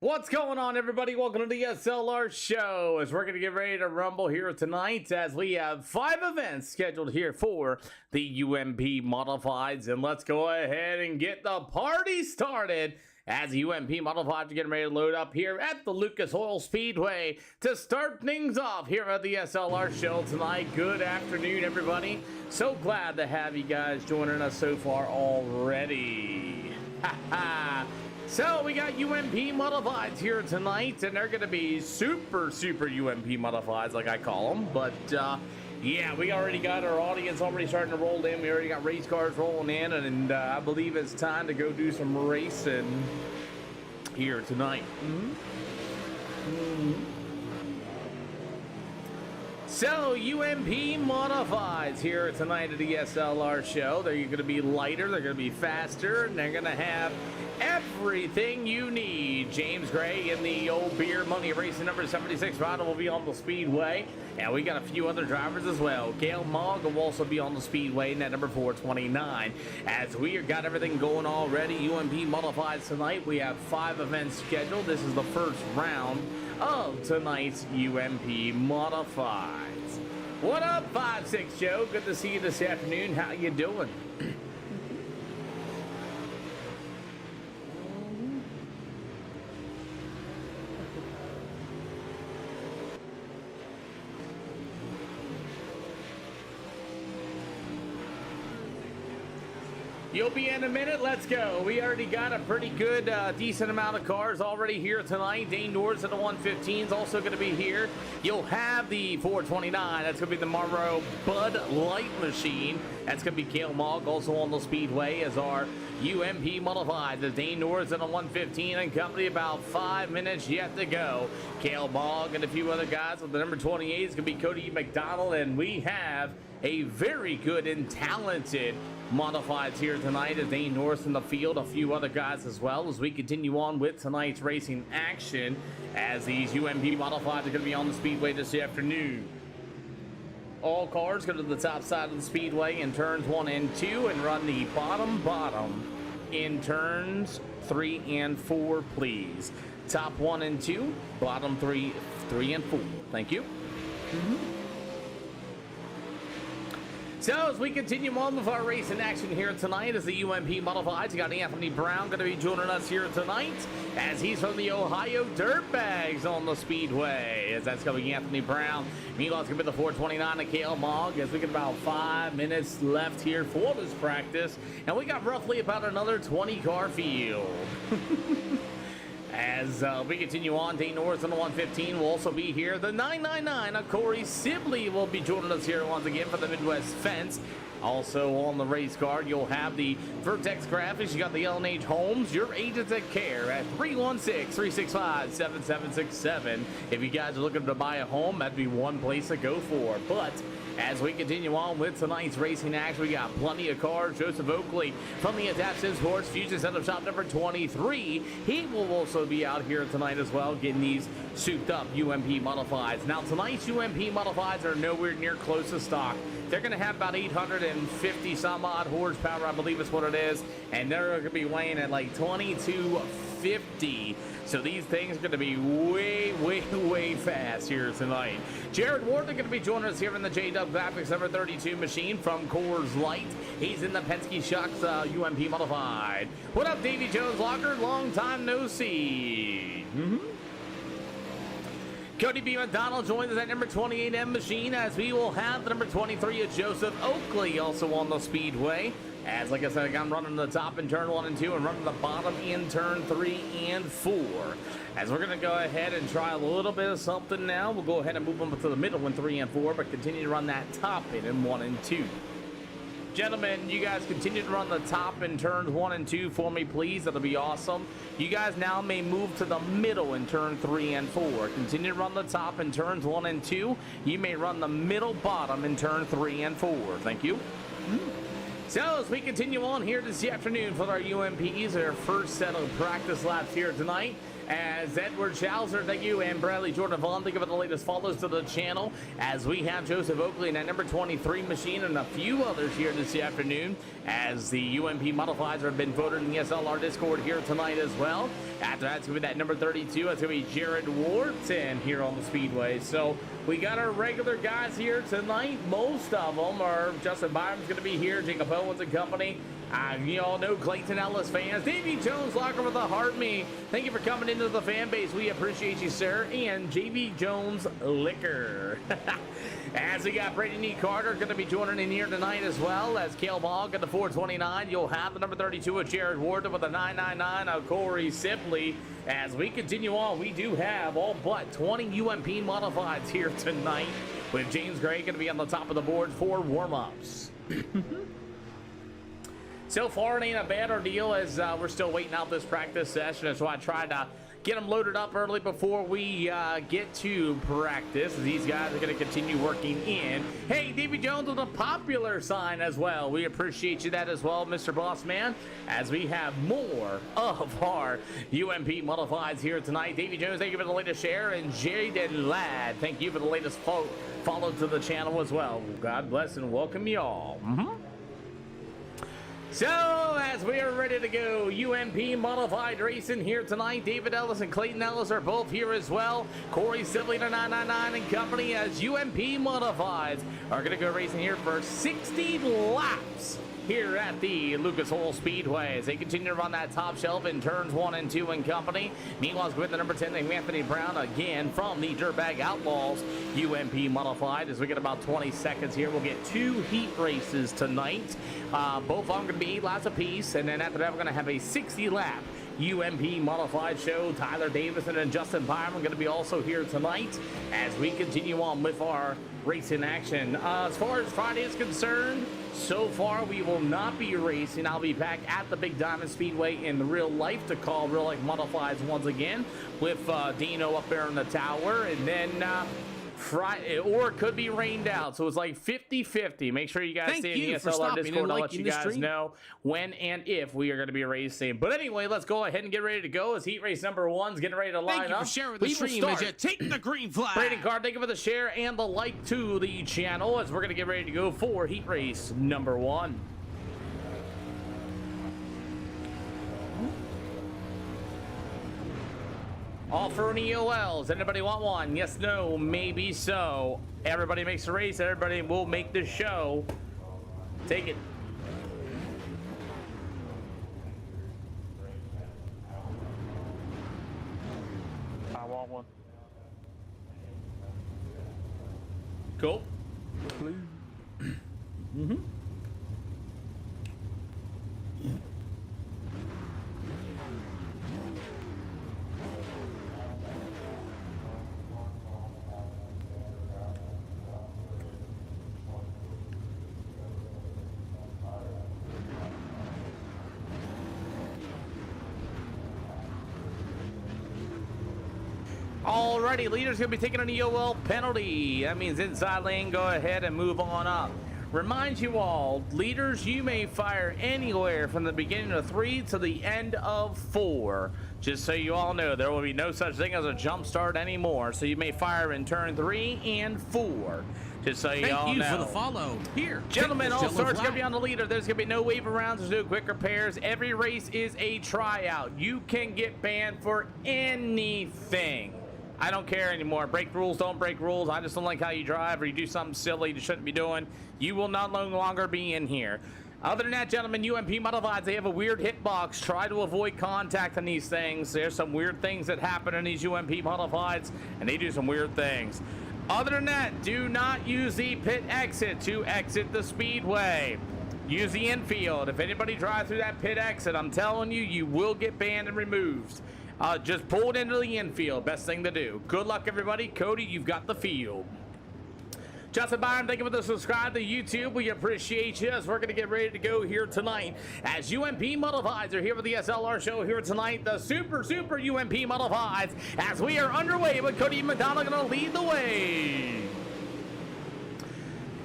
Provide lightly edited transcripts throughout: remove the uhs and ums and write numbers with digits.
What's going on, everybody? Welcome to the SLR show as we're going to get ready to rumble here tonight as we have 5 events scheduled here for the UMP Modifieds. And let's go ahead and get the party started as UMP Modifieds are getting ready to load up here at the Lucas Oil Speedway to start things off here at the SLR show tonight. Good afternoon, everybody. So glad to have you guys joining us so far already. Ha ha! So we got UMP Modifieds here tonight, and they're going to be super UMP Modifieds, like I call them. But yeah, we already got our audience already starting to roll in. We already got race cars rolling in, and I believe it's time to go do some racing here tonight. So, UMP Modifieds here tonight at the SLR show. They're going to be lighter, they're going to be faster, and they're going to have everything you need. James Gray in the old beer money racing number 76 rider will be on the speedway. And we got a few other drivers as well. Gail Mogg will also be on the speedway in that number 429. As we got everything going already, UMP Modifieds tonight. We have 5 events scheduled. This is the first round of tonight's UMP Modifieds. What up, 5-6 Joe? Good to see you this afternoon. How you doing? You'll be in a minute. Let's go. We already got a pretty good, decent amount of cars already here tonight. Dane Norris at the 115 is also going to be here. You'll have the 429. That's going to be the Monroe Bud Light machine. That's going to be Gail Mogg also on the speedway as our UMP Modified. The Dane Norris at the 115 and company. About 5 minutes yet to go. Gail Mogg and a few other guys with the number 28 is going to be Cody McDonald. And we have a very good and talented Modifieds here tonight as Dane Norris in the field, a few other guys as well as we continue on with tonight's racing action as these UMP Modifieds are going to be on the speedway this afternoon. All cars go to the top side of the speedway in turns 1 and 2 and run the bottom in turns 3 and 4, please. Top 1 and 2, bottom 3 and 4. Thank you. So as we continue on with our racing action here tonight as the UMP Modifieds, you got Anthony Brown going to be joining us here tonight as he's from the Ohio Dirtbags on the speedway. As that's going to be Anthony Brown. Meanwhile, it's going to be the 429 of Gail Mogg as we get about 5 minutes left here for this practice. And we got roughly about another 20 car field. As we continue on, Dane Norris on the 115 will also be here. The 999 of Corey Sibley will be joining us here once again for the Midwest Fence. Also on the race card, you'll have the Vertex Graphics. You got the L&H Homes, your agents that care at 316-365-7767. If you guys are looking to buy a home, that'd be one place to go for. But as we continue on with tonight's racing action, we got plenty of cars. Joseph Oakley from the Adaptive Sports Fusion Center Shop number 23. He will also be out here tonight as well, getting these souped up UMP Modifieds. Now, tonight's UMP Modifieds are nowhere near close to stock. They're going to have about 850 some odd horsepower, I believe is what it is. And they're going to be weighing at like 2250. So these things are going to be way fast here tonight. Jared Ward are going to be joining us here in the J-Dub Graphics number 32 machine from Coors Light. He's in the Penske Shucks UMP Modified. What up, Davy Jones Locker? Long time no see. Cody B. McDonald joins us at number 28M machine as we will have the number 23 of Joseph Oakley also on the speedway. As, like I said, I'm running the top in turn 1 and 2 and running the bottom in turn 3 and 4. As we're going to go ahead and try a little bit of something now. We'll go ahead and move them to the middle in 3 and 4, but continue to run that top in 1 and 2. Gentlemen, you guys continue to run the top in turns 1 and 2 for me, please. That'll be awesome. You guys now may move to the middle in turn 3 and 4. Continue to run the top in turns 1 and 2. You may run the middle bottom in turn 3 and 4. Thank you. So as we continue on here this afternoon for our UMPs, our first set of practice laps here tonight, As Edward Schauser, thank you, and Bradley Jordan Vaughn, thank you for the latest follows to the channel. As we have Joseph Oakley in that number 23 machine and a few others here this afternoon. As the UMP Modifieds have been voted in the SLR Discord here tonight as well. After that's going to be that number 32. That's going to be Jared Wharton here on the Speedway. So we got our regular guys here tonight. Most of them are Justin Byram's going to be here, Jacob Owens and company. You all know Clayton Ellis fans. Davey Jones, Locker with a Heart Me. Thank you for coming into the fan base. We appreciate you, sir. And JV Jones Liquor. As we got Brayden E. Carter going to be joining in here tonight as well. As Cale Bogg at the 429. You'll have the number 32 of Jared Wharton with the 999 of Corey Sibley. As we continue on, we do have all but 20 UMP Modifieds here tonight. With James Gray going to be on the top of the board for warm-ups. So far, it ain't a bad ordeal as we're still waiting out this practice session. That's why I tried to get them loaded up early before we get to practice. These guys are going to continue working in. Hey, Davey Jones with a popular sign as well. We appreciate you that as well, Mr. Boss Man, as we have more of our UMP Modifieds here tonight. Davey Jones, thank you for the latest share. And Jaden Ladd, thank you for the latest follow to the channel as well. God bless and welcome y'all. So, as we are ready to go, UMP Modified Racing here tonight. David Ellis and Clayton Ellis are both here as well. Corey Sibley to 999 and company as UMP Modifieds are going to go racing here for 60 laps here at the Lucas Oil Speedway as they continue to run that top shelf in turns 1 and 2 and company. Meanwhile, with the number 10, Anthony Brown again from the Dirtbag Outlaws UMP Modified. As we get about 20 seconds here, we'll get 2 heat races tonight. Both of them going to be 8 laps apiece, and then after that, we're going to have a 60-lap UMP Modified show. Tyler Davison and Justin Byram are going to be also here tonight as we continue on with our racing action. As far as Friday is concerned, so far we will not be racing. I'll be back at the Big Diamond Speedway in real life to call real life Modifieds once again with Dino up there in the tower, and then Friday, or it could be rained out, so it's like 50-50. Make sure you guys stay in the SLR Discord. I'll let you guys know when and if we are going to be racing. But anyway, let's go ahead and get ready to go as heat race number 1's getting ready to line up. Thank you for sharing the stream as you take the green flag. Brayden Carr, thank you for the share and the like to the channel as we're going to get ready to go for heat race number 1. All for an EOLs. Anybody want one? Yes, no, maybe so. Everybody makes a race. Everybody will make the show. Take it. I want one. Cool. Alrighty, leader's going to be taking an EOL penalty. That means inside lane, go ahead and move on up. Remind you all, leaders, you may fire anywhere from the beginning of 3 to the end of 4. Just so you all know, there will be no such thing as a jump start anymore. So you may fire in turn 3 and 4. Just so you all know. Thank you for the follow. Here, gentlemen, all starts going to be on the leader. There's going to be no waiver rounds. There's no quick repairs. Every race is a tryout. You can get banned for anything. I don't care anymore. Break rules, don't break rules. I just don't like how you drive or you do something silly you shouldn't be doing. You will no longer be in here. Other than that, gentlemen, UMP Modifieds, they have a weird hitbox. Try to avoid contact on these things. There's some weird things that happen in these UMP Modifieds, and they do some weird things. Other than that, do not use the pit exit to exit the speedway. Use the infield. If anybody drives through that pit exit, I'm telling you, you will get banned and removed. Just pull it into the infield. Best thing to do. Good luck, everybody. Cody, you've got the field. Justin Byron, thank you for the subscribe to YouTube. We appreciate you as we're going to get ready to go here tonight. As UMP Modifieds are here for the SLR show here tonight. The super UMP Modifieds as we are underway with Cody McDonald going to lead the way.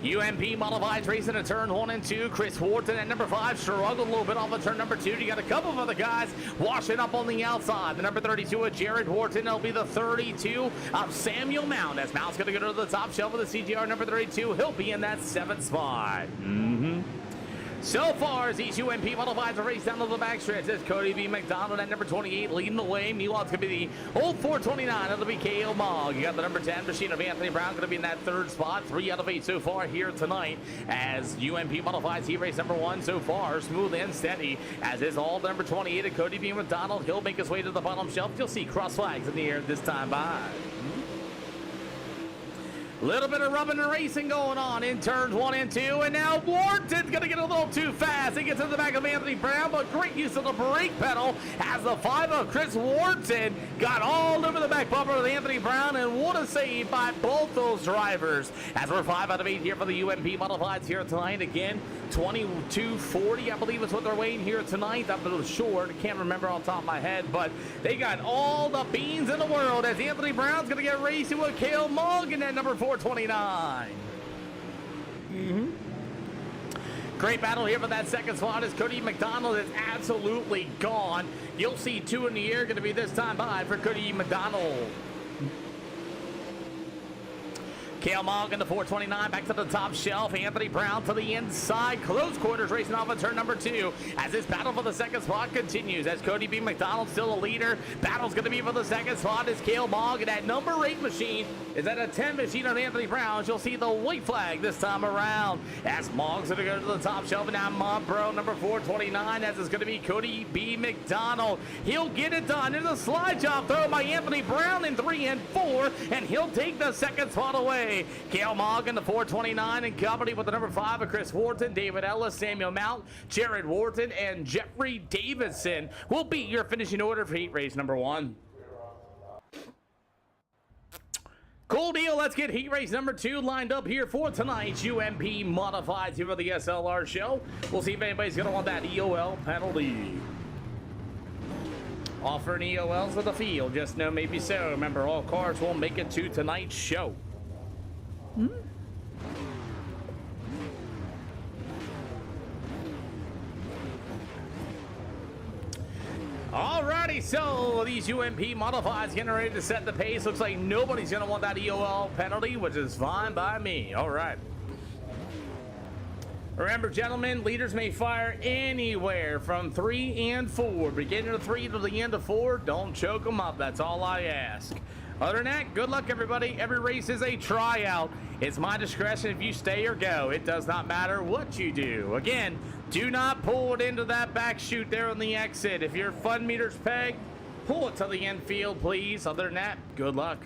UMP Modifieds racing at turn 1 and 2. Chris Wharton at number 5 struggled a little bit off of turn number 2. You got a couple of other guys washing up on the outside. The number 32 of Jared Wharton. That'll be the 32 of Samuel Mount. As Mount's going to go to the top shelf of the CGR number 32. He'll be in that 7th spot. So far, as these UMP Modifieds are raced down to the backstretch, it's Cody B. McDonald at number 28 leading the way. Meanwhile, it's going to be the old 429. It'll be K.O. Mogg. You got the number 10 machine of Anthony Brown going to be in that 3rd spot. 3 out of 8 so far here tonight. As UMP Modifieds, he raced number 1 so far. Smooth and steady. As is all number 28 of Cody B. McDonald. He'll make his way to the bottom shelf. You'll see cross flags in the air this time by. Little bit of rubbing and racing going on in turns 1 and 2, and now Wharton's going to get a little too fast. He gets in the back of Anthony Brown, but great use of the brake pedal as the 5 of Chris Wharton got all over the back bumper with Anthony Brown, and what a save by both those drivers. As we're 5 out of 8 here for the UMP Modifieds here tonight. Again, 22:40, I believe is what they're weighing here tonight. I'm a little short, I can't remember off the top of my head, but they got all the beans in the world as Anthony Brown's going to get racing with K.O. Mogg in that number 429. Great battle here for that 2nd spot as Cody McDonald is absolutely gone. You'll see 2 in the air going to be this time by for Cody McDonald. K.O. Mogg in the 429 back to the top shelf. Anthony Brown to the inside. Close quarters racing off of turn number 2 as this battle for the 2nd spot continues. As Cody B. McDonald still a leader. Battle's going to be for the 2nd spot as K.O. Mogg. And that number 8 machine is at a 10 machine on Anthony Brown. You'll see the white flag this time around as Mogg's going to go to the top shelf. And now Montbro number 429 as it's going to be Cody B. McDonald. He'll get it done. There's a slide job throw by Anthony Brown in 3 and 4, and he'll take the 2nd spot away. K.O. Mogg in the 429 in company with the number 5 of Chris Wharton, David Ellis, Samuel Mount, Jared Wharton, and Jeffrey Davidson will be your finishing order for heat race number 1. Cool deal. Let's get heat race number 2 lined up here for tonight's UMP Modifieds here for the SLR show. We'll see if anybody's going to want that EOL penalty. Offering EOLs to the field. Just know maybe so. Remember, all cars won't make it to tonight's show. Alrighty, so these UMP Modifieds getting ready to set the pace. Looks like nobody's going to want that EOL penalty, which is fine by me. Alright. Remember, gentlemen, leaders may fire anywhere from 3 and 4. Beginning of 3 to the end of 4. Don't choke them up. That's all I ask. Other than that, good luck, everybody. Every race is a tryout. It's my discretion if you stay or go. It does not matter what you do. Again, do not pull it into that back chute there on the exit. If your fun meter's pegged, pull it to the infield, please. Other than that, good luck.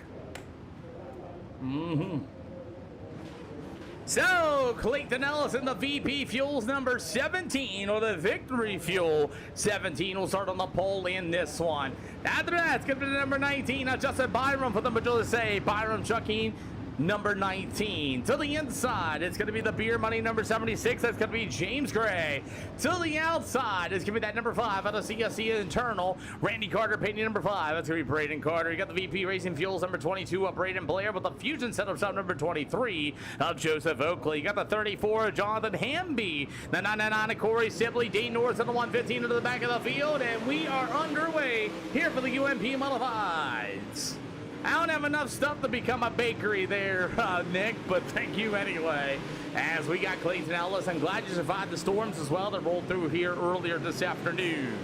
So, Clayton Ellis in the VP Fuels number 17, or the Victory Fuel 17 will start on the pole in this one. After that, it's going to be the number 19, Justin Byram for the Matilda Say. Byram chucking number 19. To the inside, it's going to be the Beer Money number 76. That's going to be James Gray. To the outside, it's going to be that number 5 out of CSC Internal. Randy Carter painting number 5. That's going to be Braden Carter. You got the VP Racing Fuels number 22 of Braden Blair with the Fusion setup shop number 23 of Joseph Oakley. You got the 34 of Jonathan Hamby. The 999 of Corey Sibley. Dane Norris and the 115 into the back of the field. And we are underway here for the UMP Modifieds. I don't have enough stuff to become a bakery there, Nick, but thank you anyway. As we got Clayton Ellis, I'm glad you survived the storms as well that rolled through here earlier this afternoon.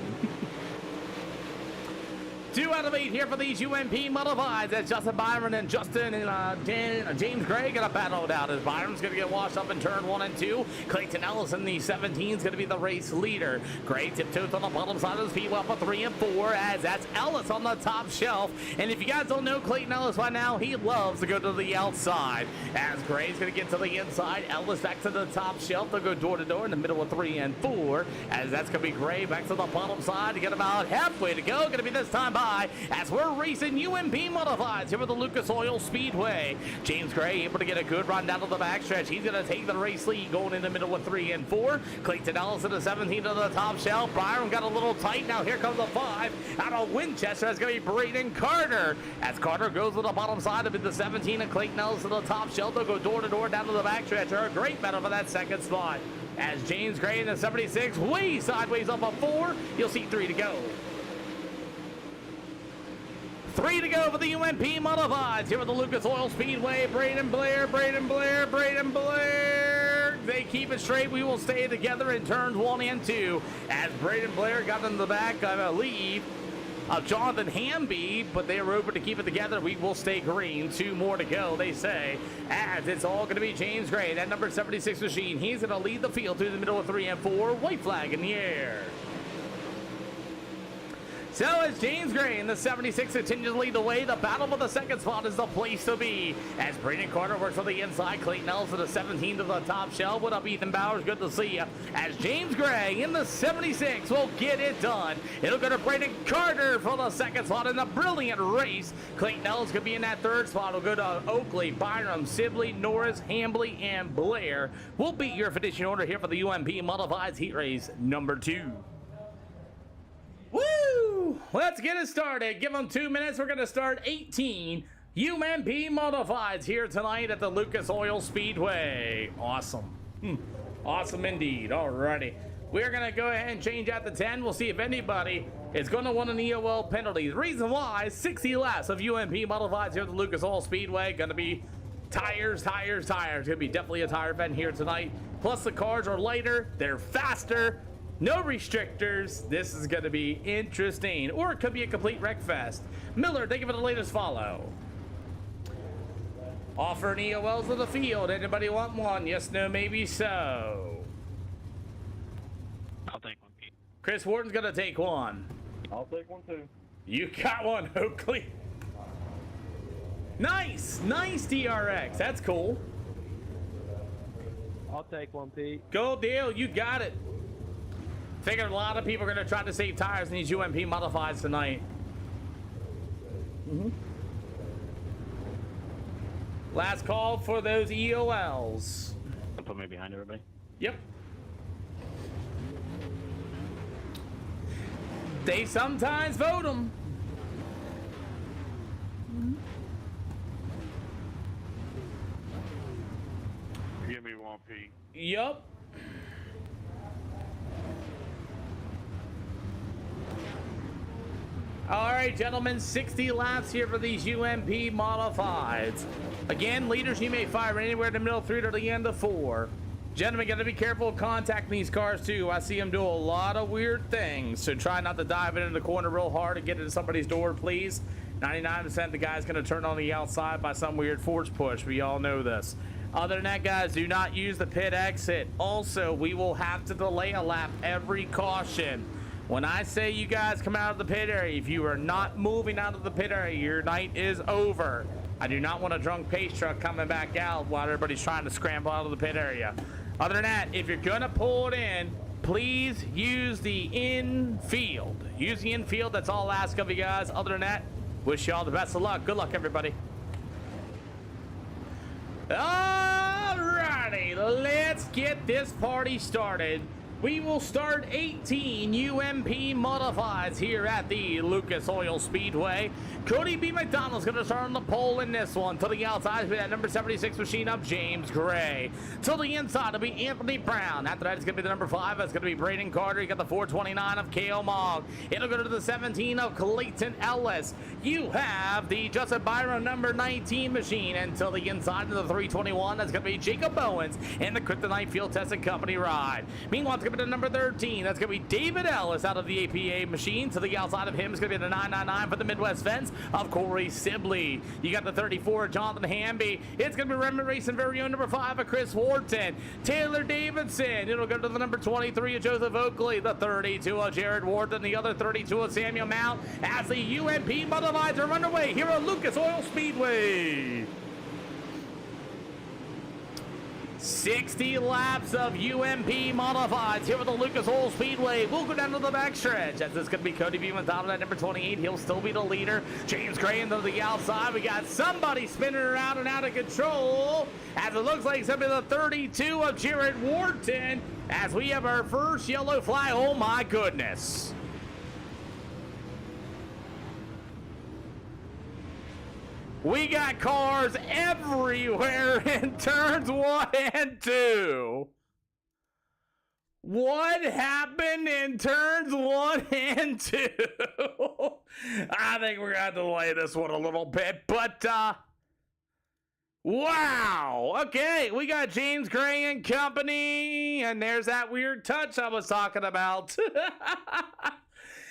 2 out of 8 here for these UMP Modifieds. That's Justin Byron and Justin and James Gray going to battle it out as Byron's going to get washed up in turn 1 and 2. Clayton Ellis in the 17 is going to be the race leader. Gray tiptoes on the bottom side of the speedwell for 3 and 4 as that's Ellis on the top shelf. And if you guys don't know Clayton Ellis by now, he loves to go to the outside. As Gray's going to get to the inside, Ellis back to the top shelf. They'll go door to door in the middle of 3 and 4 as that's going to be Gray back to the bottom side to get about halfway to go. Going to be this time by by as we're racing UMP Modifieds here at the Lucas Oil Speedway. James Gray able to get a good run down to the backstretch. He's going to take the race lead going in the middle with 3 and 4. Clayton Ellis at the 17 to the top shelf. Byron got a little tight. Now here comes the 5 out of Winchester. That's going to be Braden Carter. As Carter goes to the bottom side of the 17 and Clayton Ellis to the top shelf. They'll go door to door down to the backstretch. A great battle for that second spot. As James Gray in the 76 way sideways up a 4. You'll see 3 to go. 3 to go for the UMP Modifieds here at the Lucas Oil Speedway. Braden Blair. They keep it straight. We will stay together in turns 1 and 2. As Braden Blair got in the back, I believe, of Jonathan Hamby, but they were open to keep it together. We will stay green. 2 more to go, they say, as it's all going to be James Gray, that number 76 machine. He's going to lead the field through the middle of 3 and 4. White flag in the air. So as James Gray in the 76 continues to lead the way, the battle for the second spot is the place to be. As Braden Carter works on the inside, Clayton Ellis to the 17 to the top shelf. What up, Ethan Bowers? Good to see you. As James Gray in the 76 will get it done. It'll go to Braden Carter for the second spot in a brilliant race. Clayton Ellis could be in that third spot. It'll go to Oakley, Byram, Sibley, Norris, Hambly, and Blair. We'll beat your finishing order here for the UMP Modifieds Heat Race number 2. Woo! Let's get it started. Give them 2 minutes. We're going to start 18 UMP Modifieds here tonight at the Lucas Oil Speedway. Awesome. Awesome indeed. Alrighty. We're going to go ahead and change out the 10. We'll see if anybody is going to want an EOL penalty. The reason why, 60 laps of UMP Modifieds here at the Lucas Oil Speedway. Going to be tires. Going to be definitely a tire event here tonight. Plus the cars are lighter. They're faster. No restrictors. This is going to be interesting. Or it could be a complete wreck fest. Miller, thank you for the latest follow. Offering EOLs to the field. Anybody want one? Yes, no, maybe so. I'll take one, Pete. Chris Wharton's going to take one. I'll take one, too. You got one, Oakley. Nice DRX. That's cool. I'll take one, Pete. Good deal. You got it. Figured a lot of people are going to try to save tires in these UMP Modifieds tonight. Last call for those EOLs. Put me behind everybody. Yep. They sometimes vote them. Give me one, Pete. Yep. All right, gentlemen, 60 laps here for these UMP Modifieds. Again, leaders, you may fire anywhere in the middle 3 to the end of 4. Gentlemen, got to be careful of contacting these cars, too. I see them do a lot of weird things, so try not to dive into the corner real hard and get into somebody's door, please. 99% the guy's going to turn on the outside by some weird force push. We all know this. Other than that, guys, do not use the pit exit. Also, we will have to delay a lap every caution. When I say you guys come out of the pit area, if you are not moving out of the pit area, your night is over. I do not want a drunk pace truck coming back out while everybody's trying to scramble out of the pit area. Other than that, if you're going to pull it in, please use the infield. Use the infield. That's all I ask of you guys. Other than that, wish you all the best of luck. Good luck, everybody. Alrighty, let's get this party started. We will start 18 UMP Modifieds here at the Lucas Oil Speedway. Cody B. McDonald's going to start on the pole in this one. To the outside, with that number 76 machine up, James Gray. To the inside, it'll be Anthony Brown. After that, it's going to be the number 5. That's going to be Braden Carter. You got the 429 of Kale Mogg. It'll go to the 17 of Clayton Ellis. You have the Justin Byron number 19 machine. And to the inside of the 321, that's going to be Jacob Bowens in the Kryptonite Field Testing Company ride. Meanwhile, it's going to be the number 13. That's going to be David Ellis out of the APA machine. To the outside of him is going to be the 999 for the Midwest Fence of Corey Sibley. You got the 34 of Jonathan Hamby. It's going to be Remnant Racing very own number 5 of Chris Wharton. Taylor Davidson. It'll go to the number 23 of Joseph Oakley. The 32 of Jared Wharton. The other 32 of Samuel Mount. As the UMP Modifieds are underway here at Lucas Oil Speedway. 60 laps of UMP Modifieds here with the Lucas Oil Speedway. We'll go down to the backstretch as it's going to be Cody B. McDonald at number 28. He'll still be the leader. James Gray into the outside. We got somebody spinning around and out of control as it looks like it's going to be the 32 of Jared Wharton as we have our first yellow flag. Oh my goodness. We got cars everywhere in turns 1 and 2. What happened in turns 1 and 2? I think we're going to have to delay this one a little bit, but, wow. Okay, we got James Gray and company, and there's that weird touch I was talking about.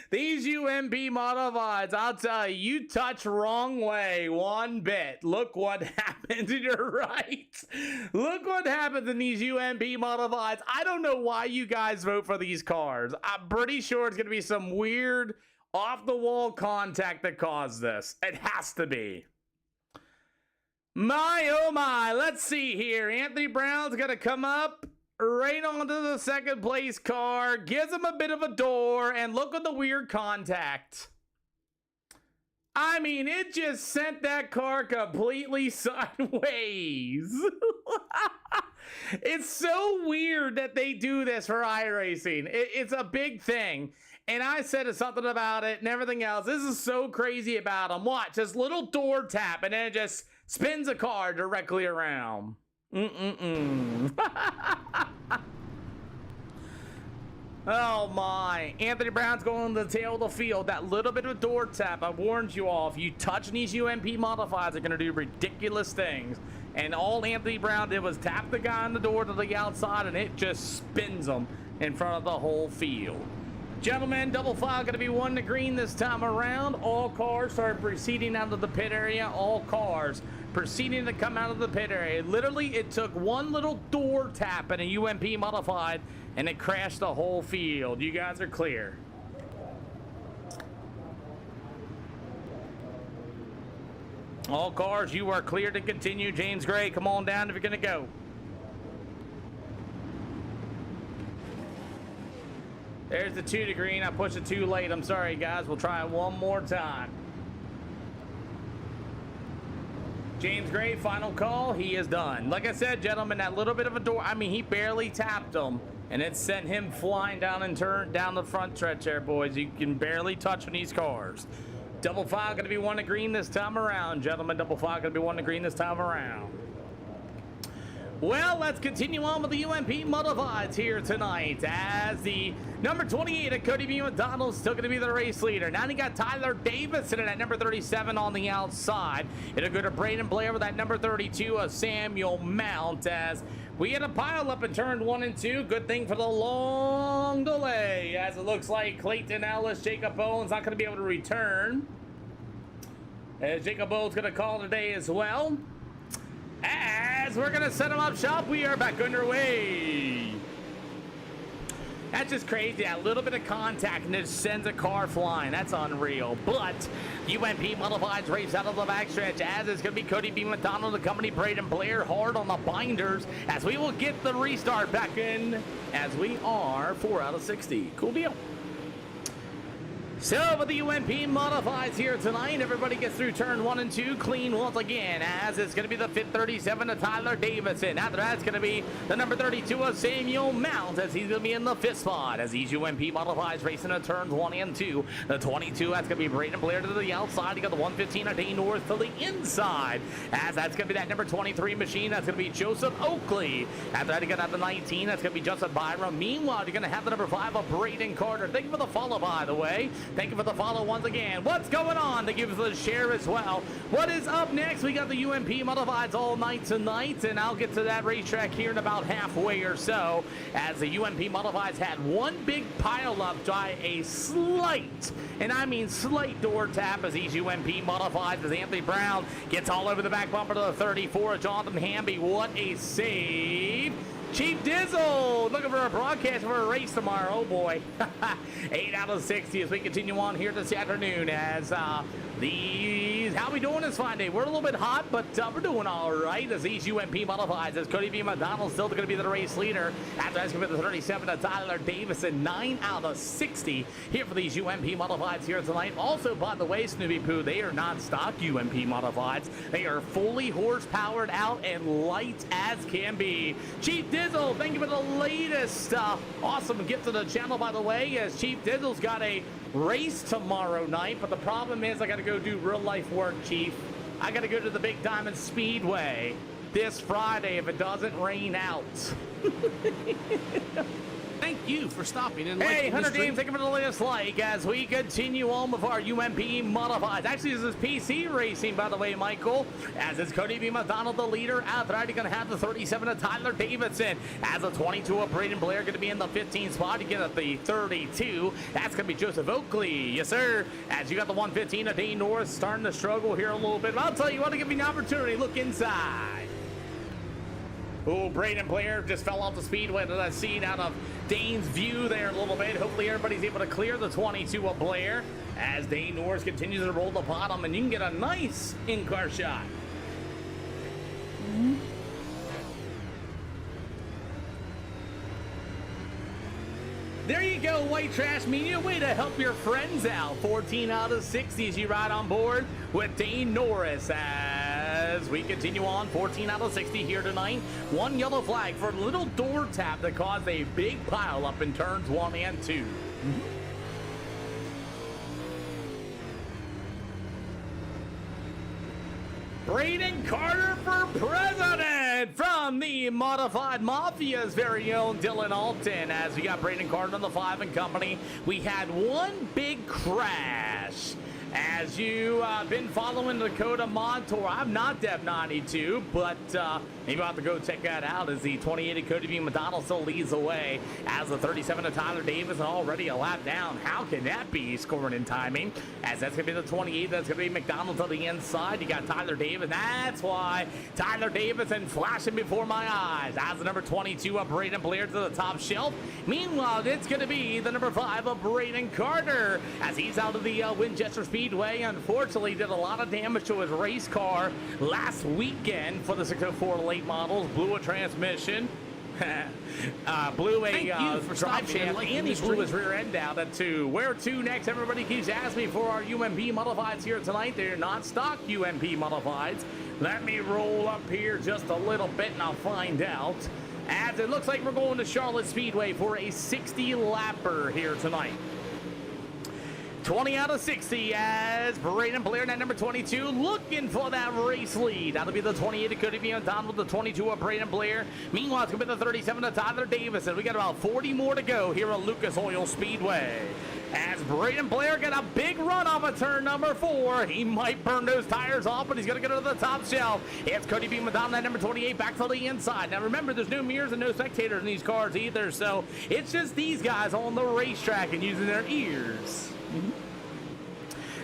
These UMP Modifieds, I'll tell you, you touch wrong way one bit. Look what happens. You're right. Look what happens in these UMP Modifieds. I don't know why you guys vote for these cars. I'm pretty sure it's going to be some weird off-the-wall contact that caused this. It has to be. My, oh my. Let's see here. Anthony Brown's going to come up right onto the second place car, gives him a bit of a door, and look at the weird contact. I mean, it just sent that car completely sideways. It's so weird that they do this for iRacing. It's a big thing. And I said something about it and everything else. This is so crazy about them. Watch, this little door tap, and then it just spins a car directly around. Oh my. Anthony Brown's going to the tail of the field. That little bit of a door tap, I warned you all. If you touch these UMP Modifieds, are going to do ridiculous things. And all Anthony Brown did was tap the guy on the door to the outside, and it just spins them in front of the whole field. Gentlemen, double file going to be 1 to green this time around. All cars start proceeding out of the pit area. All cars proceeding to come out of the pit area. Literally, it took one little door tap in a UMP Modified, and it crashed the whole field. You guys are clear. All cars, you are clear to continue. James Gray, come on down if you're going to go. There's the 2 to green. I pushed it too late. I'm sorry, guys. We'll try it one more time. James Gray, final call. He is done. Like I said, gentlemen, that little bit of a door, I mean, he barely tapped him, and it sent him flying down and turned down the front stretch there, boys. You can barely touch on these cars. Double file going to be 1 to green this time around, gentlemen. Double file going to be 1 to green this time around. Well, let's continue on with the UMP Modifieds here tonight as the number 28 at Cody B. McDonald still going to be the race leader. Now you got Tyler Davidson at number 37 on the outside. It'll go to Braden Blair with that number 32 of Samuel Mount as we had a pile up in turn 1 and 2. Good thing for the long delay as it looks like Clayton Ellis, Jacob Owens not going to be able to return. As Jacob Owens going to call today as well. As we're going to set them up shop, we are back underway. That's just crazy. A little bit of contact and it sends a car flying. That's unreal. But UMP Modifieds race out of the backstretch as it's going to be Cody B. McDonald, the company, Braden Blair hard on the binders as we will get the restart back in as we are 4 out of 60. Cool deal. So, with the UMP Modifieds here tonight, everybody gets through turn 1 and 2 clean once again, as it's going to be the 537 of Tyler Davidson. After that, it's going to be the number 32 of Samuel Mount, as he's going to be in the 5th spot, as these UMP Modifieds racing in turns 1 and 2. The 22, that's going to be Braden Blair to the outside. You got the 115 of Dane North to the inside, as that's going to be that number 23 machine. That's going to be Joseph Oakley. After that, you got the 19. That's going to be Justin Byram. Meanwhile, you're going to have the number 5 of Braden Carter. Thank you for the follow, by the way. Thank you for the follow once again. What's going on? Thank you for the share as well. What is up next? We got the UMP Modifieds all night tonight, and I'll get to that racetrack here in about halfway or so, as the UMP Modifieds had one big pile up by a slight, and I mean slight door tap as these UMP Modifieds, as Anthony Brown gets all over the back bumper to the 34 of Jonathan Hamby. What a save. Chief Dizzle looking for a broadcast for a race tomorrow. Oh boy. 8 out of 60 as we continue on here this afternoon as How we doing this fine day? We're a little bit hot, but we're doing all right. As these UMP Modifieds, as Cody B. McDonald still going to be the race leader. After that's going to be the 37 to Tyler Davison, 9 out of 60 here for these UMP Modifieds here tonight. Also, by the way, Snoopy Poo, they are not stock UMP Modifieds. They are fully horse-powered out and light as can be. Chief Dizzle, thank you for the latest awesome gift to the channel, by the way, as Chief Dizzle's got a race tomorrow night, but the problem is I got to go do real life work, Chief. I got to go to the Big Diamond Speedway this Friday if it doesn't rain out. Thank you for stopping and Hey, liking Hunter the stream. James, thank you for the latest like as we continue on with our UMP Modifieds. Actually, this is PC Racing, by the way, Michael. As it's Cody B. McDonald, the leader. Out there, you're going to have the 37 of Tyler Davidson. As a 22 of Braden Blair, going to be in the 15 spot. You get at the 32. That's going to be Joseph Oakley. Yes, sir. As you got the 115 of Dane Norris starting to struggle here a little bit. But I'll tell you what, to give you an opportunity. Look inside. Oh, Braden Blair just fell off the speedway to that seat out of Dane's view there a little bit. Hopefully everybody's able to clear the 22 of Blair as Dane Norris continues to roll the bottom, and you can get a nice in-car shot. There you go, White Trash Media. Way to help your friends out. 14 out of 60 as you ride on board with Dane Norris as we continue on. 14 out of 60 here tonight. One yellow flag for a little door tap that caused a big pile up in turns 1 and 2. Braden Carter for president from the Modified Mafia's very own Dylan Alton. As we got Braden Carter on the 5 and company, we had one big crash. As you been following the Dakota Mod Tour, I'm not Dev92, but maybe I'll have to go check that out as the 28 of Cody B. McDonald still leads the way as the 37 of Tyler Davis already a lap down. How can that be scoring in timing? As that's going to be the 28, that's going to be McDonald to the inside. You got Tyler Davis. That's why Tyler Davidson flashing before my eyes. As the number 22 of Braden Blair to the top shelf. Meanwhile, it's going to be the number 5 of Braden Carter as he's out of the Winchester Speedway. Unfortunately, did a lot of damage to his race car last weekend for the 604 late models. Blew a transmission, blew a drive shaft, and he blew his rear end out at 2. Where to next? Everybody keeps asking me for our UMP Modifieds here tonight. They're not stock UMP Modifieds. Let me roll up here just a little bit and I'll find out. As it looks like we're going to Charlotte Speedway for a 60 lapper here tonight. 20 out of 60 as Braden Blair, that number 22, looking for that race lead. That'll be the 28 of Cody B. McDonald, the 22 of Braden Blair. Meanwhile, it's going to be the 37 of Tyler Davison. We got about 40 more to go here at Lucas Oil Speedway. As Braden Blair got a big run off of turn number 4. He might burn those tires off, but he's going to go to the top shelf. It's Cody B. McDonald, that number 28, back to the inside. Now remember, there's no mirrors and no spectators in these cars either, so it's just these guys on the racetrack and using their ears.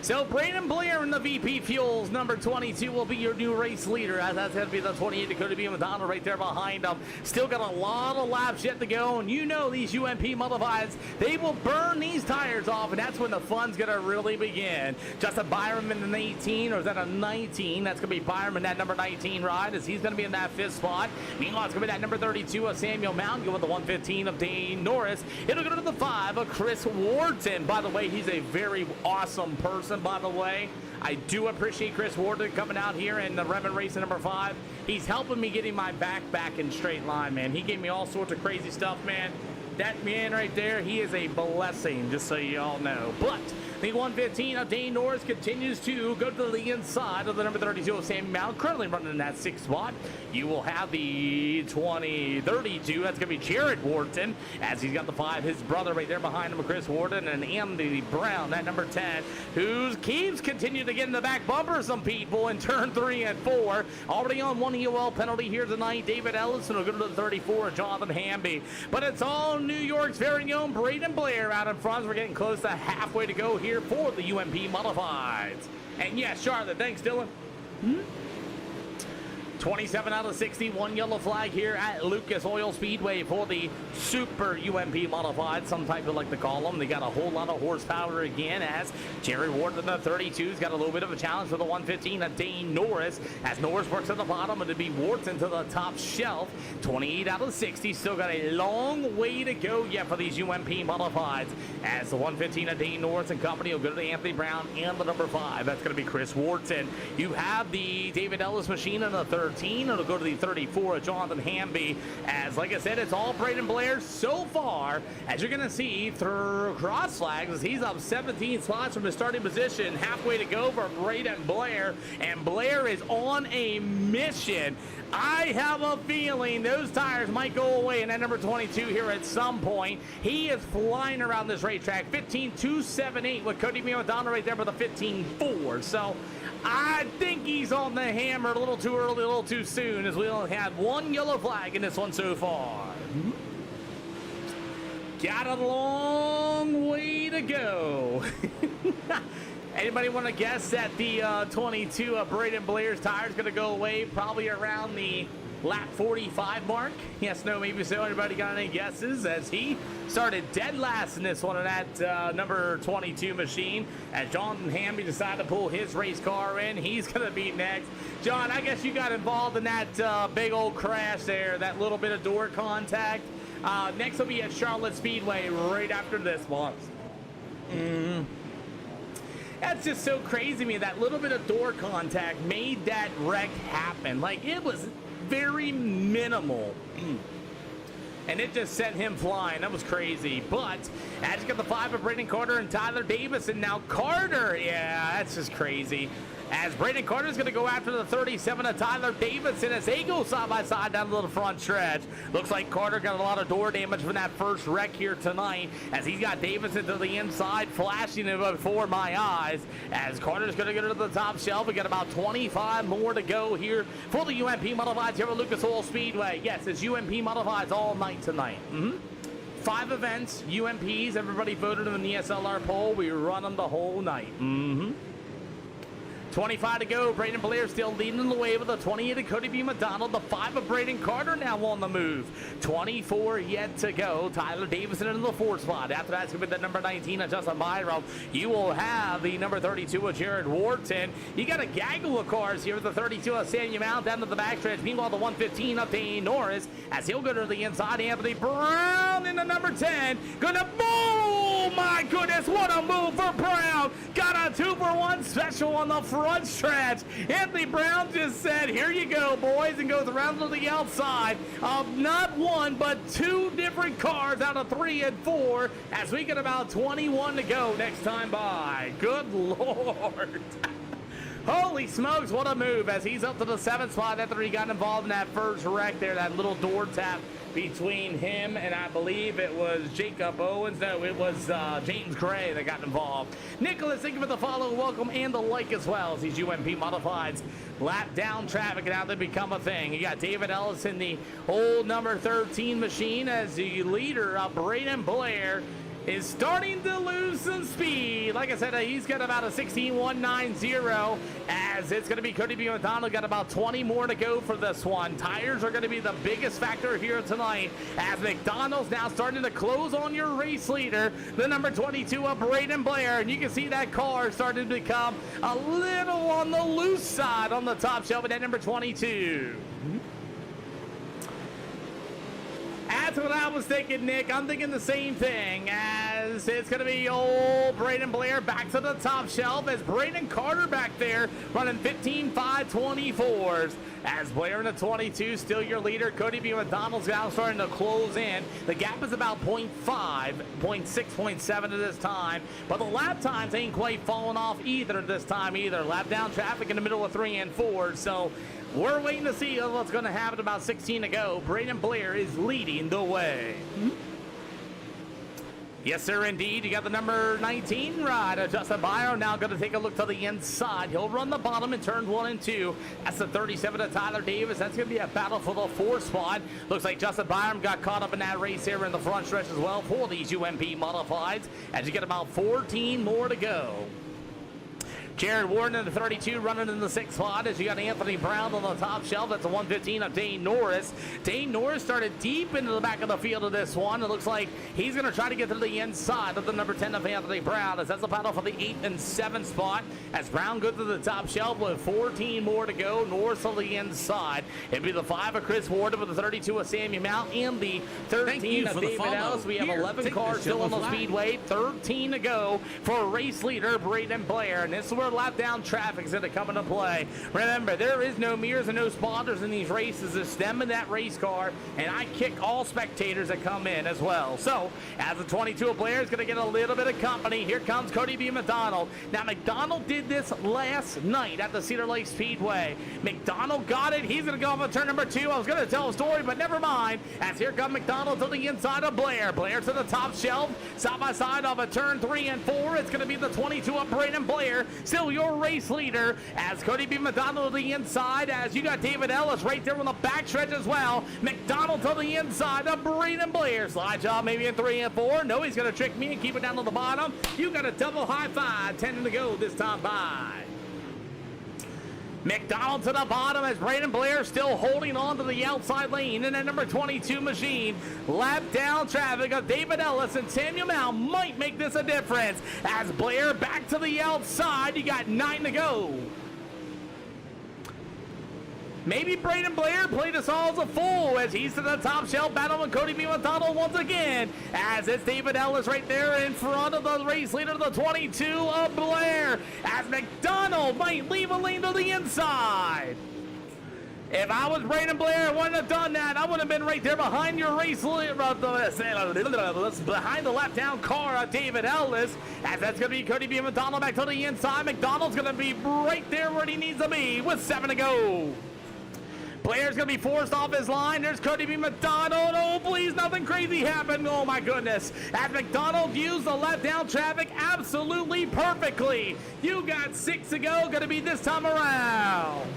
So Braden Blair in the VP Fuels, number 22, will be your new race leader. As that's going to be the 28 Dakota B. McDonald right there behind him. Still got a lot of laps yet to go, and you know these UMP Modifieds, they will burn these tires off, and that's when the fun's going to really begin. Justin Byram in the 18, or is that a 19? That's going to be Byram in that number 19 ride, as he's going to be in that 5th spot. Meanwhile, it's going to be that number 32 of Samuel Mountain, going with the 115 of Dane Norris. It'll go to the 5 of Chris Wharton. By the way, he's a very awesome person. By the way, I do appreciate Chris Wharton coming out here in the Revan Racing number 5. He's helping me getting my back in straight line, man. He gave me all sorts of crazy stuff, man. That man right there, he is a blessing, just so you all know. But the 115 of Dane Norris continues to go to the inside of the number 32 of Sammy Mount, currently running in that 6th spot. You will have the 32. That's going to be Jared Wharton, as he's got the 5. His brother right there behind him, Chris Wharton, and Andy Brown, that number 10, who keeps continuing to get in the back bumper some people in turn 3 and 4. Already on one EOL penalty here tonight. David Ellison will go to the 34, Jonathan Hamby. But it's all New York's very own Braden Blair out in front. We're getting close to halfway to go here for the UMP Modifieds. And yes, Charlotte, thanks, Dylan. 27 out of 60, one yellow flag here at Lucas Oil Speedway for the Super UMP Modified, some type of like to call them. They got a whole lot of horsepower again, as Jerry Ward in the 32's got a little bit of a challenge for the 115 of Dane Norris, as Norris works at the bottom, and to be Wharton to the top shelf. 28 out of 60, still got a long way to go yet for these UMP Modifieds, as the 115 of Dane Norris and company will go to the Anthony Brown and the number 5. That's going to be Chris Wharton. You have the David Ellis machine in the 13. It'll go to the 34 of Jonathan Hamby, as like I said, it's all Braden Blair so far, as you're going to see through cross flags, as he's up 17 spots from his starting position. Halfway to go for Braden Blair, and Blair is on a mission. I have a feeling those tires might go away in that number 22 here at some point. He is flying around this racetrack. 15.278 with Cody McDonald right there for the 15.4. So I think he's on the hammer a little too early, a little too soon, as we only have one yellow flag in this one so far. Got a long way to go. Anybody want to guess that the 22 of Braden Blair's tire is going to go away probably around the lap 45 mark? Yes, no, maybe so. Anybody got any guesses? As he started dead last in this one in that number 22 machine, as Jonathan Hamby decided to pull his race car in. He's going to be next. John, I guess you got involved in that big old crash there, that little bit of door contact. Next will be at Charlotte Speedway right after this one. That's just so crazy to me. That little bit of door contact made that wreck happen. Like, it was very minimal. And it just sent him flying. That was crazy. But as you got the 5 of Braden Carter and Tyler Davis, and now Carter. Yeah, that's just crazy. As Braden Carter's going to go after the 37 of Tyler Davidson, as they go side by side down the front stretch. Looks like Carter got a lot of door damage from that first wreck here tonight, as he's got Davidson to the inside, flashing it before my eyes. As Carter's going to go to the top shelf. We got about 25 more to go here for the UMP Modifieds here at Lucas Oil Speedway. Yes, it's UMP Modifieds all night tonight. 5 events, UMPs. Everybody voted in the SLR poll. We run them the whole night. 25 to go. Braden Blair still leading the way with the 28 of Cody B. McDonald. The 5 of Braden Carter now on the move. 24 yet to go. Tyler Davison in the 4th spot. After that's going to be the number 19 of Justin Byram. You will have the number 32 of Jared Wharton. You got a gaggle of cars here with the 32 of Samuel Mount down to the backstretch. Meanwhile, the 115 of Dane Norris, as he'll go to the inside. Anthony Brown in the number 10. Gonna boom! My goodness, what a move for Brown. Got a 2-for-1 special on the front stretch. Anthony Brown just said, here you go, boys, and goes around to the outside of not one, but 2 different cars out of 3 and 4, as we get about 21 to go next time by. Good Lord. Holy smokes, what a move, as he's up to the 7th spot after he got involved in that first wreck there, that little door tap between him and I believe it was Jacob Owens. No, it was James Gray that got involved. Nicholas, thank you for the follow, welcome, and the like as well, as these UMP Modifieds lap down traffic and how they become a thing. You got David Ellis in the old number 13 machine, as the leader of Braden Blair is starting to lose some speed. Like I said, he's got about a 16.190, as it's going to be Cody B. McDonald. Got about 20 more to go for this one. Tires are going to be the biggest factor here tonight, as McDonald's now starting to close on your race leader, the number 22 of Braden Blair, and you can see that car starting to become a little on the loose side on the top shelf at that number 22. That's what I was thinking, Nick. I'm thinking the same thing, as it's going to be old Braden Blair back to the top shelf, as Braden Carter back there running 15.524s. As Blair in the 22, still your leader. Cody B. McDonald's now starting to close in. The gap is about 0.5, 0.6, 0.7 at this time. But the lap times ain't quite falling off either this time either. Lap down traffic in the middle of 3 and 4. So we're waiting to see what's going to happen. About 16 to go. Braden Blair is leading the way. Yes, sir, indeed. You got the number 19 ride. Justin Byron now going to take a look to the inside. He'll run the bottom in turns 1 and 2. That's the 37 of Tyler Davis. That's going to be a battle for the 4th spot. Looks like Justin Byron got caught up in that race here in the front stretch as well for these UMP Modifieds, as you get about 14 more to go. Jared Warren in the 32 running in the 6th spot as you got Anthony Brown on the top shelf. That's a 115 of Dane Norris. Dane Norris started deep into the back of the field of this one. It looks like he's going to try to get to the inside of the number 10 of Anthony Brown as that's a battle for the 8th and 7th spot as Brown goes to the top shelf with 14 more to go. Norris on the inside. It'd be the 5 of Chris Ward with the 32 of Samuel Mount and the 13 of David Ellis. We have 11 cars still on the speedway. 13 to go for race leader Braden Blair. And this is where lap down traffic is going to come into play. Remember, there is no mirrors and no spotters in these races. It's them in that race car, and I kick all spectators that come in as well. So, as the 22 of Blair is going to get a little bit of company, here comes Cody B. McDonald. Now, McDonald did this last night at the Cedar Lake Speedway. McDonald got it. He's going to go off of turn number 2. I was going to tell a story, but never mind. As here comes McDonald to the inside of Blair. Blair to the top shelf, side by side of a turn 3 and 4. It's going to be the 22 of Braden Blair, still your race leader, as Cody B. McDonald to the inside, as you got David Ellis right there on the backstretch as well. McDonald to the inside of Braden Blair. Slide job maybe in 3 and 4. No, he's going to trick me and keep it down to the bottom. You got a double high five, 10 to go this time by. McDonald to the bottom as Braden Blair still holding on to the outside lane in that number 22 machine. Lap down traffic of David Ellis and Samuel Mount might make this a difference. As Blair back to the outside, you got 9 to go. Maybe Braden Blair played us all as a fool as he's to the top shelf battling Cody B. McDonald once again. As it's David Ellis right there in front of the race leader, the 22 of Blair. As McDonald might leave a lane to the inside. If I was Braden Blair, I wouldn't have done that. I would have been right there behind your race leader, behind the lap down car of David Ellis. As that's going to be Cody B. McDonald back to the inside. McDonald's going to be right there where he needs to be with 7 to go. Blair's going to be forced off his line. There's Cody B. McDonald. Oh, please, nothing crazy happened. Oh, my goodness. As McDonald used the left down traffic absolutely perfectly. You got 6 to go. Going to be this time around.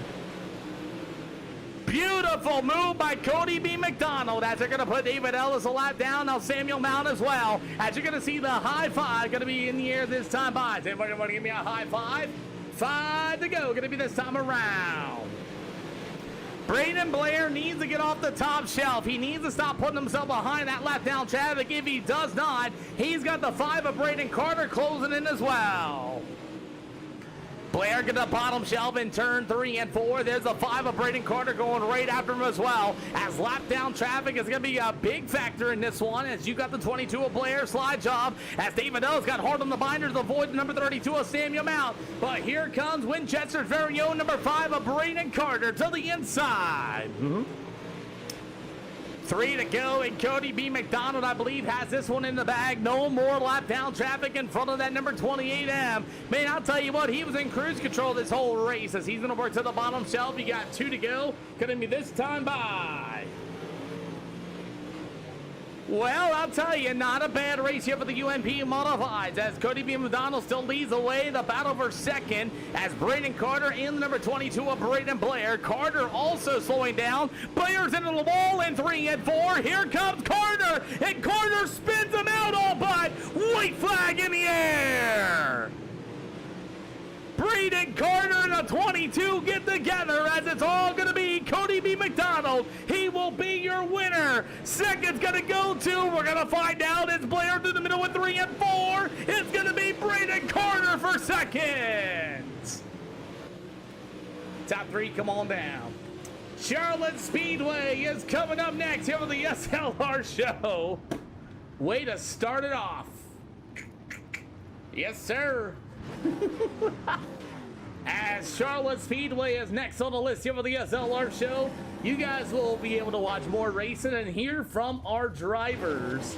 Beautiful move by Cody B. McDonald as they're going to put David Ellis a lap down. Now Samuel Mount as well. As you're going to see the high five going to be in the air this time by. Does anybody want to give me a high five? 5 to go. Going to be this time around. Braden Blair needs to get off the top shelf. He needs to stop putting himself behind that lap down traffic. If he does not, he's got the 5 of Braden Carter closing in as well. Blair get the bottom shelf in turn 3 and 4. There's a 5 of Braden Carter going right after him as well. As lap down traffic is going to be a big factor in this one. As you got the 22 of Blair slide job. As David Ellis got hard on the binders to avoid the number 32 of Samuel Mount. But here comes Winchester's very own number 5 of Braden Carter to the inside. 3 to go, and Cody B. McDonald, I believe, has this one in the bag. No more lap down traffic in front of that number 28M. Man, I'll tell you what, he was in cruise control this whole race as he's going to work to the bottom shelf. You got 2 to go. Going to be this time by. Well, I'll tell you, not a bad race here for the UMP Modifieds as Cody B. McDonald still leads the way. The battle for second as Braden Carter in the number 22 of Braden Blair. Carter also slowing down. Blair's into the wall in 3 and 4. Here comes Carter, and Carter spins him out all but. White flag in the air. Braden Carter and a 22 get together as it's all going to be Cody B. McDonald. He will be your winner. Second's going to go to, we're going to find out, it's Blair through the middle with 3 and 4. It's going to be Braden Carter for second. Top 3, come on down. Charlotte Speedway is coming up next here with the SLR show. Way to start it off. Yes, sir. As Charlotte Speedway is next on the list here for the SLR show, you guys will be able to watch more racing and hear from our drivers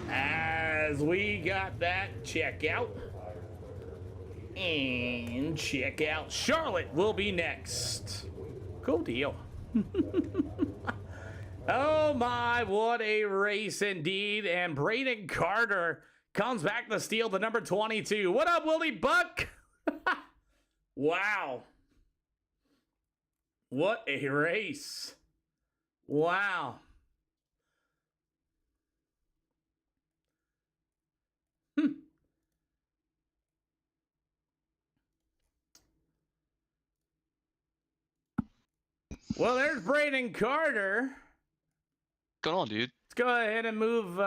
as we got that checkout. And check out Charlotte will be next. Cool deal. Oh my, what a race indeed. And Braden Carter comes back to steal the number 22. What up, Willie Buck? Wow. What a race. Wow. Well, there's Braden Carter. What's going on, dude? Let's go ahead and move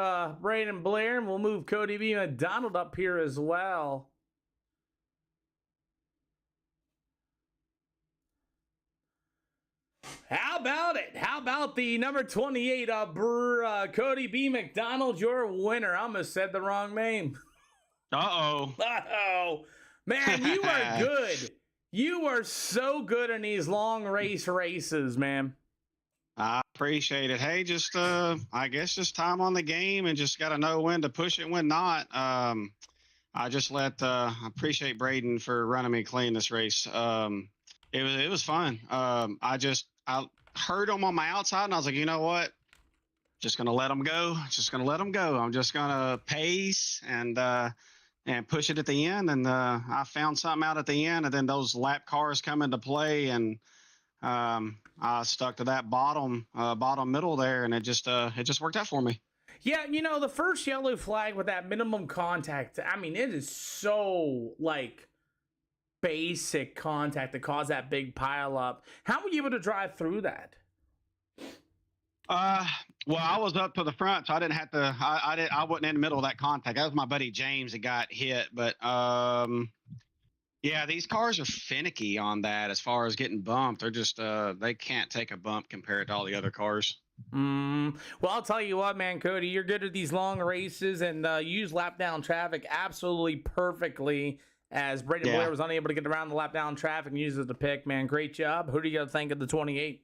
Braden Blair, and we'll move Cody B. McDonald up here as well. How about it? How about the number 28, Cody B. McDonald, your winner? I almost said the wrong name. Uh-oh. Uh-oh. Man, you are good. You are so good in these long races, man. I appreciate it. Hey, just I guess just time on the game and just got to know when to push it, when not. I just I appreciate Braden for running me clean this race. It was fun. I heard him on my outside and I was like, you know what? Just gonna let him go. Just gonna let him go. I'm just gonna pace and push it at the end. And I found something out at the end, and then those lap cars come into play, and I stuck to that bottom middle there, and it just worked out for me. Yeah, you know, the first yellow flag with that minimum contact, I mean, it is so, like, basic contact to cause that big pile up. How were you able to drive through that? Well, I was up to the front, so I didn't have to. I wasn't in the middle of that contact. That was my buddy James that got hit. But yeah, these cars are finicky on that as far as getting bumped. They're just they can't take a bump compared to all the other cars. Well, I'll tell you what, man, Cody, you're good at these long races, and you use lap down traffic absolutely perfectly. As Braden Blair was unable to get around the lap down traffic and use it to pick, man. Great job. Who do you got to thank of the 28?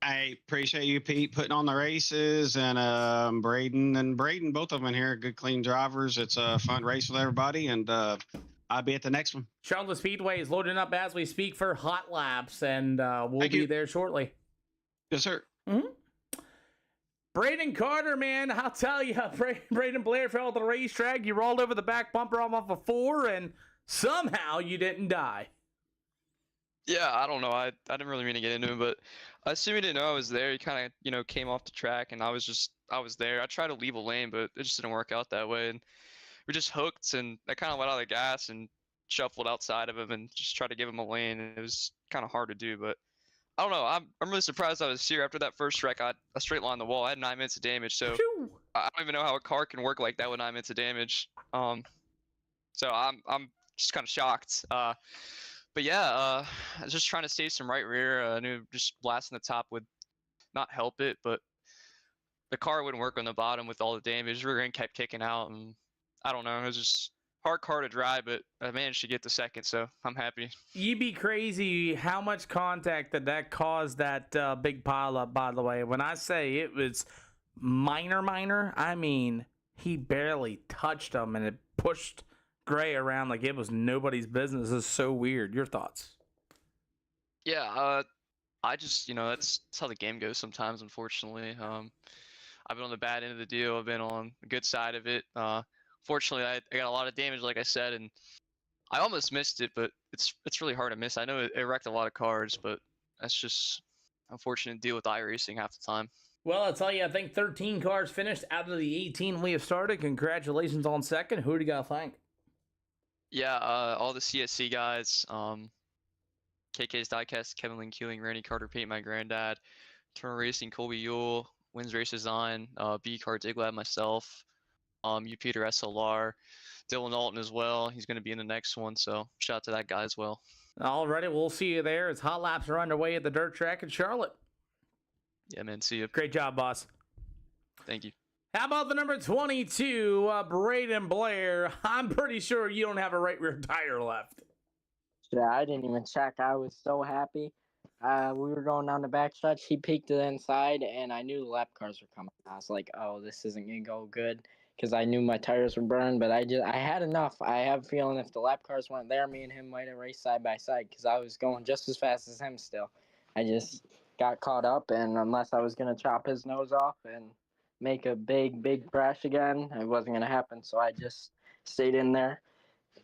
I appreciate you, Pete, putting on the races, and Braden, both of them in here, good, clean drivers. It's a fun race with everybody, and I'll be at the next one. Charlotte Speedway is loading up as we speak for hot laps, and we'll be there shortly. Yes, sir. Braden Carter, man, I'll tell you, Braden Blair fell at the racetrack. You rolled over the back bumper off a 4, and somehow you didn't die. Yeah, I don't know. I didn't really mean to get into it, but I assume he didn't know I was there. He kind of, came off the track, and I was there. I tried to leave a lane, but it just didn't work out that way. And we just hooked, and I kind of let out the gas and shuffled outside of him and just tried to give him a lane. And it was kind of hard to do, but I don't know. I'm really surprised I was here after that first wreck. I straight lined the wall. I had 9 minutes of damage, so I don't even know how a car can work like that with 9 minutes of damage. So I'm just kind of shocked. But yeah, I was just trying to save some right rear. I knew just blasting the top would not help it, but the car wouldn't work on the bottom with all the damage. Rear end kept kicking out, and I don't know. It was just hard car to drive, but I managed to get the second, so I'm happy. You'd be crazy how much contact that caused that big pile up, by the way. When I say it was minor, I mean he barely touched them, and it pushed Gray around like it was nobody's business. It's so weird. Your thoughts? Yeah, I just, that's how the game goes sometimes, unfortunately. I've been on the bad end of the deal. I've been on the good side of it. Fortunately, I got a lot of damage, like I said, and I almost missed it, but it's really hard to miss. I know it wrecked a lot of cars, but that's just unfortunate deal with iRacing half the time. Well, I'll tell you, I think 13 cars finished out of the 18 we have started. Congratulations on second. Who do you got to thank? Yeah, all the CSC guys, KK's Diecast, Kevin Lynn Keeling, Randy Carter, Pete, my granddad, Turner Racing, Colby Yule, Wins Race Design, B Car Diglab, myself, you Peter SLR, Dylan Alton as well. He's going to be in the next one, so shout out to that guy as well. Alrighty, we'll see you there as hot laps are underway at the dirt track in Charlotte. Yeah, man, see you. Great job, boss. Thank you. How about the number 22, Braden Blair? I'm pretty sure you don't have a right rear tire left. Yeah, I didn't even check. I was so happy. We were going down the backstretch. He peeked to the inside, and I knew the lap cars were coming. I was like, oh, this isn't going to go good because I knew my tires were burned, but I had enough. I have a feeling if the lap cars weren't there, me and him might have raced side by side because I was going just as fast as him still. I just got caught up, and unless I was going to chop his nose off and make a big crash again, it wasn't going to happen. So I just stayed in there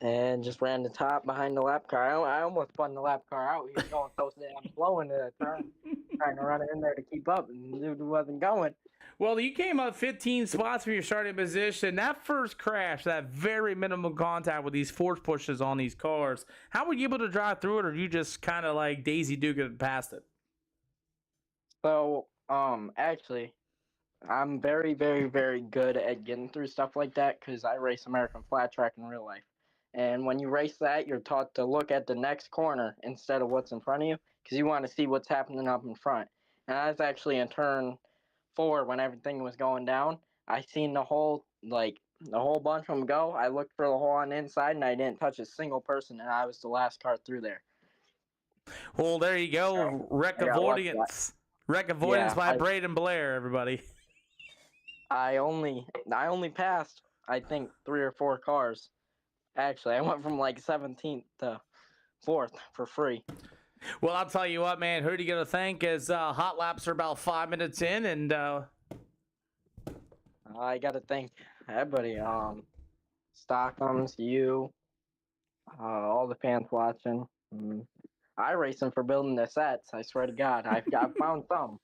and just ran the top behind the lap car. I almost spun the lap car out. He was going so damn slow into the turn, trying to run it in there to keep up, and the dude wasn't going. Well, you came up 15 spots from your starting position. That first crash, that very minimal contact with these force pushes on these cars, how were you able to drive through it, or you just kind of like Daisy Duke it past it? So, actually, I'm very, very, very good at getting through stuff like that because I race American flat track in real life. And when you race that, you're taught to look at the next corner instead of what's in front of you because you want to see what's happening up in front. And I was actually in turn 4 when everything was going down. I seen the whole bunch of them go. I looked for the hole on the inside and I didn't touch a single person, and I was the last car through there. Well, there you go. Wreck I got lucky. avoidance. Wreck avoidance Yeah, by Braden Blair, everybody. I only passed, I think, 3 or 4 cars. Actually, I went from like 17th to 4th for free. Well, I'll tell you what, man. Who do you got to thank? As hot laps are about 5 minutes in, and I got to thank everybody. Stockholm's, you, all the fans watching. iRacing for building the sets. I swear to God, I've found some.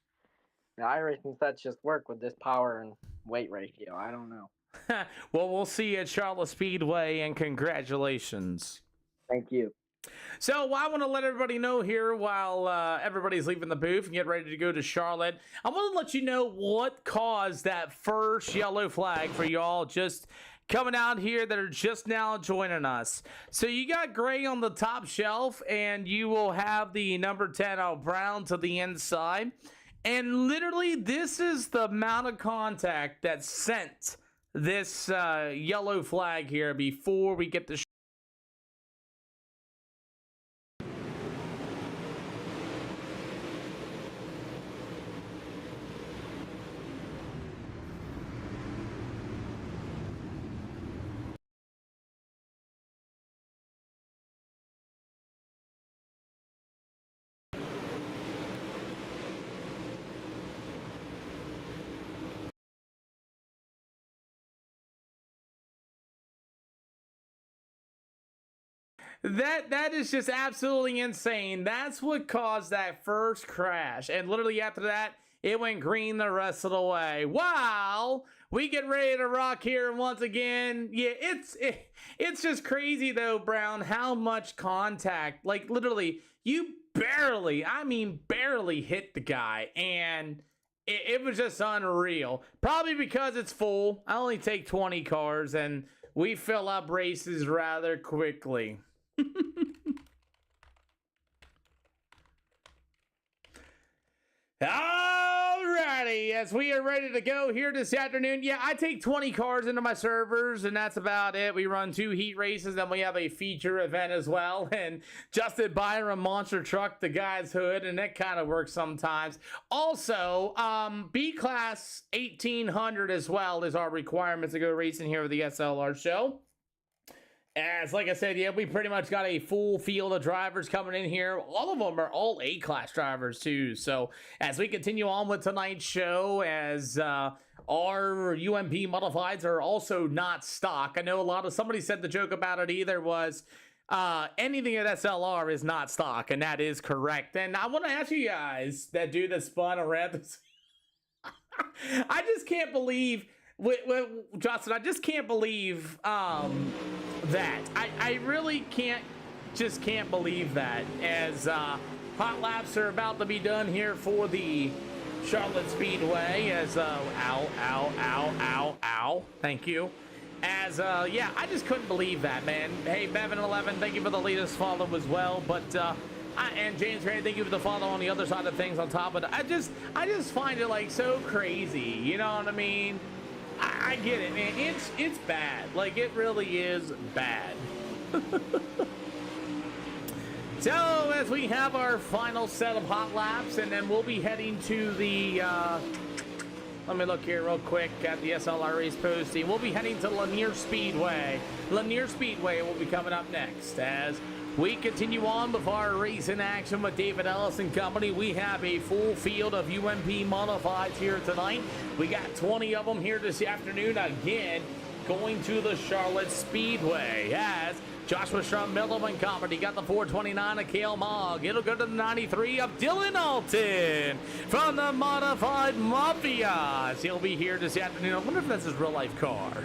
The iRacing sets just work with this power and weight ratio. I don't know. well, we'll see you at Charlotte Speedway, and congratulations. Thank you. So I want to let everybody know here while everybody's leaving the booth and get ready to go to Charlotte. I want to let you know what caused that first yellow flag for y'all just coming out here that are just now joining us. So you got gray on the top shelf, and you will have the number 10 brown to the inside. And literally, this is the amount of contact that sent this yellow flag here before we get to That is just absolutely insane. That's what caused that first crash. And literally after that, it went green the rest of the way. Wow. We get ready to rock here once again. Yeah, it's just crazy though, Brown, how much contact. Like literally, you barely hit the guy. And it was just unreal. Probably because it's full. I only take 20 cars and we fill up races rather quickly. Alrighty, as we are ready to go here this afternoon. Yeah, I take 20 cars into my servers, and that's about it. We run 2 heat races, then we have a feature event as well. And Justin Byron monster truck the guy's hood, and that kind of works sometimes. Also, B-Class 1800 as well is our requirements to go racing here with the SLR show. As like I said, yeah, we pretty much got a full field of drivers coming in here. All of them are all A-class drivers too. So as we continue on with tonight's show, as our UMP Modifieds are also not stock. I know somebody said the joke about it either was anything at SLR is not stock, and that is correct. And I want to ask you guys that do the spun around. I just can't believe. Justin, I just can't believe that. I really can't believe that. As hot laps are about to be done here for the Charlotte Speedway. As ow. Thank you. As yeah, I just couldn't believe that, man. Hey, Bevan11, thank you for the latest follow as well. But and James Ray, thank you for the follow on the other side of things on top of it. I just find it like so crazy. You know what I mean? I get it, man. It's bad. Like, it really is bad. So, as we have our final set of hot laps, and then we'll be heading to the, let me look here real quick at the SLR race posting. We'll be heading to Lanier Speedway. Lanier Speedway will be coming up next. As we continue on with our racing action with David Ellis and company. We have a full field of UMP Modifieds here tonight. We got 20 of them here this afternoon, again, going to the Charlotte Speedway. As Joshua Strum, Middleman Company got the 429 of Cale Mogg. It'll go to the 93 of Dylan Alton from the Modified Mafias. He'll be here this afternoon. I wonder if that's his real life car.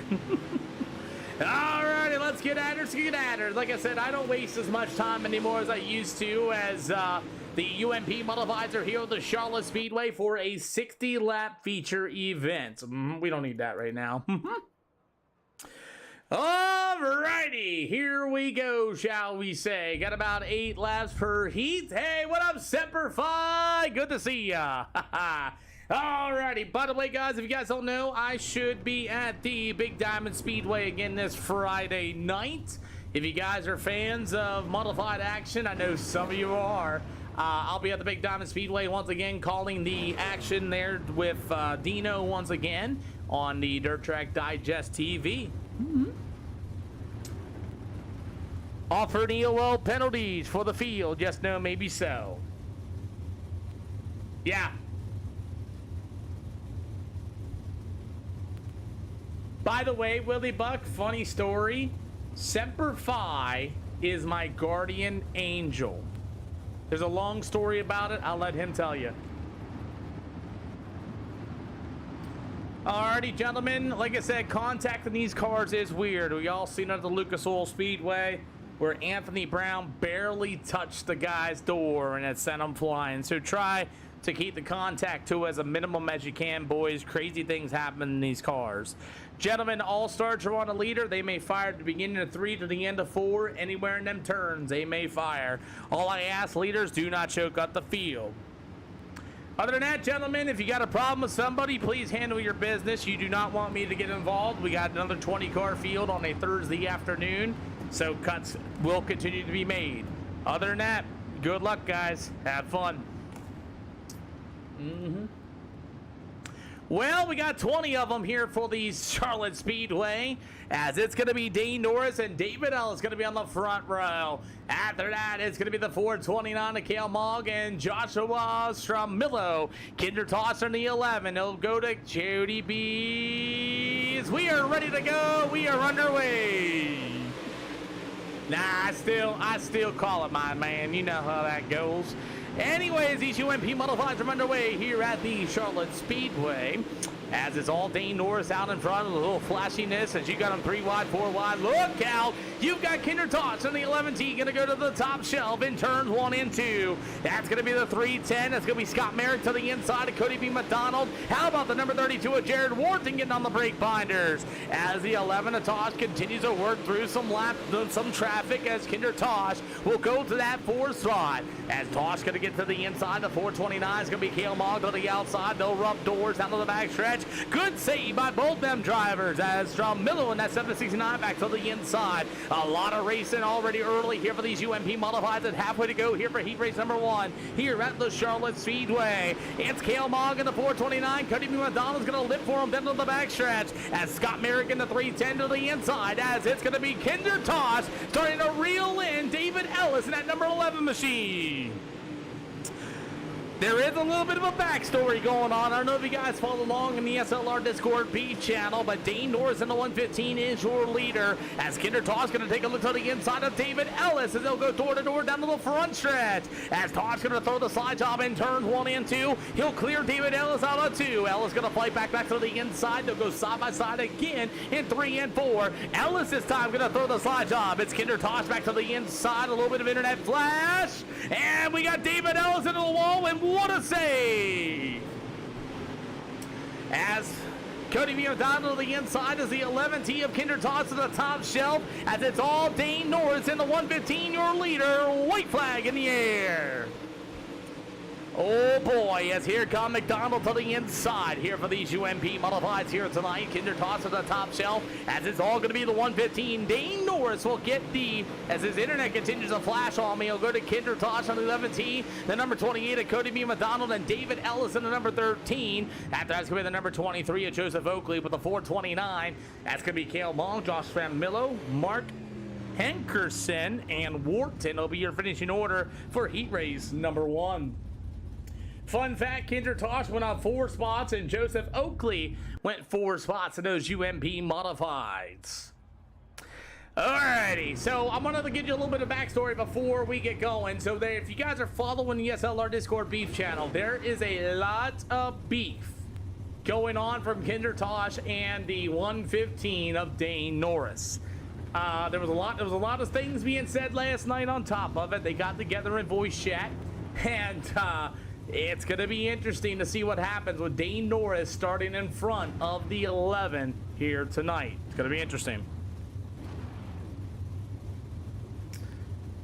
Alrighty, let's get at her. Let's get at her. Like I said, I don't waste as much time anymore as I used to, as the UMP Modifieds are here at the Charlotte Speedway for a 60-lap feature event. We don't need that right now. Alrighty, here we go, shall we say. Got about 8 laps per heat. Hey, what up, Semper Fi? Good to see ya. Alrighty, by the way, guys, if you guys don't know, I should be at the Big Diamond Speedway again this Friday night. If you guys are fans of modified action, I know some of you are. I'll be at the Big Diamond Speedway once again, calling the action there with Dino once again on the Dirt Track Digest TV. Offered EOL penalties for the field. Yes, no, maybe so. Yeah. By the way, Willie Buck, funny story. Semper Fi is my guardian angel. There's a long story about it. I'll let him tell you. Alrighty, gentlemen. Like I said, contacting these cars is weird. We all seen it at the Lucas Oil Speedway where Anthony Brown barely touched the guy's door and it sent him flying. So try to keep the contact to as a minimum as you can, boys. Crazy things happen in these cars. Gentlemen, all starts are on a leader. They may fire at the beginning of 3 to the end of 4. Anywhere in them turns, they may fire. All I ask, leaders, do not choke up the field. Other than that, gentlemen, if you got a problem with somebody, please handle your business. You do not want me to get involved. We got another 20-car field on a Thursday afternoon, so cuts will continue to be made. Other than that, good luck, guys. Have fun. Well, we got 20 of them here for the Charlotte Speedway, as it's going to be Dane Norris and David Ellis going to be on the front row. After that, it's going to be the 429 of Cale Mogg and Joshua Stramillo. Kinder Toss on the 11. He'll go to Jody Bees. We are ready to go. We are underway. Nah, I still call it mine, man. You know how that goes. Anyways, these UMP Modifieds are underway here at the Charlotte Speedway, as it's all Dane Norris out in front, a little flashiness as you got them 3 wide, 4 wide. Look out! You've got Kinder Tots on the 11T going to go to the top shelf in turns 1 and 2. That's going to be the 310. That's going to be Scott Merrick to the inside of Cody B. McDonald. How about the number 32 of Jared Wharton getting on the brake binders? As the 11 of Tosh continues to work through some traffic, as Kinder Tosh will go to that 4 spot. As Tosh going to get to the inside, the 429 is going to be Cale Mogg to the outside. No rough doors down to the back stretch. Good save by both them drivers, as Stramillo in that 769 back to the inside. A lot of racing already early here for these UMP Modifieds, and halfway to go here for heat race number 1 here at the Charlotte Speedway. It's Cale Mogg in the 429. Cody B. McDonald's going to lift for him down to the back stretch, as Scott Merrick in the 310 to the inside, as it's going to be Kinder Tosh starting to reel in David Ellis in that number 11 machine. There is a little bit of a backstory going on. I don't know if you guys follow along in the SLR Discord B channel, but Dane Norris in the 115 is your leader, as Kinder Tosh going to take a look to the inside of David Ellis, as they'll go door to door down to the front stretch, as Tosh going to throw the slide job in turns 1 and 2. He'll clear David Ellis out of 2. Ellis going to fight back to the inside. They'll go side by side again in 3 and 4. Ellis this time going to throw the slide job. It's Kinder Tosh back to the inside. A little bit of internet flash, and we got David Ellis into the wall, and what a save! As Cody B. McDonald to the inside is the 11T of Kinder Toss to the top shelf, as it's all Dane Norris in the 115, your leader. White flag in the air. Oh boy, as here come McDonald to the inside here for these UMP Modifieds here tonight. Kinder Toss to the top shelf, as it's all going to be the 115. Dane Norris will get the, as his internet continues to flash on me, he'll go to Kinder Toss on the 11T, the number 28 of Cody B. McDonald, and David Ellis in the number 13. After that's going to be the number 23 of Joseph Oakley with the 429. That's going to be Cale Mogg, Josh Stramillo, Mark Henkerson, and Wharton will be your finishing order for heat race number 1. Fun fact, Kinder Tosh went on 4 spots, and Joseph Oakley went 4 spots in those UMP Modifieds. Alrighty, so I'm going to give you a little bit of backstory before we get going. So there, if you guys are following the SLR Discord beef channel, there is a lot of beef going on from Kinder Tosh and the 115 of Dane Norris. There was a lot of things being said last night on top of it. They got together in voice chat, and it's going to be interesting to see what happens with Dane Norris starting in front of the 11 here tonight. It's going to be interesting.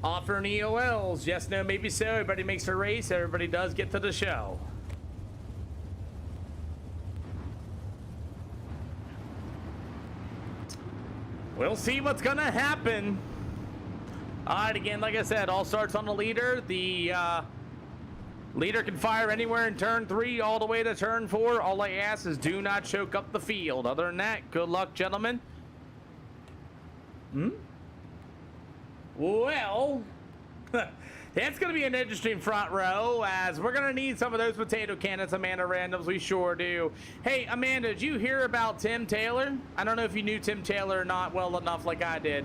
Offering EOLs, yes, no, maybe so. Everybody makes a race. Everybody does get to the show. We'll see what's going to happen. All right, again, like I said, all starts on the leader. The leader can fire anywhere in turn 3 all the way to turn 4. All I ask is do not choke up the field. Other than that, good luck, gentlemen. Well, it's going to be an interesting front row, as we're going to need some of those potato cannons, Amanda Randoms. We sure do. Hey, Amanda, did you hear about Tim Taylor? I don't know if you knew Tim Taylor or not well enough like I did.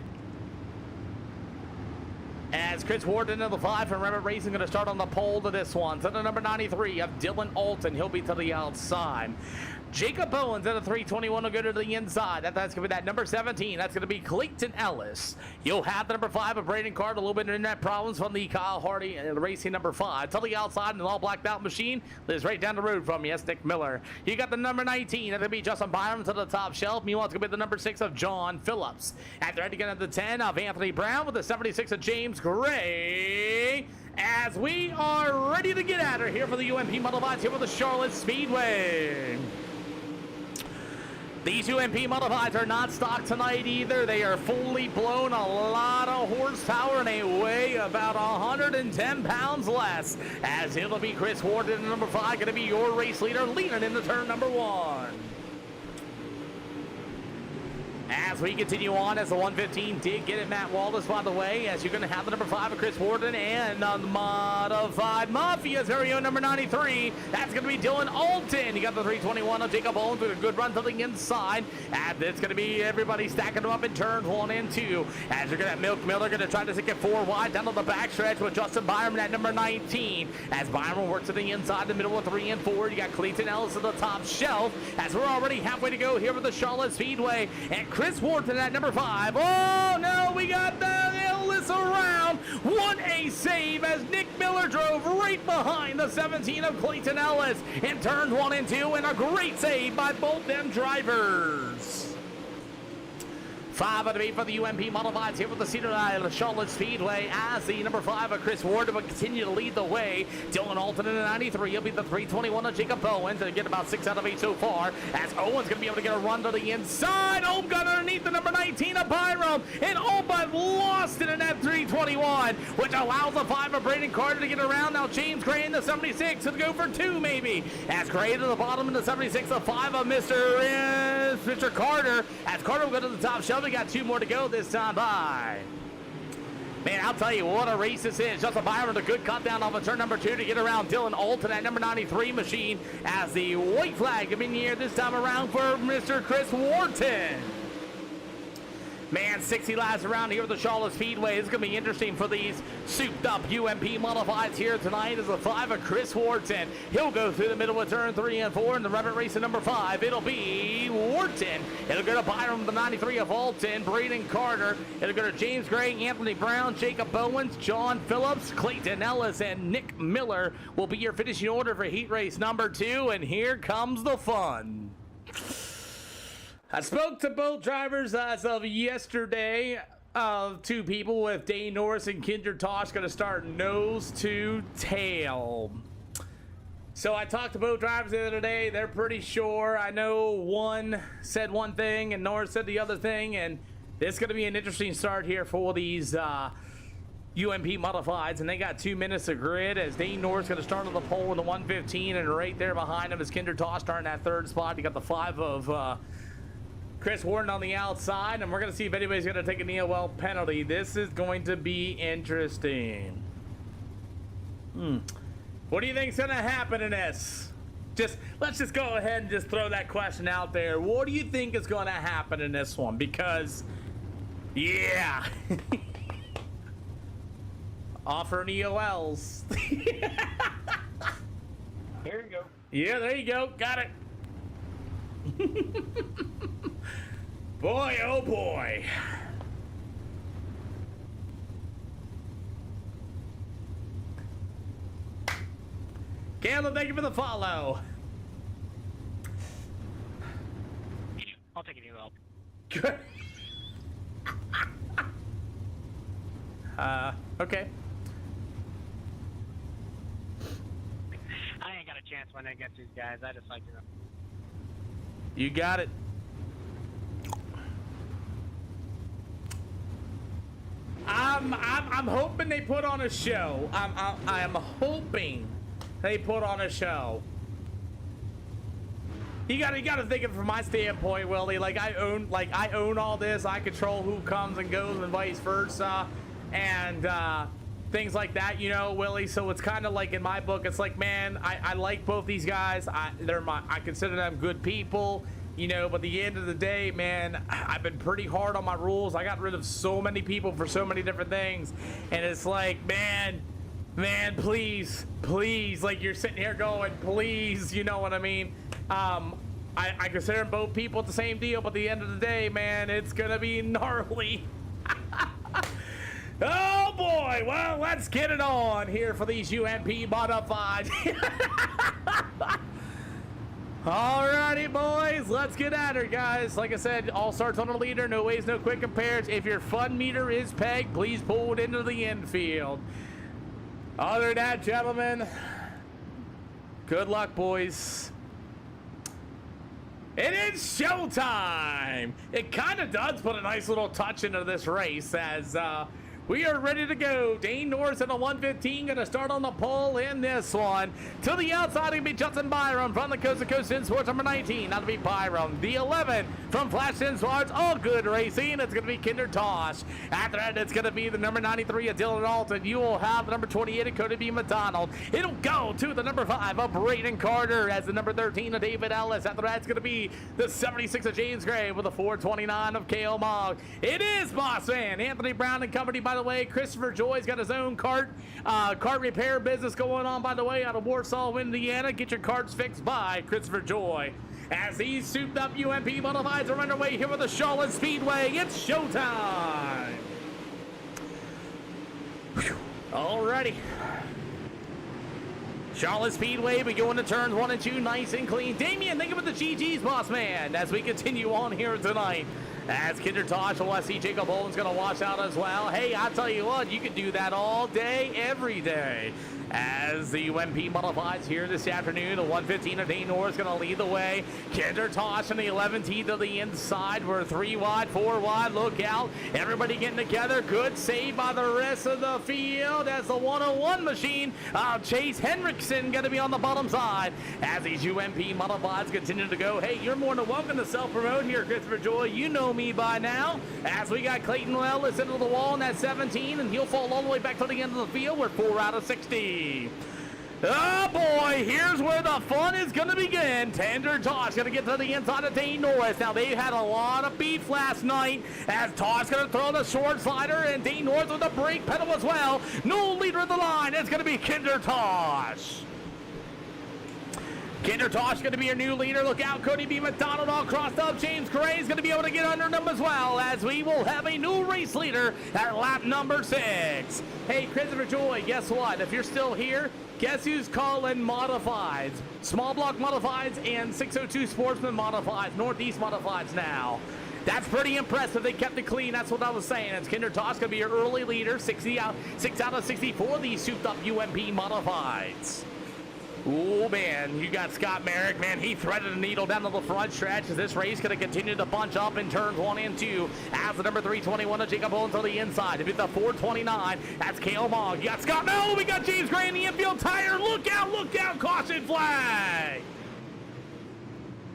As Chris Ward into the 5 from Rabbit Racing, going to start on the pole to this one. To the number 93 of Dylan Alton. He'll be to the outside. Jacob Owens at a 321 will go to the inside. That's going to be that number 17. That's going to be Clayton Ellis. You'll have the number 5 of Braden Card. A little bit of internet problems from the Kyle Hardy Racing number 5. To the outside, an all blacked out machine lives right down the road from you. Yes, Nick Miller. You got the number 19. That's going to be Justin Byram to the top shelf. Meanwhile, it's going to be the number 6 of John Phillips. After heading at the 10 of Anthony Brown with the 76 of James Gray. As we are ready to get at her here for the UMP Modifieds here with the Charlotte Speedway. These UMP Modifieds are not stock tonight either. They are fully blown, a lot of horsepower, and they weigh about 110 pounds less. As it'll be Chris Ward in number 5, going to be your race leader, leading into turn number 1. As we continue on, as the 115 did get it, Matt Wallace, by the way, as you're going to have the number 5 of Chris Warden and the Modified Mafia's very own number 93. That's going to be Dylan Alton. You got the 321 of Jacob Owens with a good run to the inside. And it's going to be everybody stacking them up in turns 1 and 2. As you're going to have Milk Miller going to try to get 4 wide down on the backstretch with Justin Byron at number 19. As Byron works to the inside, the middle of 3 and 4. You got Clayton Ellis at the top shelf. As we're already halfway to go here with the Charlotte Speedway. And Chris Wharton at number 5. Oh, no, we got the Ellis around. 1A save as Nick Miller drove right behind the 17 of Clayton Ellis in turns 1 and 2, and a great save by both them drivers. 5 out of 8 for the UMP Modifieds here with the Cedar Island Charlotte Speedway, as the number 5 of Chris Ward will continue to lead the way. Dylan Alton in the 93. He'll be the 321 of Jacob Owens and get about 6 out of 8 so far, as Owens going to be able to get a run to the inside. Oh, got underneath the number 19 of Byram, and all but lost it in that 321, which allows the 5 of Braden Carter to get around. Now James Gray in the 76 to go for 2 maybe, as Gray to the bottom in the 76, the 5 of Mr. Carter, as Carter will go to the top shelf. We got 2 more to go this time by. Man, I'll tell you what a race this is. Justin Byron with a good cut down off of turn number 2 to get around Dylan Alton at number 93 machine, as the white flag coming here this time around for Mr. Chris Wharton. Man, 60 laps around here with the Charlotte Speedway. It's going to be interesting for these souped-up UMP Modifieds here tonight as the 5 of Chris Wharton. He'll go through the middle of turn 3 and 4 in the Rabbit Race at number 5. It'll be Wharton. It'll go to Byram, the 93 of Alton, Braden Carter. It'll go to James Gray, Anthony Brown, Jacob Owens, John Phillips, Clayton Ellis, and Nick Miller will be your finishing order for heat race number 2. And here comes the fun. I spoke to both drivers as of yesterday. 2 people with Dane Norris and Kendra Tosh going to start nose to tail. So I talked to both drivers the other day. They're pretty sure. I know one said one thing and Norris said the other thing. And it's going to be an interesting start here for these UMP Modifieds. And they got 2 minutes of grid as Dane Norris going to start on the pole with the 115. And right there behind him is Kendra Tosh starting that 3rd spot. You got the 5 of Chris Warden on the outside, and we're going to see if anybody's going to take an EOL penalty. This is going to be interesting. What do you think's going to happen in this? Let's just go ahead and just throw that question out there. What do you think is going to happen in this one? Because, yeah. Offering EOLs. There you go. Yeah, there you go. Got it. Boy, oh boy. Caleb, thank you for the follow. I'll take any help. Good. Okay. I ain't got a chance when I get these guys. I just like to. You got it. I'm hoping they put on a show. I'm hoping they put on a show. You gotta think of it from my standpoint, Willie. Like I own all this. I control who comes and goes and vice versa, and things like that, you know, Willie. So it's kind of like in my book, it's like, man, I like both these guys. I consider them good people, you know. But at the end of the day, man, I've been pretty hard on my rules. I got rid of so many people for so many different things, and it's like, man, please, like you're sitting here going, please, you know what I mean? I consider them both people at the same deal, but at the end of the day, man, it's gonna be gnarly. Oh boy, well, let's get it on here for these UMP Modifieds. Alrighty, boys, let's get at her, guys. Like I said, all starts on a leader, no ways, no quick compares. If your fun meter is pegged, please pull it into the infield. Other than that, gentlemen, good luck, boys. It is showtime. It kind of does put a nice little touch into this race as we are ready to go. Dane Norris in a 115 going to start on the pole in this one. To the outside, it'll be Justin Byram from the Coast to Coast in Sports number 19. That'll be Byram. The 11 from Flash in Sports, all good racing. It's going to be Kinder Tosh. After that, it's going to be the number 93 of Dylan Alton. You will have the number 28 of Cody B. McDonald. It'll go to the number 5 of Braden Carter as the number 13 of David Ellis. After that, it's going to be the 76 of James Gray with the 429 of Kale Mogg. It is Boss Man Anthony Brown and company, by the way. Christopher Joy's got his own cart repair business going on, by the way, out of Warsaw, Indiana. Get your carts fixed by Christopher Joy. As these souped up UMP Modifieds are underway here with the Charlotte Speedway, it's showtime. Alrighty. Charlotte Speedway, we go into turns 1 and 2, nice and clean. Damien, think about the GG's, Boss Man, as we continue on here tonight. As Kinder Tosh, I see Jacob Owen's going to watch out as well. Hey, I tell you what, you can do that all day, every day. As the UMP Modifieds here this afternoon, the 115 of Dane Norris going to lead the way. Kinder Tosh in the 11th to the inside. We're 3 wide, 4 wide. Look out. Everybody getting together. Good save by the rest of the field as the 101 machine. Chase Hendrickson going to be on the bottom side. As these UMP Modifieds continue to go. Hey, you're more than welcome to self-promote here, Christopher Joy. You know me by now. As we got Clayton Wellis into the wall in that 17, and he'll fall all the way back to the end of the field. We're 4 out of 60. Oh boy, here's where the fun is going to begin. Kinder Tosh going to get to the inside of Dane Norris. Now, they had a lot of beef last night as Tosh going to throw the short slider and Dane Norris with the brake pedal as well. No leader of the line. It's going to be Kinder Tosh. Kinder Tosh going to be your new leader. Look out, Cody B. McDonald all crossed up. James Gray is going to be able to get under them as well, as we will have a new race leader at lap number 6. Hey, Christopher Joy, guess what? If you're still here, guess who's calling Modifieds? Small Block Modifieds and 602 Sportsman Modifieds, Northeast Modifieds now. That's pretty impressive. They kept it clean. That's what I was saying. It's Kinder Tosh going to be your early leader. 6 out of 64 of these souped up UMP Modifieds. Oh man, you got Scott Merrick, man, he threaded a needle down to the front stretch as this race going to continue to bunch up in turns 1 and 2 as the number 321 of Jacob Owens on the inside. To be the 429, that's Kale Mogg. You got Scott, no, we got James Gray in the infield tire. Look out, caution flag.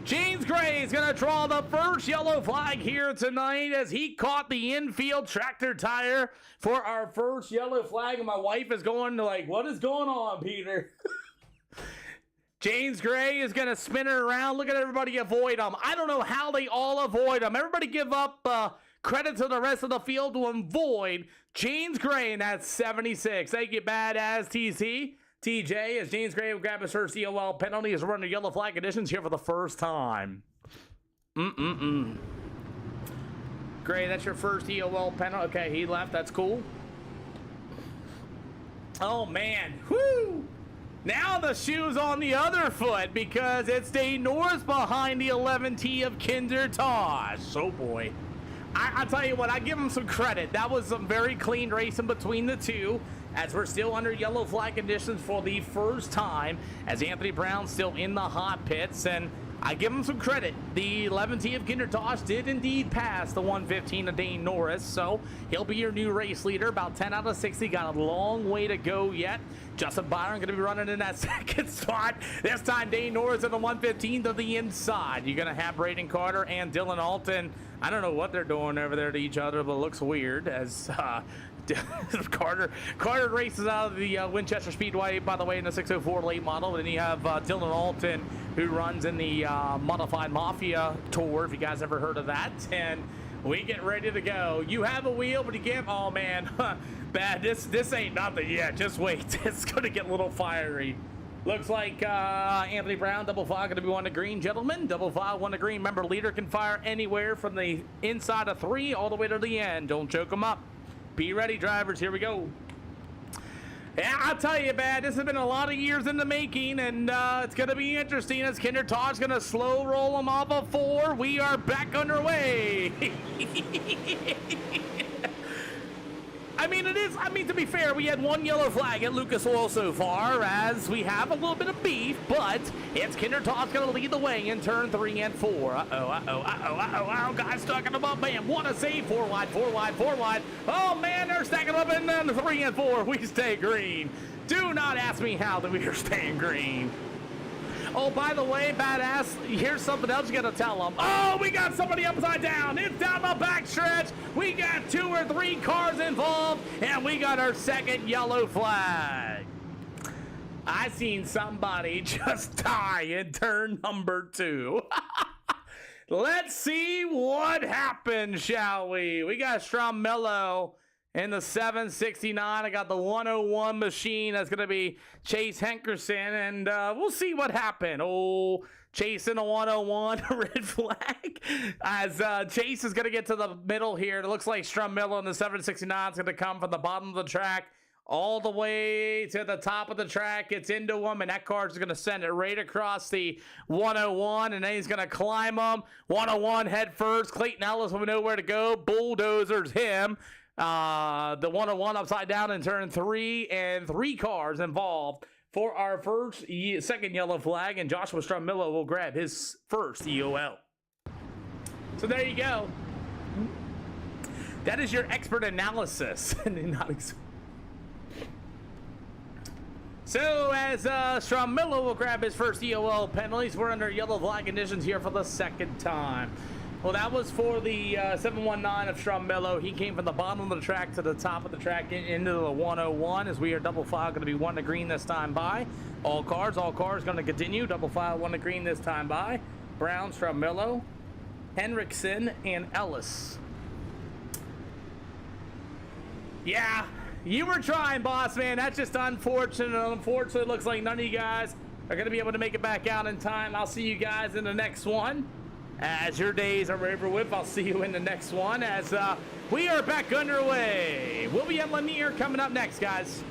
James Gray is going to draw the first yellow flag here tonight as he caught the infield tractor tire for our first yellow flag, and my wife is going to like, what is going on, Peter? James Gray is going to spin it around. Look at everybody avoid him. I don't know how they all avoid him. Everybody give up credit to the rest of the field to avoid James Gray, and that's 76. Thank you, Badass TC. TJ, as James Gray will grab his first EOL penalty, is running yellow flag conditions here for the first time. Gray, that's your first EOL penalty. Okay, he left. That's cool. Oh, man. Whoo! Now the shoe's on the other foot because it's Dane Norris behind the 11T of Kinder Tosh. Oh boy. I'll tell you what, I give him some credit. That was some very clean racing between the two, as we're still under yellow flag conditions for the first time, as Anthony Brown's still in the hot pits, and I give him some credit. The 11T of Kindertosh did indeed pass the 115 of Dane Norris, so he'll be your new race leader. About 10 out of 60, got a long way to go yet. Justin Byron going to be running in that second spot. This time, Dane Norris in the 115 to the inside. You're going to have Braden Carter and Dylan Alton. I don't know what they're doing over there to each other, but it looks weird as Carter races out of the Winchester Speedway, by the way, in the 604 late model. And then you have Dylan Alton, who runs in the Modified Mafia Tour, if you guys ever heard of that. And we get ready to go. You have a wheel, but you can't. Oh, man. Bad. This ain't nothing yet. Just wait. It's going to get a little fiery. Looks like Anthony Brown, double file, going to be one to green. Gentlemen, double file, one to green. Remember, leader can fire anywhere from the inside of 3 all the way to the end. Don't choke them up. Be ready, drivers. Here we go. Yeah, I'll tell you, man, this has been a lot of years in the making, and it's going to be interesting as Kinder Tosh going to slow roll them off of 4. We are back underway. I mean, to be fair, we had 1 yellow flag at Lucas Oil so far, as we have a little bit of beef, but it's Kinder Tosh going to lead the way in turn 3 and 4. Uh-oh, guys stuck in the bump, man. What a save, 4 wide. Oh, man, they're stacking up in the 3 and 4. We stay green. Do not ask me how that we are staying green. Oh, by the way, badass, here's something else you gotta tell them. Oh, we got somebody upside down. It's down the backstretch. We got 2 or 3 cars involved, and we got our second yellow flag. I seen somebody just die in turn number 2. Let's see what happens, shall we? We got Strommello in the 769. I got the 101 machine. That's going to be Chase Henkerson, and we'll see what happened. Oh, Chase in the 101, red flag. As Chase is going to get to the middle here. It looks like Strommello in the 769 is going to come from the bottom of the track all the way to the top of the track. It's into him, and that car is going to send it right across the 101, and then he's going to climb him. 101 head first. Clayton Ellis will know where to go. Bulldozers him. The 101 upside down in turn 3, and 3 cars involved for our second yellow flag, and Joshua Strommello will grab his first EOL. So there you go. That is your expert analysis. So as Strommello will grab his first EOL penalties, we're under yellow flag conditions here for the second time. Well, that was for the 719 of Strommello. He came from the bottom of the track to the top of the track into the 101, as we are double file, going to be 1 to green this time by. All cars going to continue. Double file, 1 to green this time by. Brown, Strommello, Henriksen, and Ellis. Yeah, you were trying, boss man. That's just unfortunate. Unfortunately, it looks like none of you guys are going to be able to make it back out in time. I'll see you guys in the next one. As your days are over with, I'll see you in the next one, as we are back underway. We'll be at Lanier coming up next, guys.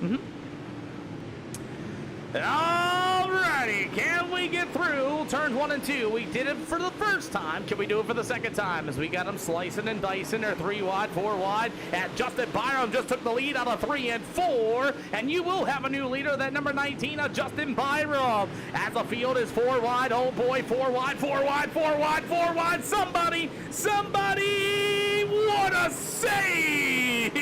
Alrighty, can we get through turns 1 and 2? We did it for the first time. Can we do it for the second time? As we got them slicing and dicing. They're 3 wide, 4 wide. And Justin Byram just took the lead out of 3 and 4. And you will have a new leader, that number 19 of Justin Byram. As the field is 4 wide. Oh boy, 4 wide. Somebody, what a save!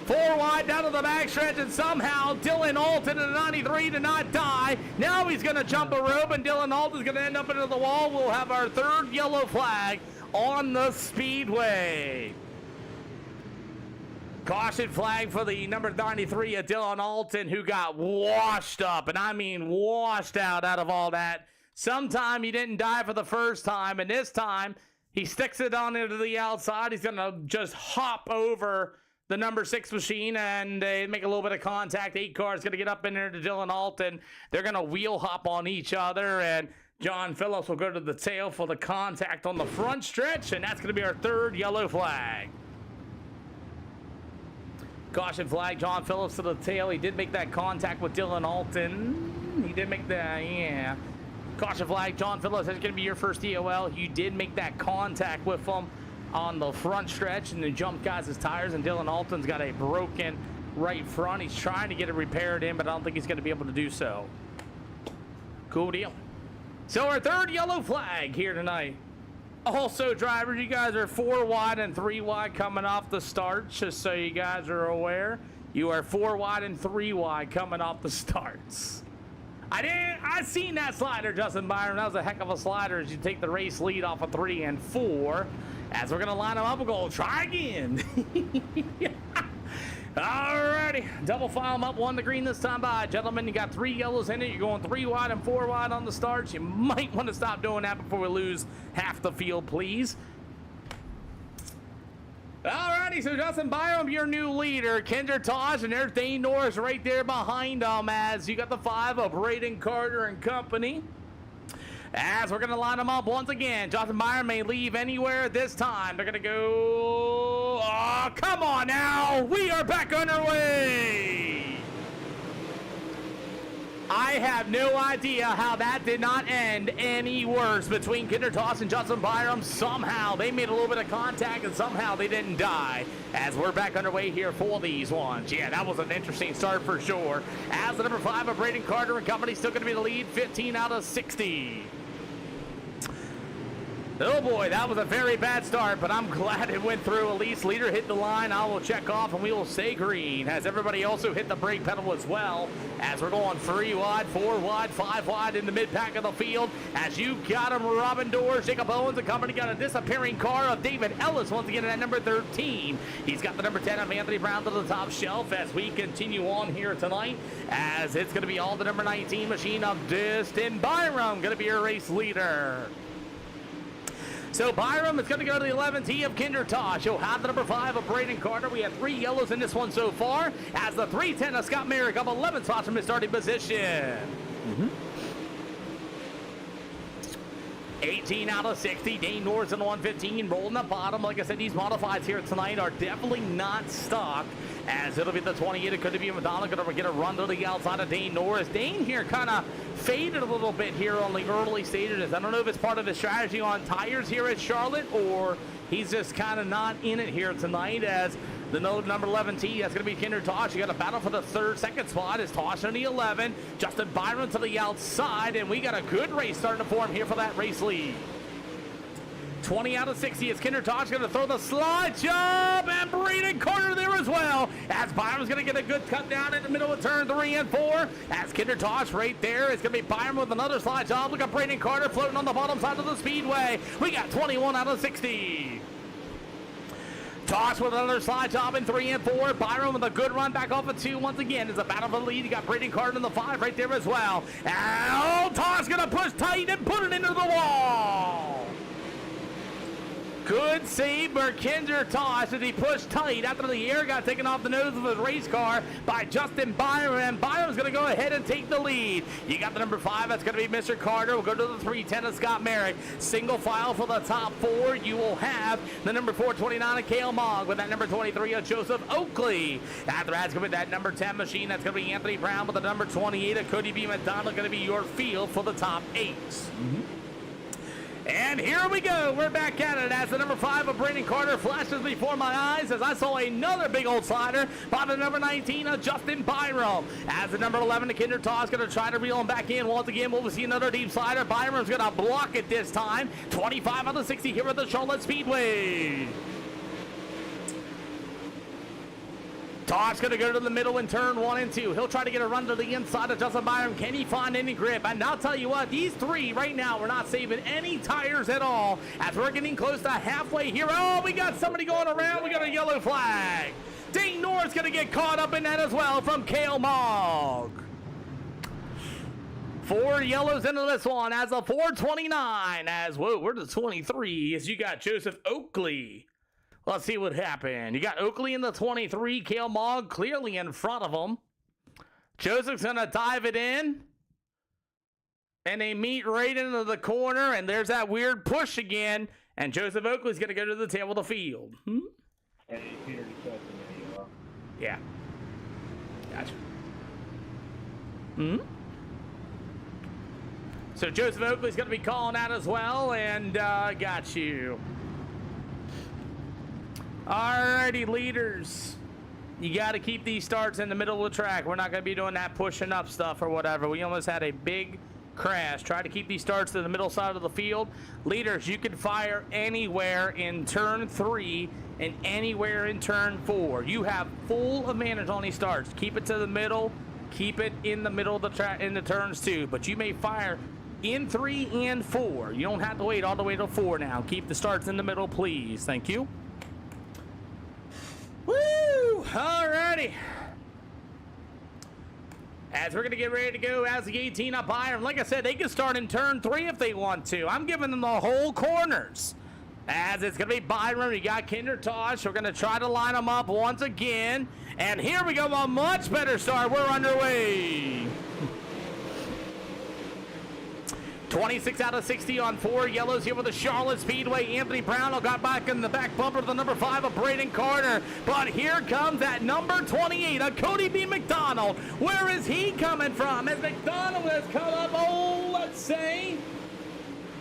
4 wide down to the backstretch, and somehow Dylan Alton in the 93 did not die. Now he's going to jump a rope, and Dylan Alton's going to end up into the wall. We'll have our 3rd yellow flag on the speedway. Caution flag for the number 93 of Dylan Alton, who got washed up, and I mean washed out of all that. Sometime he didn't die for the first time, and this time he sticks it on into the outside. He's going to just hop over the number 6 machine, and they make a little bit of contact. 8 cars going to get up in there to Dylan Alton. They're going to wheel hop on each other, and John Phillips will go to the tail for the contact on the front stretch, and that's going to be our 3rd yellow flag. Caution flag, John Phillips to the tail. He did make that contact with Dylan Alton. He did make that, yeah. Caution flag, John Phillips, that's going to be your first DOL. You did make that contact with him on the front stretch and then jumped guys' tires, and Dylan Alton's got a broken right front. He's trying to get it repaired in, but I don't think he's going to be able to do so. Cool deal. So our third yellow flag here tonight. Also, drivers, you guys are 4 wide and 3 wide coming off the start, just so you guys are aware. You are 4 wide and 3 wide coming off the starts. I seen that slider, Justin Byron. That was a heck of a slider as you take the race lead off of 3 and 4. As we're going to line them up, we're going to try again. Alrighty, double file them up, 1 to green this time by. Gentlemen, you got 3 yellows in it. You're going 3 wide and 4 wide on the starts. You might want to stop doing that before we lose half the field, please. Alrighty, so Justin Byram, your new leader. Kendra Tosh and there's Dane Norris right there behind them as you got the 5 of Braden Carter and company. As we're going to line them up once again, Justin Byram may leave anywhere this time. They're going to go... Oh, come on now. We are back underway. I have no idea how that did not end any worse between Kinder Toss and Justin Byram. Somehow they made a little bit of contact and somehow they didn't die. As we're back underway here for these ones. Yeah, that was an interesting start for sure. As the number 5 of Braden Carter and company still going to be the lead, 15 out of 60. Oh boy, that was a very bad start, but I'm glad it went through. At least leader hit the line. I will check off and we will say green. Has everybody also hit the brake pedal as well? As we're going 3 wide, 4 wide, 5 wide in the mid pack of the field. As you got him, Robin Doors, Jacob Owens, and company got a disappearing car of David Ellis once again at number 13. He's got the number 10 of Anthony Brown to the top shelf as we continue on here tonight. As it's going to be all the number 19 machine of Justin Byram going to be your race leader. So Byram is going to go to the 11T of Kinder Tosh. He'll have the number 5 of Braden Carter. We have 3 yellows in this one so far. As the 310 of Scott Merrick up 11 spots from his starting position. 18 out of 60. Dane Norris in the 115. Rolling the bottom. Like I said, these modifieds here tonight are definitely not stock. As it'll be the 28. It could be Madonna going to get a run to the outside of Dane Norris. Dane here kind of faded a little bit here on the early stages. I don't know if it's part of his strategy on tires here at Charlotte or he's just kind of not in it here tonight. As the number 11T, that's going to be Kinder Tosh. You got a battle for the second spot. Is Tosh on the 11. Justin Byron to the outside, and we got a good race starting to form here for that race lead. 20 out of 60 is Kinder Tosh going to throw the slide job, and Braden Carter there as well. As Byron's going to get a good cut down in the middle of turn 3 and 4. As Kinder Tosh right there is going to be Byron with another slide job. Look at Braden Carter floating on the bottom side of the speedway. We got 21 out of 60. Tosh with another slide job in 3 and 4. Byron with a good run back off of 2 once again. Is a battle for the lead. You got Braden Carter in the 5 right there as well. And Tosh going to push tight and put it into the wall. Good save for Kinder Tosh as he pushed tight after the air got taken off the nose of his race car by Justin Byron. Byron's going to go ahead and take the lead. You got the number 5. That's going to be Mr. Carter. We'll go to the 310 of Scott Merrick. Single file for the top 4. You will have the number 429 of Cale Mogg with that number 23 of Joseph Oakley. After that's going to be that number 10 machine. That's going to be Anthony Brown with the number 28 of Cody B. McDonald. Going to be your field for the top 8. And here we go. We're back at it as the number 5 of Braden Carter flashes before my eyes as I saw another big old slider by the number 19 of Justin Byram. As the number 11 of Kinder Tosh going to try to reel him back in. Once again, we'll see another deep slider. Byram's going to block it this time. 25 out of 60 here at the Charlotte Speedway. Tosh going to go to the middle in turn 1 and 2. He'll try to get a run to the inside of Justin Byram. Can he find any grip? And I'll tell you what, these 3 right now, we're not saving any tires at all as we're getting close to halfway here. Oh, we got somebody going around. We got a yellow flag. Dane Norris going to get caught up in that as well from Cale Mogg. 4 yellows into this one as a 429. As, whoa, we're to 23 as you got Joseph Oakley. Let's see what happened. You got Oakley in the 23. Cale Mogg clearly in front of him. Joseph's going to dive it in. And they meet right into the corner. And there's that weird push again. And Joseph Oakley's going to go to the tail of the field. Hey, Peter, just Yeah. Gotcha. Hmm? So Joseph Oakley's going to be calling out as well, and got you. Alrighty, leaders. You got to keep these starts in the middle of the track. We're not going to be doing that pushing up stuff or whatever. We almost had a big crash. Try to keep these starts in the middle side of the field. Leaders, you can fire anywhere in turn 3 and anywhere in turn 4. You have full advantage on these starts. Keep it to the middle. Keep it in the middle of the track in the turns too. But you may fire in 3 and 4. You don't have to wait all the way to 4 now. Keep the starts in the middle, please. Thank you. Woo! Alrighty. As we're going to get ready to go as the 18 up higher. And like I said, they can start in turn 3 if they want to. I'm giving them the whole corners. As it's going to be Byron. You got Kinder Tosh. We're going to try to line them up once again. And here we go. A much better start. We're underway. 26 out of 60 on 4 yellows here with the Charlotte Speedway. Anthony Brown got back in the back bumper to the number 5 of Braden Carter. But here comes that number 28 of Cody B. McDonald. Where is he coming from? As McDonald has come up, let's say.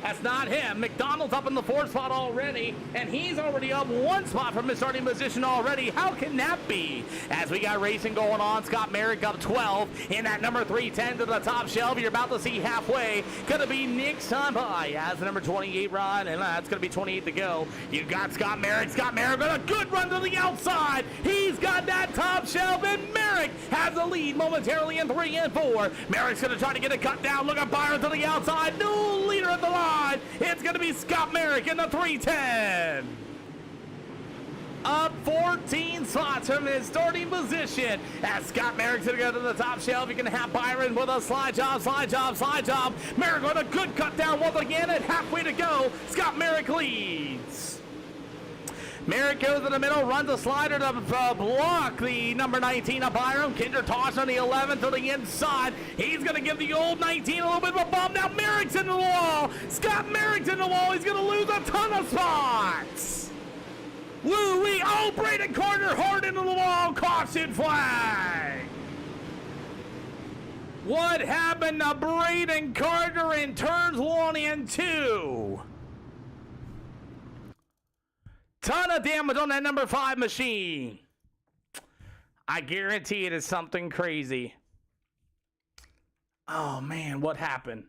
That's not him. McDonald's up in the 4th spot already, and he's already up 1 spot from his starting position already. How can that be? As we got racing going on, Scott Merrick up 12 in that number 310 to the top shelf. You're about to see halfway. Gonna be Nick Sunby as the number 28 run, and that's gonna be 28 to go. You got Scott Merrick. Scott Merrick with a good run to the outside. He's got that top shelf, and Merrick has the lead momentarily in 3 and 4. Merrick's gonna try to get a cut down. Look at Byron to the outside. New leader at the line. It's going to be Scott Merrick in the 310. Up 14 spots from his starting position. As Scott Merrick's going to go to the top shelf, you're going to have Byron with a slide job. Merrick with a good cut down once again, and halfway to go, Scott Merrick leads. Merrick goes in the middle, runs a slider to block the number 19 of Byron. Kinder Tosh on the 11 to the inside. He's going to give the old 19 a little bit of a bump. Now Merrick's in the wall. Scott Merrick's in the wall. He's going to lose a ton of spots. Woo-wee. Oh, Braden Carter hard into the wall. Caution flag. What happened to Braden Carter in turns 1 and 2? Ton of damage on that number 5 machine. I guarantee it is something crazy. Oh man, what happened?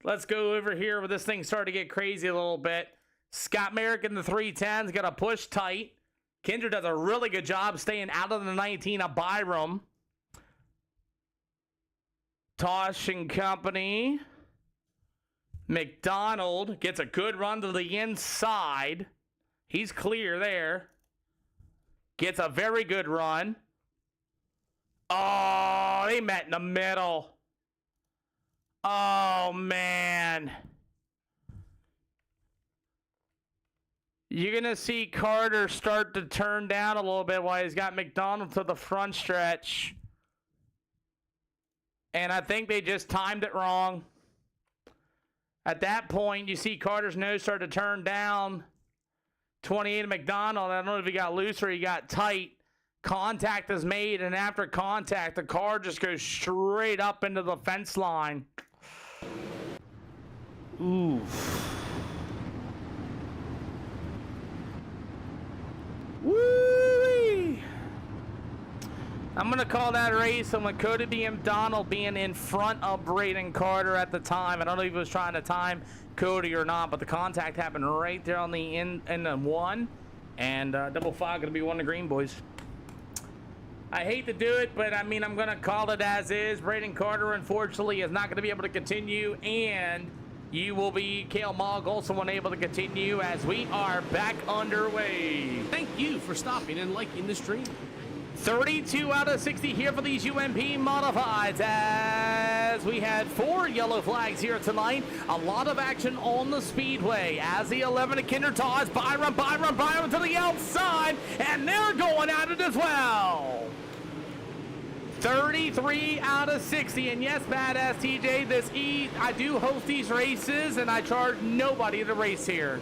Let's go over here where this thing started to get crazy a little bit. Scott Merrick in the 310's got to push tight. Kinder does a really good job staying out of the 19 of Byram. Tosh and company. McDonald gets a good run to the inside. He's clear there. Gets a very good run. Oh, they met in the middle. Oh, man. You're going to see Carter start to turn down a little bit while he's got McDonald to the front stretch. And I think they just timed it wrong. At that point, you see Carter's nose start to turn down. 28 McDonald, I don't know if he got loose or he got tight. Contact is made, and after contact, the car just goes straight up into the fence line. Oof. Woo-wee. I'm going to call that race and with Cody B. McDonald being in front of Braden Carter at the time. I don't know if he was trying to time Cody or not, but the contact happened right there on the in the 1. And double 5 going to be 1 to green, boys. I hate to do it, but I mean, I'm going to call it as is. Braden Carter, unfortunately, is not going to be able to continue. And you will be, Kale Mogg, also unable to continue as we are back underway. Thank you for stopping and liking the stream. 32 out of 60 here for these UMP Modifieds as we had 4 yellow flags here tonight. A lot of action on the speedway as the 11 of Kinder Tosh, Byron to the outside, and they're going at it as well. 33 out of 60, and yes, badass TJ, I do host these races, and I charge nobody to race here.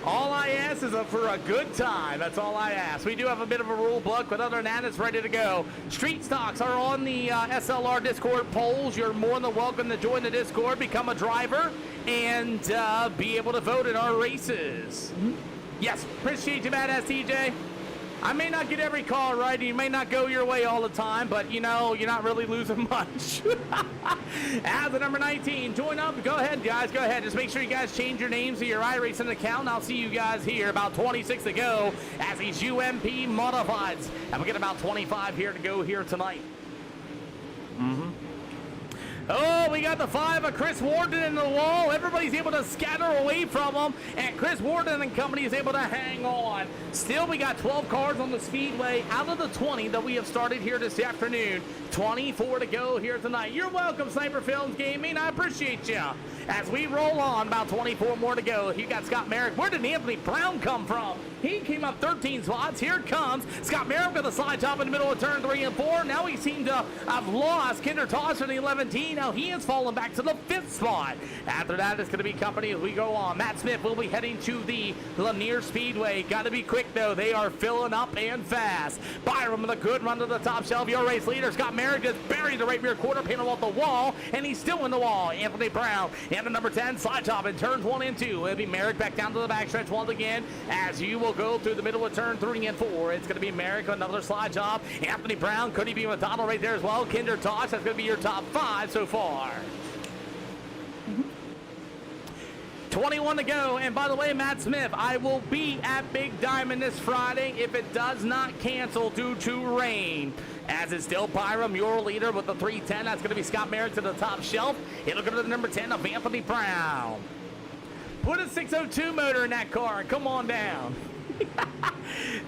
All I ask is for a good time. That's all I ask. We do have a bit of a rule book, but other than that, it's ready to go. Street stocks are on the SLR Discord polls. You're more than welcome to join the Discord, become a driver, and be able to vote in our races. Yes, appreciate you, Badass TJ. I may not get every call right, and you may not go your way all the time, but you know, you're not really losing much. As the number 19, join up. Go ahead, guys. Go ahead. Just make sure you guys change your names to your iRacing account, and I'll see you guys here. About 26 to go as these UMP Modifieds. And we get about 25 here to go here tonight. Oh, we got the 5 of Chris Warden in the wall. Everybody's able to scatter away from him, and Chris Warden and company is able to hang on. Still, we got 12 cars on the speedway out of the 20 that we have started here this afternoon. 24 to go here tonight. You're welcome, Sniper Films Gaming. I appreciate you. As we roll on, about 24 more to go. You got Scott Merrick. Where did Anthony Brown come from? He came up 13 spots. Here it comes. Scott Merrick with a slide top in the middle of turn 3 and 4. Now he seemed to have lost Kinder Toss in the 11T. Now he has fallen back to the 5th spot. After that, it's going to be company as we go on. Matt Smith will be heading to the Lanier Speedway. Got to be quick, though. They are filling up and fast. Byron with a good run to the top shelf. Your race leader, Scott Merrick, just buried the right rear quarter panel off the wall, and he's still in the wall. Anthony Brown and the number 10 slide top in turns 1 and 2. It'll be Merrick back down to the backstretch once again as you will go through the middle of turn 3 and 4. It's going to be Merrick, another slide job. Anthony Brown, could he be with Donald right there as well? Kinder Toss, that's going to be your top 5 so far. 21 to go, and by the way, Matt Smith, I will be at Big Diamond this Friday if it does not cancel due to rain. As it's still Byram, your leader with the 310. That's going to be Scott Merrick to the top shelf. It'll go to the number 10 of Anthony Brown. Put a 602 motor in that car and come on down.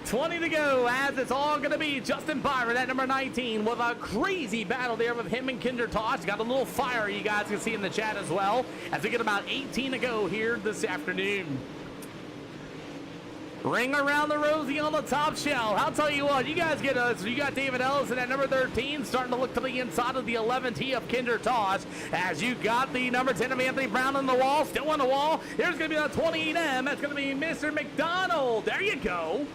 20 to go, as it's all going to be Justin Byron at number 19 with a crazy battle there with him and Kinder Toss. Got a little fire you guys can see in the chat as well as we get about 18 to go here this afternoon. Ring around the rosy on the top shelf. I'll tell you what, you guys get us. You got David Ellison at number 13, starting to look to the inside of the 11T of Kinder Toss. As you got the number 10 of Anthony Brown on the wall, still on the wall. There's going to be the 28M. That's going to be Mr. McDonald. There you go.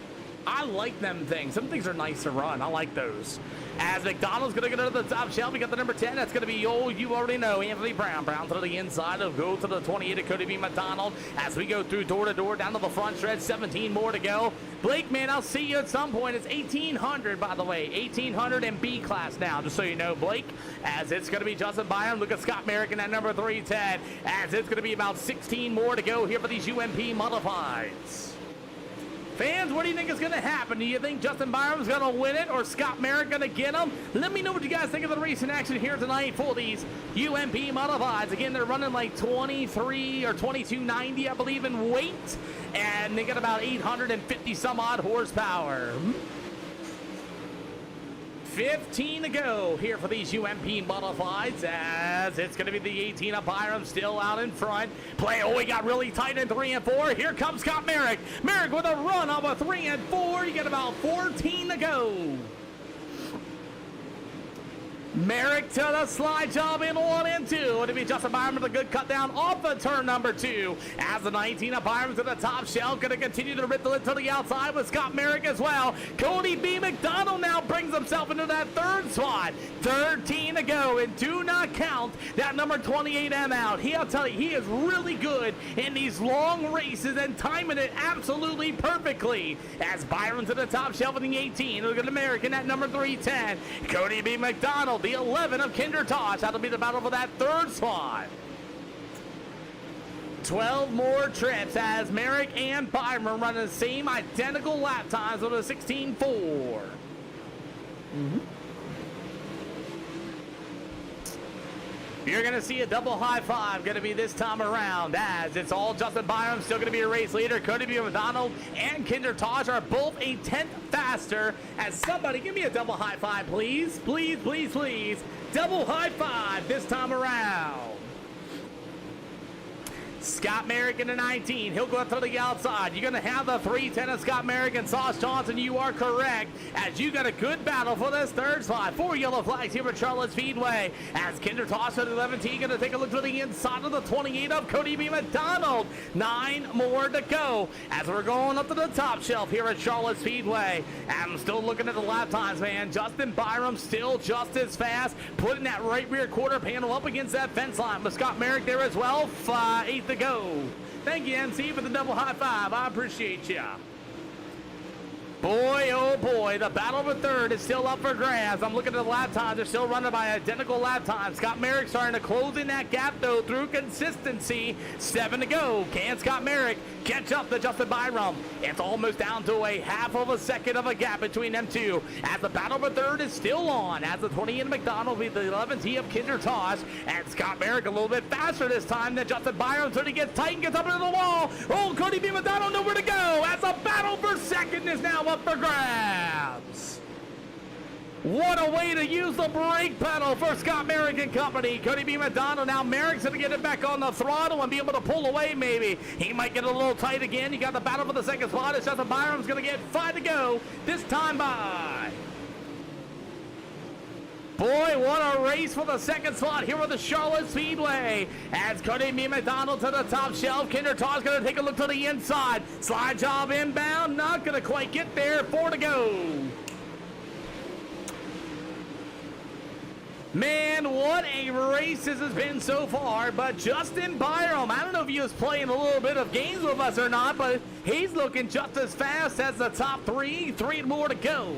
I like them things. Some things are nice to run. I like those. As McDonald's going to go to the top shelf, we got the number 10. That's going to be, you already know, Anthony Brown. Brown to the inside of go to the 28 of Cody B. McDonald. As we go through door to door down to the front stretch, 17 more to go. Blake, man, I'll see you at some point. It's 1800, by the way. 1800 and B class now, just so you know, Blake. As it's going to be Justin Byram. Look at Scott Merrick in that number 310. As it's going to be about 16 more to go here for these UMP Modifieds. Fans, what do you think is going to happen? Do you think Justin Byram's going to win it or Scott Merrick going to get him? Let me know what you guys think of the recent action here tonight for these UMP Modifieds. Again, they're running like 23 or 2290, I believe, in weight. And they got about 850 some odd horsepower. 15 to go here for these UMP Modifieds as it's going to be the 18 of Byram still out in front. We got really tight in 3 and 4. Here comes Scott Merrick. Merrick with a run of a 3 and 4. You get about 14 to go. Merrick to the slide job in 1 and 2. It'll be Justin Byram with a good cut down off of turn number 2. As the 19 of Byram to the top shelf, going to continue to rip it to the outside with Scott Merrick as well. Cody B. McDonald now brings himself into that 3rd spot. 13 to go, and do not count that number 28M out. I'll tell you, he is really good in these long races and timing it absolutely perfectly. As Byron to the top shelf in the 18. Look at American at number 310. Cody B. McDonald, the 11 of Kinder Toss. That'll be the battle for that 3rd spot. 12 more trips as Merrick and Byron running the same identical lap times with a 16.4. You're going to see a double high five going to be this time around as it's all Justin Byram, still going to be a race leader. Cody B. McDonald and Kinder Tosh are both a 10th faster. As somebody, give me a double high five, please. Please, please, please. Double high five this time around. Scott Merrick in the 19. He'll go up to the outside. You're going to have the 310 of Scott Merrick and Sauce Johnson. You are correct, as you got a good battle for this third spot. 4 yellow flags here at Charlotte Speedway, as Kinder Toss at 11T going to take a look to the inside of the 28 of Cody B. McDonald. 9 more to go as we're going up to the top shelf here at Charlotte Speedway. I'm still looking at the lap times, man. Justin Byram still just as fast, putting that right rear quarter panel up against that fence line. But Scott Merrick there as well. 8 to go. Thank you, MC, for the double high five. I appreciate ya. Boy, oh boy, the battle for third is still up for grabs. I'm looking at the lap times. They're still running by identical lap times. Scott Merrick starting to close in that gap, though, through consistency. 7 to go. Can Scott Merrick catch up to Justin Byram? It's almost down to a half of a second of a gap between them two, as the battle for third is still on, as the 20 in McDonald beat the 11T of Kinder Toss, and Scott Merrick a little bit faster this time than Justin Byram, so he gets tight and gets up into the wall. Oh, Cody B. McDonald nowhere to go, as the battle for second is now up for grabs. What a way to use the brake pedal for Scott Merrick and company. Cody B. McDonald, now Merrick's going to get it back on the throttle and be able to pull away maybe. He might get a little tight again. You got the battle for the second spot. It's Justin Byram's going to get 5 to go, this time by. Boy, what a race for the second spot here at the Charlotte Speedway. As Cody B. McDonald to the top shelf. Kinder Toss going to take a look to the inside. Slide job inbound. Not going to quite get there. 4 to go. Man, what a race this has been so far. But Justin Byram, I don't know if he was playing a little bit of games with us or not, but he's looking just as fast as the top 3. 3 more to go.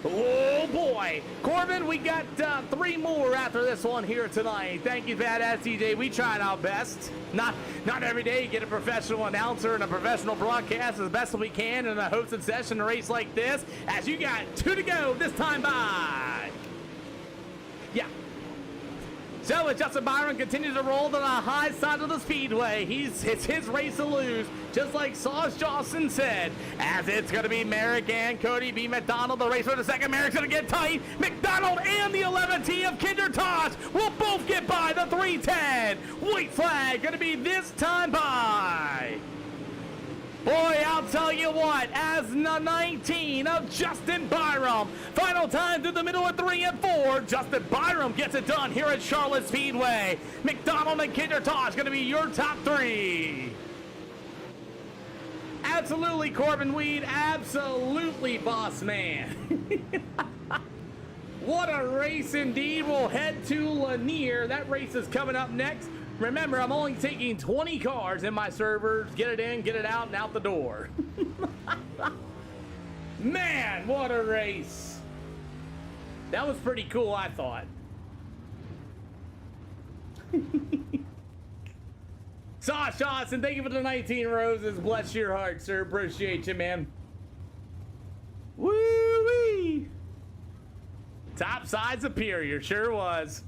Oh boy, Corbin, we got 3 more after this one here tonight. Thank you, Badass DJ. We tried our best. Not every day you get a professional announcer and a professional broadcast as best as we can in a hosted session, a race like this. As you got 2 to go, this time by. Yeah. So as Justin Byram continues to roll to the high side of the speedway, it's his race to lose, just like Sauce Johnson said. As it's going to be Merrick and Cody B. McDonald, the race for the second. Merrick's going to get tight. McDonald and the 11T of Kinder Toss will both get by the 310. White flag going to be this time by. Boy, I'll tell you what, as the 19 of Justin Byram, final time through the middle of 3 and 4, Justin Byram gets it done here at Charlotte Speedway. McDonald and Kinder Toss going to be your top 3. Absolutely, Corbin Weed, absolutely, boss man. What a race indeed. We'll head to Lanier. That race is coming up next. Remember, I'm only taking 20 cars in my servers. Get it in, get it out, and out the door. Man, what a race. That was pretty cool, I thought. Sauce Johnson, thank you for the 19 roses. Bless your heart, sir. Appreciate you, man. Woo-wee. Top side superior, sure was.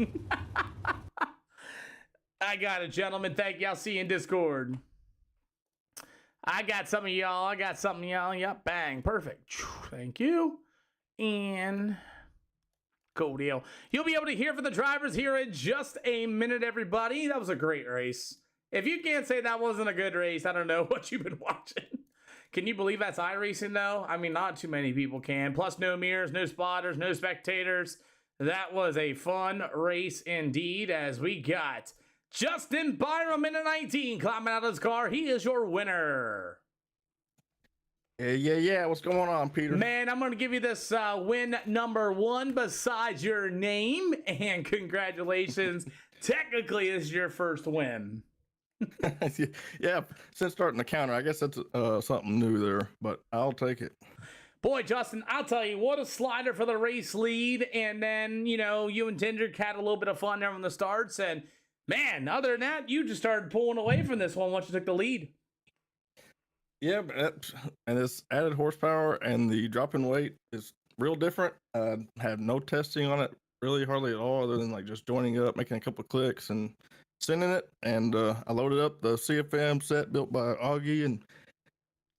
I got it, gentlemen. Thank you. I'll see you in Discord. I got some of y'all. Yep, bang. Perfect. Thank you. And cool deal. You'll be able to hear from the drivers here in just a minute, everybody. That was a great race. If you can't say that wasn't a good race, I don't know what you've been watching. Can you believe that's iRacing, though? I mean, not too many people can. Plus, no mirrors, no spotters, no spectators. That was a fun race indeed, as we got Justin Byram in a 19 climbing out of his car. He is your winner. Yeah. What's going on, Peter? Man, I'm going to give you this win number 1 besides your name. And congratulations. Technically, this is your first win. Yeah, since starting the counter, I guess that's something new there, but I'll take it. Boy, Justin, I'll tell you, what a slider for the race lead. And then, you know, you and Tendrick had a little bit of fun there from the starts. And man, other than that, you just started pulling away from this one once you took the lead. Yeah, and this added horsepower and the drop in weight is real different. I had no testing on it really hardly at all, other than like just joining up, making a couple of clicks and sending it. And I loaded up the CFM set built by Augie and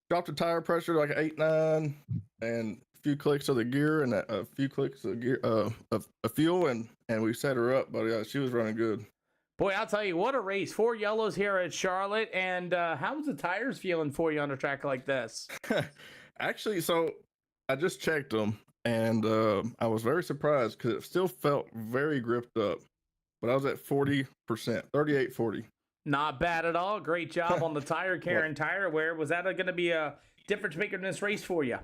dropped the tire pressure like 8.9 and a few clicks of the gear and a few clicks of gear of fuel, and we set her up, but she was running good. Boy, I'll tell you, what a race. 4 yellows here at Charlotte. And how's the tires feeling for you on a track like this? Actually, so I just checked them, and I was very surprised because it still felt very gripped up. But I was at 40%, 38-40. Not bad at all. Great job on the tire care and tire wear. Was that going to be a difference maker in this race for you?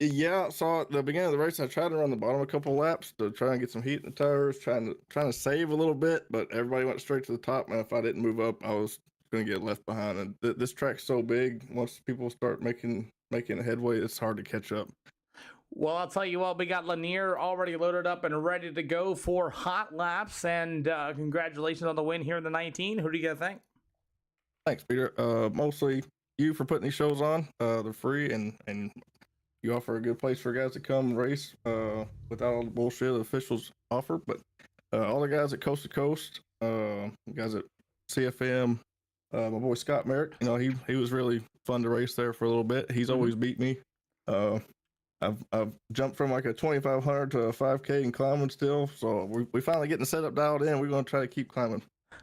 Yeah, so at the beginning of the race, I tried to run the bottom a couple laps to try and get some heat in the tires, trying to save a little bit, but everybody went straight to the top, and if I didn't move up, I was going to get left behind. And this track's so big, once people start making a headway, it's hard to catch up. Well, I'll tell you what, we got Lanier already loaded up and ready to go for hot laps, and congratulations on the win here in the 19. Who do you got to thank? Thanks, Peter. Mostly you for putting these shows on. They're free, and you offer a good place for guys to come race without all the bullshit the officials offer. But all the guys at Coast to Coast, guys at CFM, my boy Scott Merrick, he was really fun to race there for a little bit. He's always beat me. I've jumped from like a 2,500 to a 5K and climbing still. So we finally getting the setup dialed in. We're going to try to keep climbing.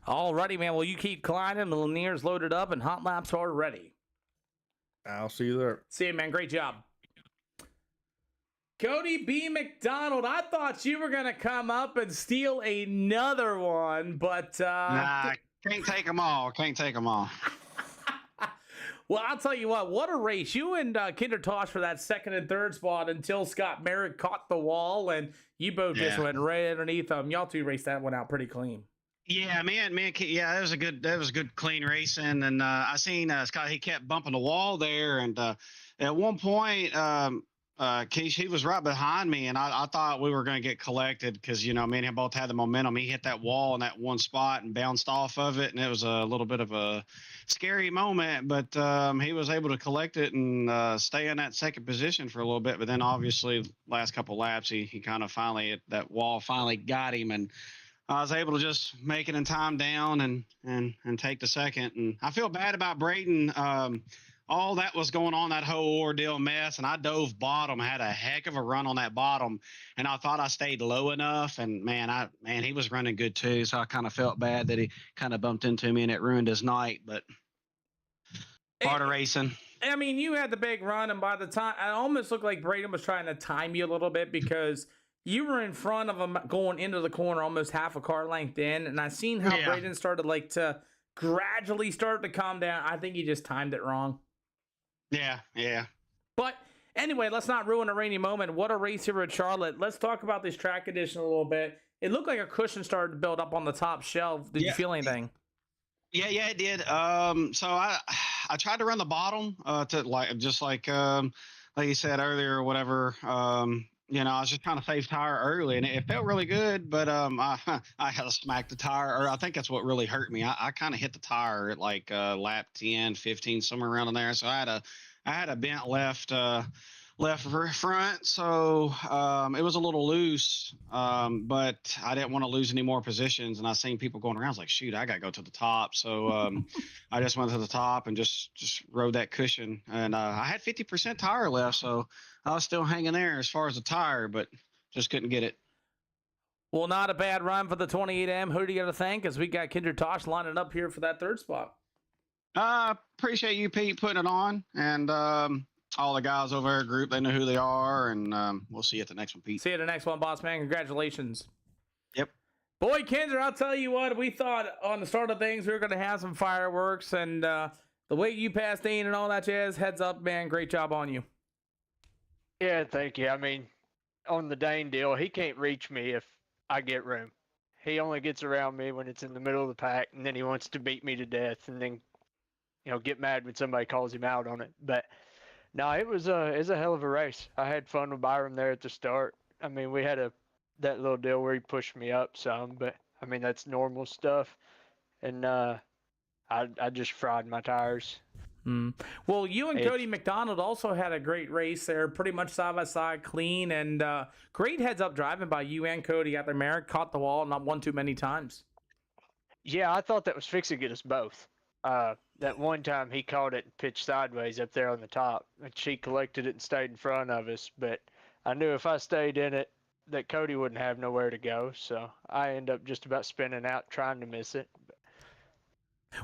Alrighty, man. Well, you keep climbing. The Lanier's loaded up and hot laps are ready. I'll see you there. See you, man. Great job. Cody B. McDonald, I thought you were going to come up and steal another one, but... Nah, can't take them all. Well, I'll tell you what a race. You and Kinder tossed for that second and third spot until Scott Merrick caught the wall, and you both just went right underneath them. Y'all two raced that one out pretty clean. Yeah, man, yeah, that was a good clean racing, and I seen Scott. He kept bumping the wall there, and at one point, Keish, he was right behind me, and I thought we were going to get collected because me and him both had the momentum. He hit that wall in that one spot and bounced off of it, and it was a little bit of a scary moment, but he was able to collect it and stay in that second position for a little bit. But then obviously last couple laps, he kind of that wall finally got him, and I was able to just make it in time down and take the second. And I feel bad about Braden. All that was going on, that whole ordeal mess, and I dove bottom. I had a heck of a run on that bottom, and I thought I stayed low enough. And man, he was running good too. So I kind of felt bad that he kind of bumped into me, and it ruined his night. But part of racing. I mean, you had the big run, and by the time it almost looked like Braden was trying to time you a little bit because you were in front of him going into the corner, almost half a car length in, and I seen how Braden started to gradually start to calm down. I think he just timed it wrong. Yeah. But anyway, let's not ruin a rainy moment. What a race here at Charlotte. Let's talk about this track condition a little bit. It looked like a cushion started to build up on the top shelf. Did you feel anything? Yeah, it did. So I tried to run the bottom to like you said earlier or whatever. I was just trying to save tire early, and it felt really good. But I had to smack the tire, or I think that's what really hurt me. I kind of hit the tire at like lap 10, 15, somewhere around in there. So I had a bent left front, so it was a little loose. But I didn't want to lose any more positions, and I seen people going around. I was like, shoot, I got to go to the top. So I just went to the top and just rode that cushion, and I had 50% tire left, so I was still hanging there as far as the tire, but just couldn't get it. Well, not a bad run for the 28M. Who do you got to thank? As we got Kinder Tosh lining up here for that third spot. Appreciate you, Pete, putting it on, and all the guys over our group, they know who they are, and we'll see you at the next one, Pete. See you at the next one, boss man. Congratulations. Yep. Boy, Kinder, I'll tell you what, we thought on the start of things we were going to have some fireworks, and the way you passed Dane and all that jazz, heads up, man, great job on you. Yeah, thank you. I mean, on the Dane deal, he can't reach me if I get room. He only gets around me when it's in the middle of the pack, and then he wants to beat me to death, and then, get mad when somebody calls him out on it. But no, it was a hell of a race. I had fun with Byram there at the start. I mean, we had that little deal where he pushed me up some, but I mean that's normal stuff. And I just fried my tires. Well, you and Cody McDonald also had a great race there, pretty much side by side, clean, and great heads up driving by you and Cody. Got there, Merrick caught the wall, not one too many times. Yeah, I thought that was fixing to get us both. That one time he caught it and pitched sideways up there on the top, and she collected it and stayed in front of us. But I knew if I stayed in it, that Cody wouldn't have nowhere to go, so I end up just about spinning out trying to miss it.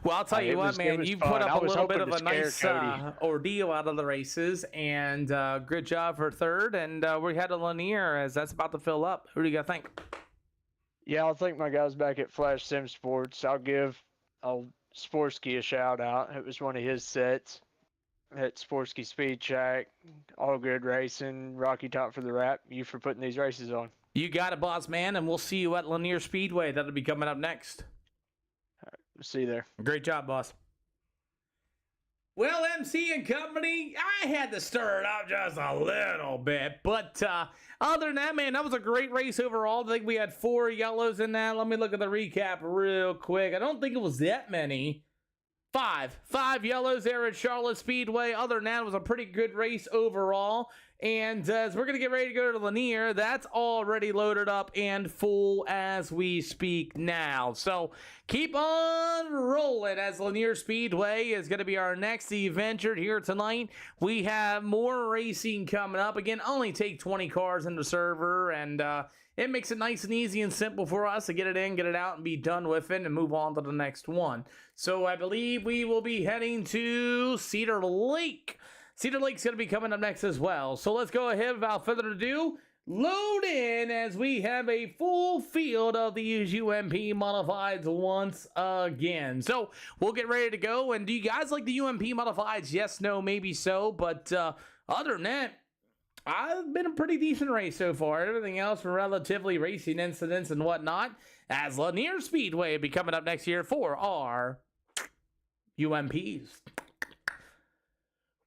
Well, I'll tell you what, man, you put up I a was little bit hoping of to a scare nice Cody. ordeal out of the races, and good job for third. And we had a Lanier as that's about to fill up. Who do you think? Yeah, I'll thank my guys back at Flash Sim Sports. I'll give Sporsky a shout out. It was one of his sets at Sporsky Speed Shack. All good racing. Rocky Top for the wrap. You for putting these races on. You got it, boss man, and we'll see you at Lanier Speedway. That'll be coming up next. We'll see you there. Great job, boss. Well, MC and company, I had to stir it up just a little bit. But other than that, man, that was a great race overall. I think we had 4 yellows in that. Let me look at the recap real quick. I don't think it was that many. 5 yellows there at Charlotte Speedway. Other than that, it was a pretty good race overall. And as we're going to get ready to go to Lanier, that's already loaded up and full as we speak now. So keep on rolling as Lanier Speedway is going to be our next event here tonight. We have more racing coming up. Again, only take 20 cars in the server, and it makes it nice and easy and simple for us to get it in, get it out, and be done with it and move on to the next one. So I believe we will be heading to Cedar Lake. Cedar Lake's going to be coming up next as well. So let's go ahead without further ado. Load in as we have a full field of these UMP Modifieds once again. So we'll get ready to go. And do you guys like the UMP Modifieds? Yes, no, maybe so. But other than that, I've been a pretty decent race so far. Everything else from relatively racing incidents and whatnot. As Lanier Speedway will be coming up next year for our UMPs.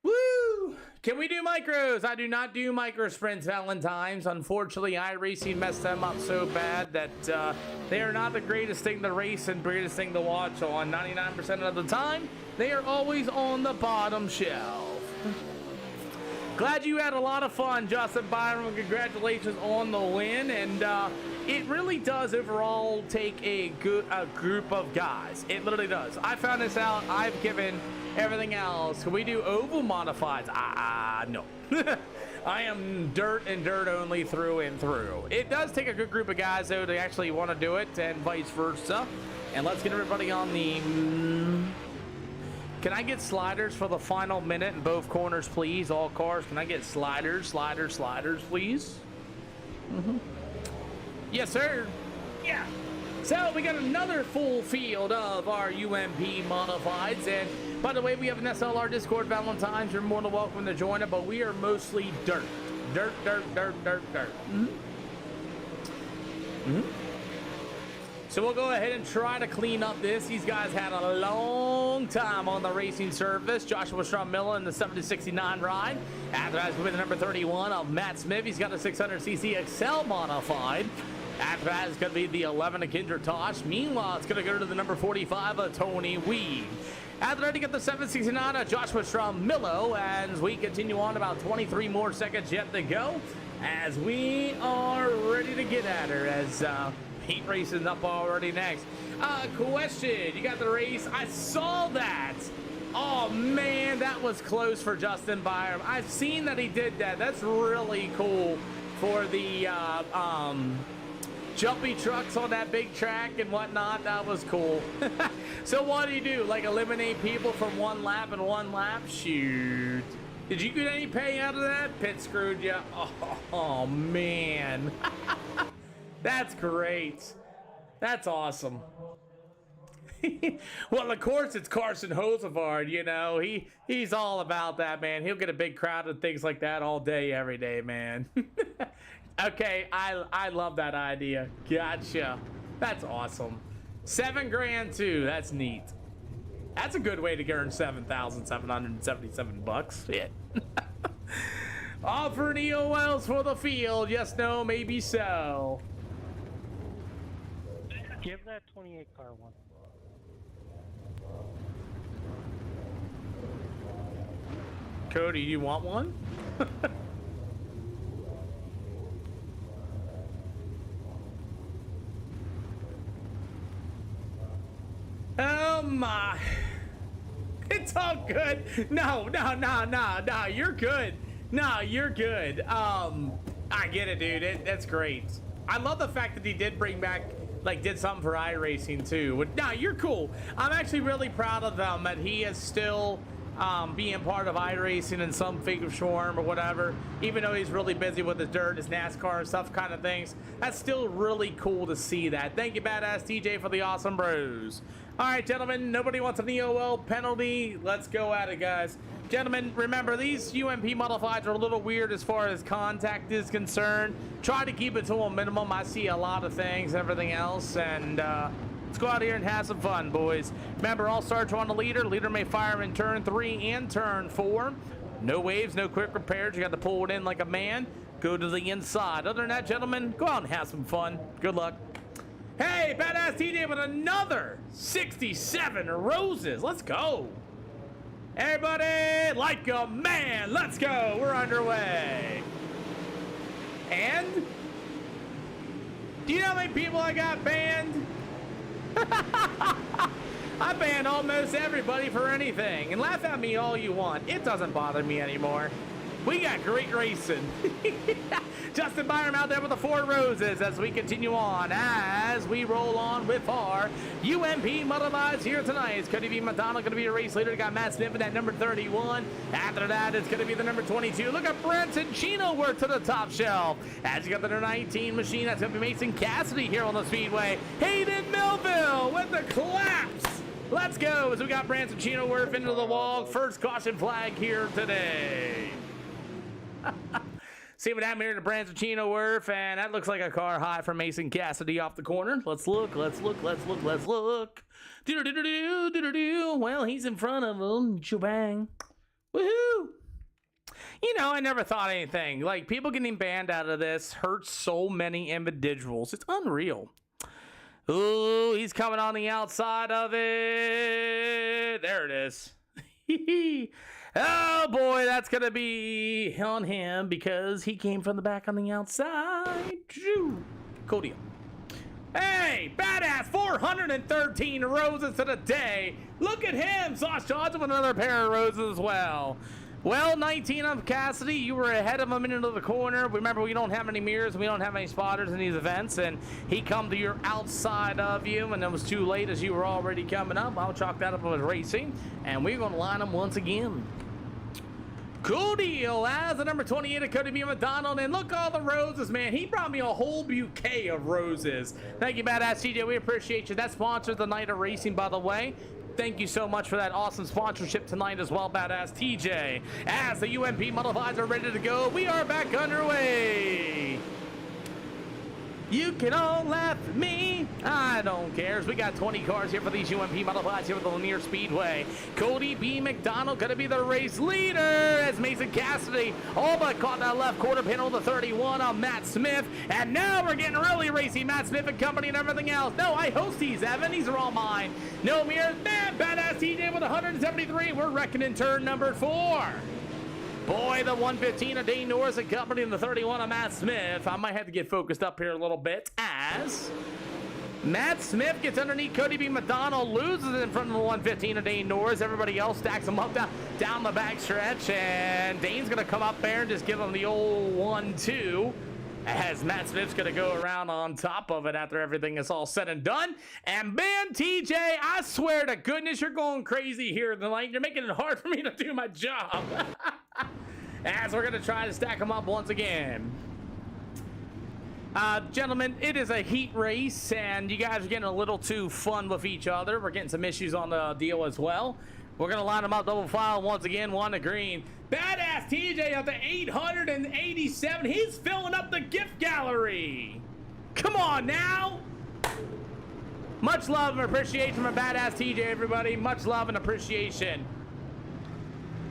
Woo! Can we do micros? I do not do micro sprints Valentine's. Unfortunately, iRacing messed them up so bad that they are not the greatest thing to race and greatest thing to watch on. 99% of the time, they are always on the bottom shelf. Glad you had a lot of fun, Justin Byron. Congratulations on the win. And it really does overall take a group of guys. It literally does. I found this out. I've given everything else. Can we do oval modifieds? No. I am dirt and dirt only through and through. It does take a good group of guys, though, to actually want to do it, and vice versa. And let's get everybody on the... Can I get sliders for the final minute in both corners, please? All cars, can I get sliders, please? Yes, sir. Yeah. So we got another full field of our UMP Modifieds. And by the way, we have an SLR Discord Valentine's. You're more than welcome to join it, but we are mostly dirt. Dirt. So we'll go ahead and try to clean up this. These guys had a long time on the racing surface. Joshua Strom-Miller in the 7069 ride. After that's with the number 31 of Matt Smith. He's got a 600cc Excel modified. After that is going to be the 11 of Kendra Tosh. Meanwhile, it's going to go to the number 45 of Tony Weed. After that, you get the 769 of Joshua Strom-Miller. As we continue on, about 23 more seconds yet to go. As we are ready to get at her. As heat racing up already next. Question. You got the race. I saw that. Oh, man, that was close for Justin Byram. I've seen that he did that. That's really cool for the jumpy trucks on that big track and whatnot. That was cool. So what do you do? Like eliminate people from one lap and one lap? Shoot. Did you get any pay out of that? Pit screwed you. Oh man. That's great. That's awesome. Well, of course, it's Carson Hosevard, you know. He's all about that, man. He'll get a big crowd and things like that all day, every day, man. Okay, I love that idea. Gotcha. That's awesome. $7,000 too. That's neat. That's a good way to earn $7,777. Shit. Offering EOLs for the field. Yes, no, maybe so. Give that 28 car one. Cody, you want one? Oh my. It's all good. No, you're good. No, you're good. I get it, dude. That's great. I love the fact that he did bring back, like, did something for iRacing too. No, you're cool. I'm actually really proud of them that he is still being part of iRacing in some figure of form or whatever, even though he's really busy with his dirt, his NASCAR and stuff kind of things. That's still really cool to see that. Thank you, Badass TJ, for the awesome bros. All right, gentlemen, nobody wants an EOL penalty. Let's go at it, guys. Gentlemen, remember, these UMP Modifieds are a little weird as far as contact is concerned. Try to keep it to a minimum. I see a lot of things, everything else, and let's go out here and have some fun, boys. Remember, all starts on the leader. Leader may fire in turn 3 and turn 4. No waves, no quick repairs. You got to pull it in like a man. Go to the inside. Other than that, gentlemen, go out and have some fun. Good luck. Hey, Badass TJ with another 67 roses. Let's go. Everybody, like a man. Let's go. We're underway. And do you know how many people I got banned? I banned almost everybody for anything. And laugh at me all you want. It doesn't bother me anymore. We got great racing. Justin Byram out there with the 4 roses as we continue on, as we roll on with our UMP Modifieds here tonight. It's going to be Madonna, going to be a race leader. Got Matt Smith in that number 31. After that, it's going to be the number 22. Look at Branson Chino work to the top shelf. As you got the number 19 machine, that's going to be Mason Cassidy here on the speedway. Hayden Melville with the claps. Let's go as we got Branson Chino work into the wall. First caution flag here today. See what happened here to Branson Chino Werf, and that looks like a car high for Mason Cassidy off the corner. Let's look, let's look, let's look, let's look. Do-do-do-do-do, do-do-do. Well, he's in front of him. Shebang. Woohoo! You know, I never thought anything. Like, people getting banned out of this hurts so many individuals. It's unreal. Ooh, he's coming on the outside of it. There it is. Oh boy, that's gonna be on him because he came from the back on the outside. Cool deal. Hey, Badass 413 roses to the day. Look at him, Sauce Johnson with another pair of roses as well. Well, 19 of Cassidy, you were ahead of him into the corner. Remember, we don't have any mirrors, we don't have any spotters in these events, and he come to your outside of you, and it was too late as you were already coming up. I'll chalk that up as racing, and we're going to line them once again. Cool deal. As the number 28 of Cody B. McDonald, and look all the roses, man. He brought me a whole bouquet of roses. Thank you, Badass TJ. We appreciate you. That sponsors the night of racing, by the way. Thank you so much for that awesome sponsorship tonight as well, Badass TJ. As the UMP Modifieds are ready to go, we are back underway. You can all laugh at me. I don't care. We got 20 cars here for these UMP Modifieds here with the Lanier Speedway. Cody B. McDonald going to be the race leader as Mason Cassidy all but caught that left quarter panel, the 31 on Matt Smith. And now we're getting really racy. Matt Smith and company and everything else. No, I host these, Evan. These are all mine. No mirrors. Man, Badass TJ with 173. We're wrecking in turn number 4. Boy, the 115 of Dane Norris and company and the 31 of Matt Smith. I might have to get focused up here a little bit as Matt Smith gets underneath Cody B. McDonald, loses in front of the 115 of Dane Norris. Everybody else stacks them up down the back stretch, and Dane's going to come up there and just give him the old 1-2 as Matt Smith's going to go around on top of it after everything is all said and done. And man, TJ, I swear to goodness, you're going crazy here tonight. You're making it hard for me to do my job. As we're going to try to stack them up once again. Gentlemen, it is a heat race, and you guys are getting a little too fun with each other. We're getting some issues on the deal as well. We're going to line them up double file once again, 1 to green. Badass TJ up to 887. He's filling up the gift gallery. Come on now. Much love and appreciation from Badass TJ, everybody. Much love and appreciation.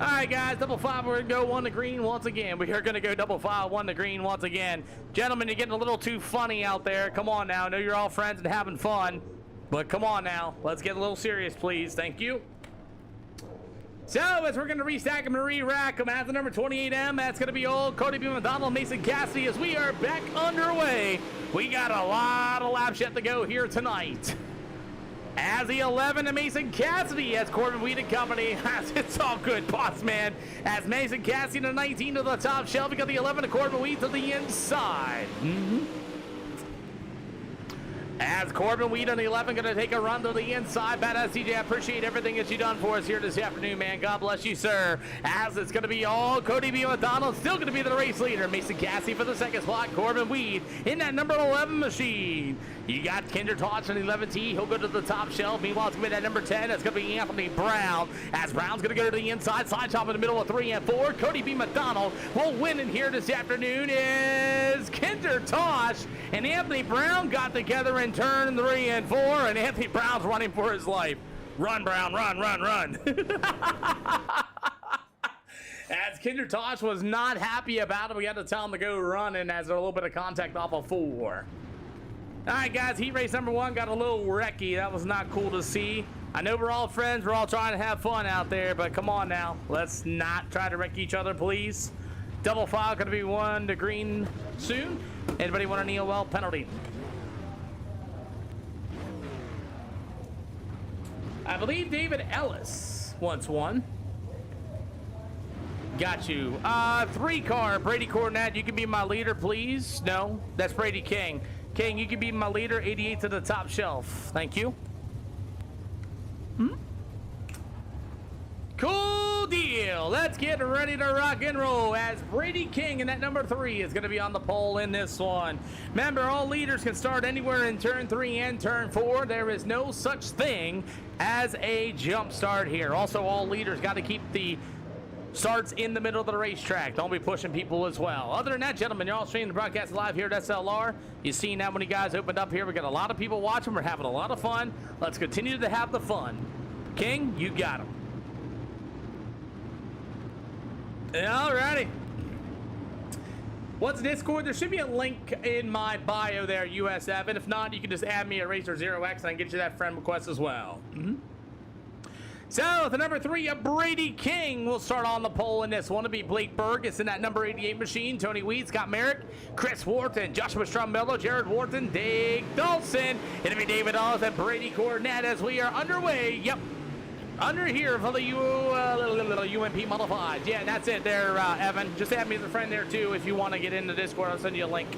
All right, guys, double file. We're going to go 1 to green once again. We are going to go double file 1 to green once again. Gentlemen, you're getting a little too funny out there. Come on now. I know you're all friends and having fun, but come on now. Let's get a little serious, please. Thank you. So, as we're going to restack them and re-rack them at the number 28M, that's going to be old Cody B. McDonald, Mason Cassidy, as we are back underway. We got a lot of laps yet to go here tonight. As the 11 and Mason Cassidy as Corbin Weed and Company. It's all good, boss man. As Mason Cassidy to 19 to the top shelf. We got the 11 to Corbin Weed to the inside. As Corbin Weed on the 11 going to take a run to the inside. Badass DJ, I appreciate everything that you've done for us here this afternoon, man. God bless you, sir. As it's going to be all Cody B. McDonald, still going to be the race leader. Mason Cassidy for the second spot. Corbin Weed in that number 11 machine. You got Kinder Tosh on the 11T. He'll go to the top shelf. Meanwhile, it's going to be that number 10. That's going to be Anthony Brown. As Brown's going to go to the inside. Side chop in the middle of 3 and 4. Cody B. McDonald will win in here this afternoon is Kinder Tosh. And Anthony Brown got together in turn 3 and 4. And Anthony Brown's running for his life. Run, Brown, run, run, run. As Kinder Tosh was not happy about it, we had to tell him to go running as a little bit of contact off of 4. All right, guys, heat race number 1 got a little wrecky. That was not cool to see. I know we're all friends. We're all trying to have fun out there, but come on now. Let's not try to wreck each other, please. Double file going to be 1 to green soon. Anybody want an EOL penalty? I believe David Ellis wants one. Got you. 3-car, Brady Cornett. You can be my leader, please. No, that's Brady King. King, you can be my leader, 88 to the top shelf. Thank you. Cool deal. Let's get ready to rock and roll as Brady King in that number 3 is going to be on the pole in this one. Remember, all leaders can start anywhere in turn 3 and turn 4. There is no such thing as a jump start here. Also, all leaders got to keep the starts in the middle of the racetrack. Don't be pushing people as well. Other than that, gentlemen, you're all streaming the broadcast live here at SLR. You've seen how many guys opened up here. We got a lot of people watching. We're having a lot of fun. Let's continue to have the fun. King, you got him. Alrighty. What's Discord? There should be a link in my bio there, USF. And if not, you can just add me at Racer0X and I can get you that friend request as well. So, the number 3, Brady King will start on the pole in this one. It'll be Blake Burgess in that number 88 machine. Tony Weed, Scott Merrick, Chris Wharton, Joshua Strummello, Jared Wharton, Dig Dawson. It'll be David Oz and Brady Cornett as we are underway. Yep. Under here for the UMP Modifieds. Yeah, that's it there, Evan. Just add me as a friend there, too, if you want to get into Discord. I'll send you a link.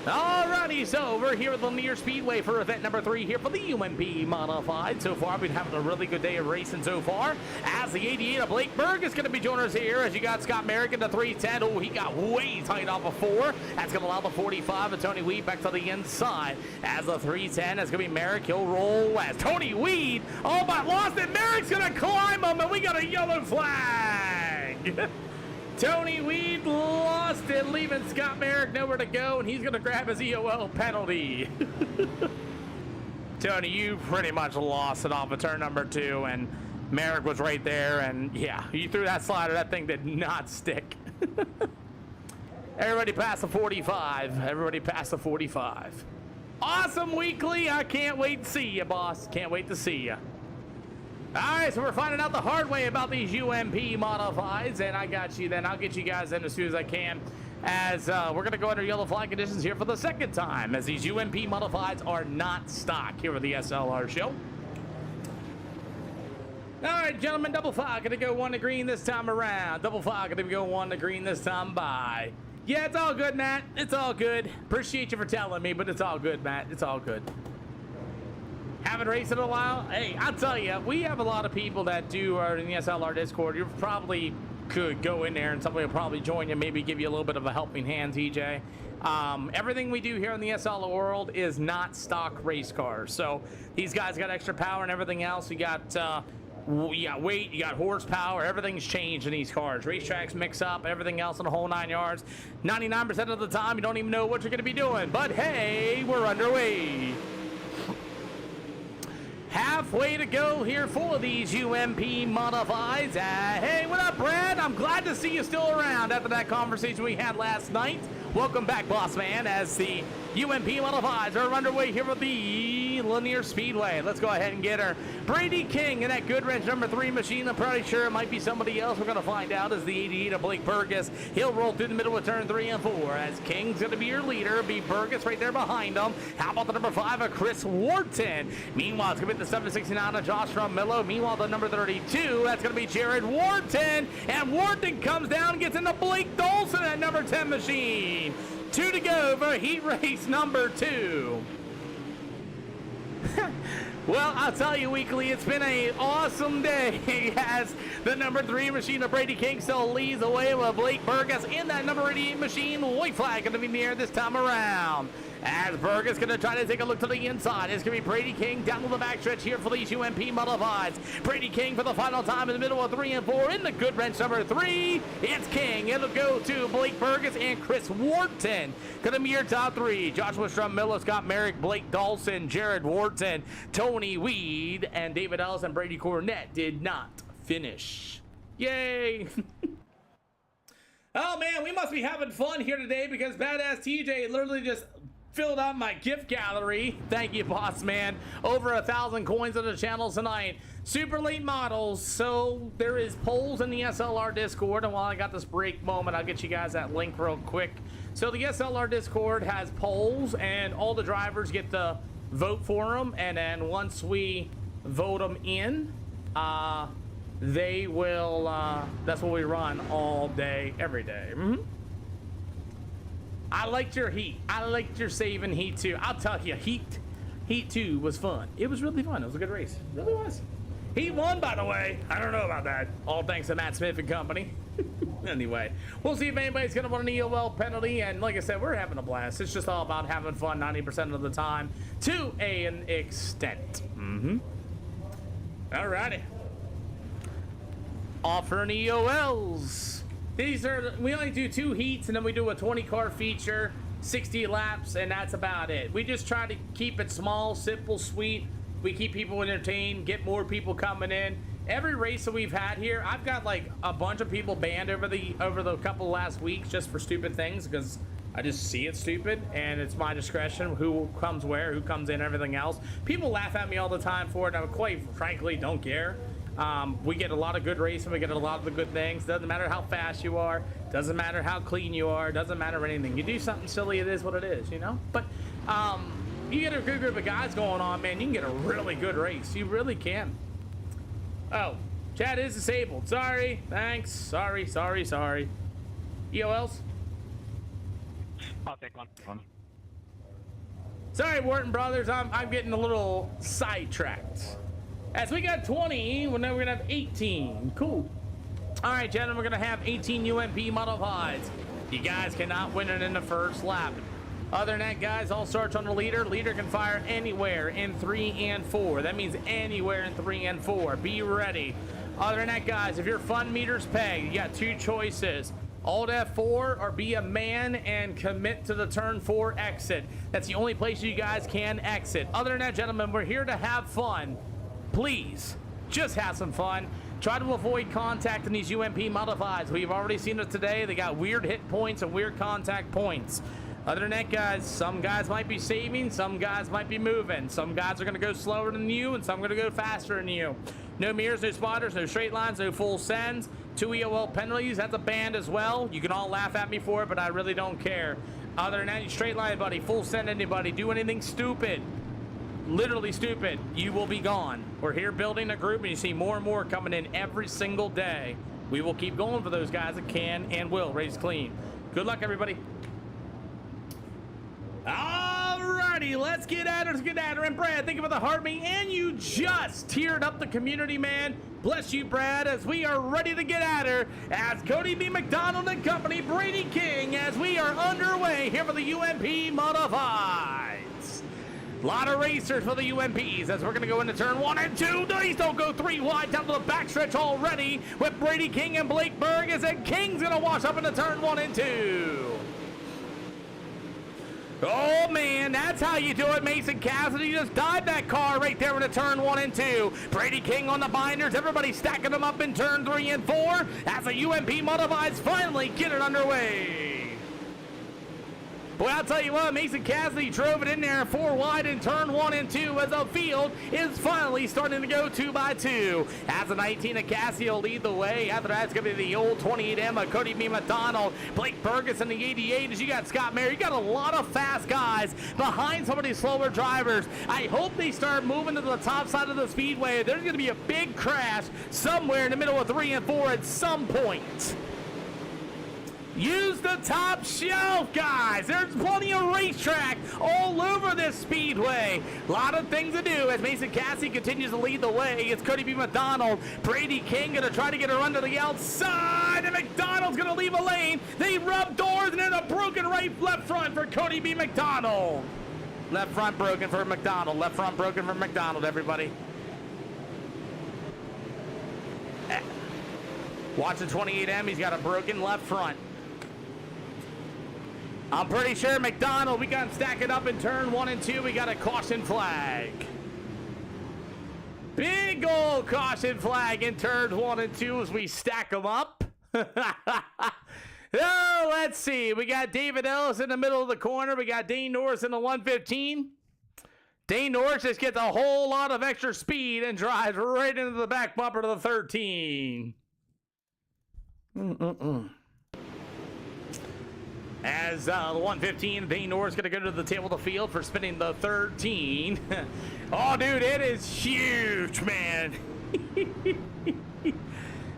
Alrighty, so we're here at the Lanier Speedway for event number 3 here for the UMP Modified. So far, we've been having a really good day of racing so far. As the 88 of Blake Berg is going to be joining us here, as you got Scott Merrick in the 310. Oh, he got way tight off of 4. That's going to allow the 45 of Tony Weed back to the inside. As the 310, that's going to be Merrick. He'll roll as Tony Weed. Oh, but lost it. Merrick's going to climb him, and we got a yellow flag. Tony Weed lost it, leaving Scott Merrick nowhere to go, and he's going to grab his EOL penalty. Tony, you pretty much lost it off of turn number 2, and Merrick was right there, and yeah, you threw that slider. That thing did not stick. Everybody past the 45. Everybody past the 45. Awesome weekly. I can't wait to see you, boss. Can't wait to see you. All right, so we're finding out the hard way about these UMP Modifieds, and I got you then. I'll get you guys in as soon as I can, as we're going to go under yellow flag conditions here for the second time, as these UMP Modifieds are not stock here at the SLR show. All right, gentlemen, double file going to go 1 to green this time around. Double file going to go 1 to green this time by. Yeah, it's all good, Matt. It's all good. Appreciate you for telling me, but it's all good, Matt. It's all good. Haven't raced in a while? Hey, I'll tell you, we have a lot of people that are in the SLR Discord. You probably could go in there and somebody will probably join you, maybe give you a little bit of a helping hand, TJ. Everything we do here in the SLR world is not stock race cars. So these guys got extra power and everything else. You got weight, you got horsepower, everything's changed in these cars. Racetracks mix up, everything else in the whole 9 yards. 99% of the time, you don't even know what you're going to be doing. But hey, we're underway. Halfway to go here for these UMP Modifieds. Hey, what up, Brad? I'm glad to see you still around after that conversation we had last night. Welcome back, boss man, as the UMP Modifieds are underway here with the Miami Linear Speedway. Let's go ahead and get her. Brady King in that good wrench number 3 machine. I'm pretty sure it might be somebody else. We're going to find out as the 88 of Blake Burgess. He'll roll through the middle of turn 3 and 4 as King's going to be your leader. Be Burgess right there behind him. How about the number 5 of Chris Wharton? Meanwhile, it's going to be the 769 of Josh Romillo. Meanwhile, the number 32, that's going to be Jared Wharton. And Wharton comes down and gets into Blake Dawson at number 10 machine. 2 to go for heat race number 2. Well, I'll tell you, Weekly, it's been an awesome day as the number 3 machine of Brady King still leads away with Blake Burgess in that number 88 machine. White flag going to be in the air this time around. As Burgess going to try to take a look to the inside. It's going to be Brady King down to the backstretch here for these UMP Modifieds. Brady King for the final time in the middle of 3 and 4 in the good wrench number 3. It's King. It'll go to Blake Burgess and Chris Wharton. Going to be your top 3. Joshua Strum-Miller, Scott Merrick, Blake Dawson, Jared Wharton, Tony Weed, and David Ellis and Brady Cornett did not finish. Yay! Oh man, we must be having fun here today because Badass TJ literally just filled out my gift gallery. Thank you, boss man. Over 1,000 coins on the channel tonight. Super late models. So there is polls in the SLR Discord. And while I got this break moment, I'll get you guys that link real quick. So the SLR Discord has polls and all the drivers get to vote for them. And then once we vote them in, they will, that's what we run all day, every day. I liked your heat. I liked your saving heat too. I'll tell you, heat 2 was fun. It was really fun. It was a good race. It really was. Heat 1, by the way. I don't know about that. All thanks to Matt Smith and company. Anyway, we'll see if anybody's going to want an EOL penalty. And like I said, we're having a blast. It's just all about having fun 90% of the time to an extent. Alrighty. Offering EOLs. These are, we only do 2 heats and then we do a 20 car feature, 60 laps, and that's about it. We just try to keep it small, simple, sweet. We keep people entertained, get more people coming in. Every race that we've had here, I've got like a bunch of people banned over the couple last weeks just for stupid things because I just see it stupid and it's my discretion who comes where, who comes in, everything else. People laugh at me all the time for it. I quite frankly don't care. We get a lot of good racing. We get a lot of the good things. Doesn't matter how fast you are. Doesn't matter how clean you are. Doesn't matter anything. You do something silly, it is what it is, you know? But you get a good group of guys going on, man, you can get a really good race. You really can. Oh, chat is disabled. Sorry. Thanks. Sorry. EOLs? I'll take one. Sorry, Wharton brothers. I'm getting a little sidetracked. As we got 20, well, now we're gonna have 18. Cool. All right, gentlemen, we're gonna have 18 UMP Modifieds. You guys cannot win it in the first lap. Other than that, guys, all starts on the leader. Leader can fire anywhere in 3 and 4. That means anywhere in 3 and 4. Be ready. Other than that, guys, if your fun meter's pegged, you got 2 choices. Alt F4 or be a man and commit to the turn 4 exit. That's the only place you guys can exit. Other than that, gentlemen, we're here to have fun. Please, just have some fun. Try to avoid contact in these UMP Modifieds. We've already seen it today. They got weird hit points and weird contact points. Other than that, guys, some guys might be saving, some guys might be moving. Some guys are going to go slower than you, and some are going to go faster than you. No mirrors, no spotters, no straight lines, no full sends. 2 EOL penalties. That's a band as well. You can all laugh at me for it, but I really don't care. Other than that, you straight line anybody, full send anybody, do anything stupid. Literally stupid, you will be gone. We're here building a group and you see more and more coming in every single day. We will keep going for those guys that can and will race clean. Good luck, everybody. Alrighty, let's get at her. Let's get at her. And Brad, thank you for the heart me. And you just teared up the community, man. Bless you, Brad, as we are ready to get at her. As Cody B. McDonald and company, Brady King, as we are underway here for the UMP Modifieds. A lot of racers for the UMPs as we're going to go into turn 1 and 2. These don't go 3 wide down to the backstretch already with Brady King and Blake Burgess. And King's going to wash up into turn 1 and 2. Oh, man, that's how you do it. Mason Cassidy just dived that car right there into turn 1 and 2. Brady King on the binders. Everybody stacking them up in turn 3 and 4 as the UMP Modifieds finally get it underway. Boy, I'll tell you what, Mason Cassidy drove it in there 4 wide in turn 1 and 2 as the field is finally starting to go 2 by 2. As the 19 of Cassidy will lead the way. After that, it's going to be the old 28M of Cody B. McDonald, Blake Burgess in the 88. As you got Scott Mayer, you got a lot of fast guys behind some of these slower drivers. I hope they start moving to the top side of the speedway. There's going to be a big crash somewhere in the middle of 3 and 4 at some point. Use the top shelf, guys. There's plenty of racetrack all over this speedway. A lot of things to do as Mason Cassidy continues to lead the way. It's Cody B. McDonald. Brady King going to try to get her under the outside, and McDonald's going to leave a lane. They rub doors, and then a broken left front for Cody B. McDonald. Left front broken for McDonald. Left front broken for McDonald, everybody. Watch the 28M. He's got a broken left front. I'm pretty sure McDonald, we got him stacking up in turn 1 and 2. We got a caution flag. Big old caution flag in turns 1 and 2 as we stack them up. Oh, let's see. We got David Ellis in the middle of the corner. We got Dane Norris in the 115. Dane Norris just gets a whole lot of extra speed and drives right into the back bumper to the 13. As the 115, Dane Norris going to go to the tail of the field for spinning the 13. Oh, dude, it is huge, man.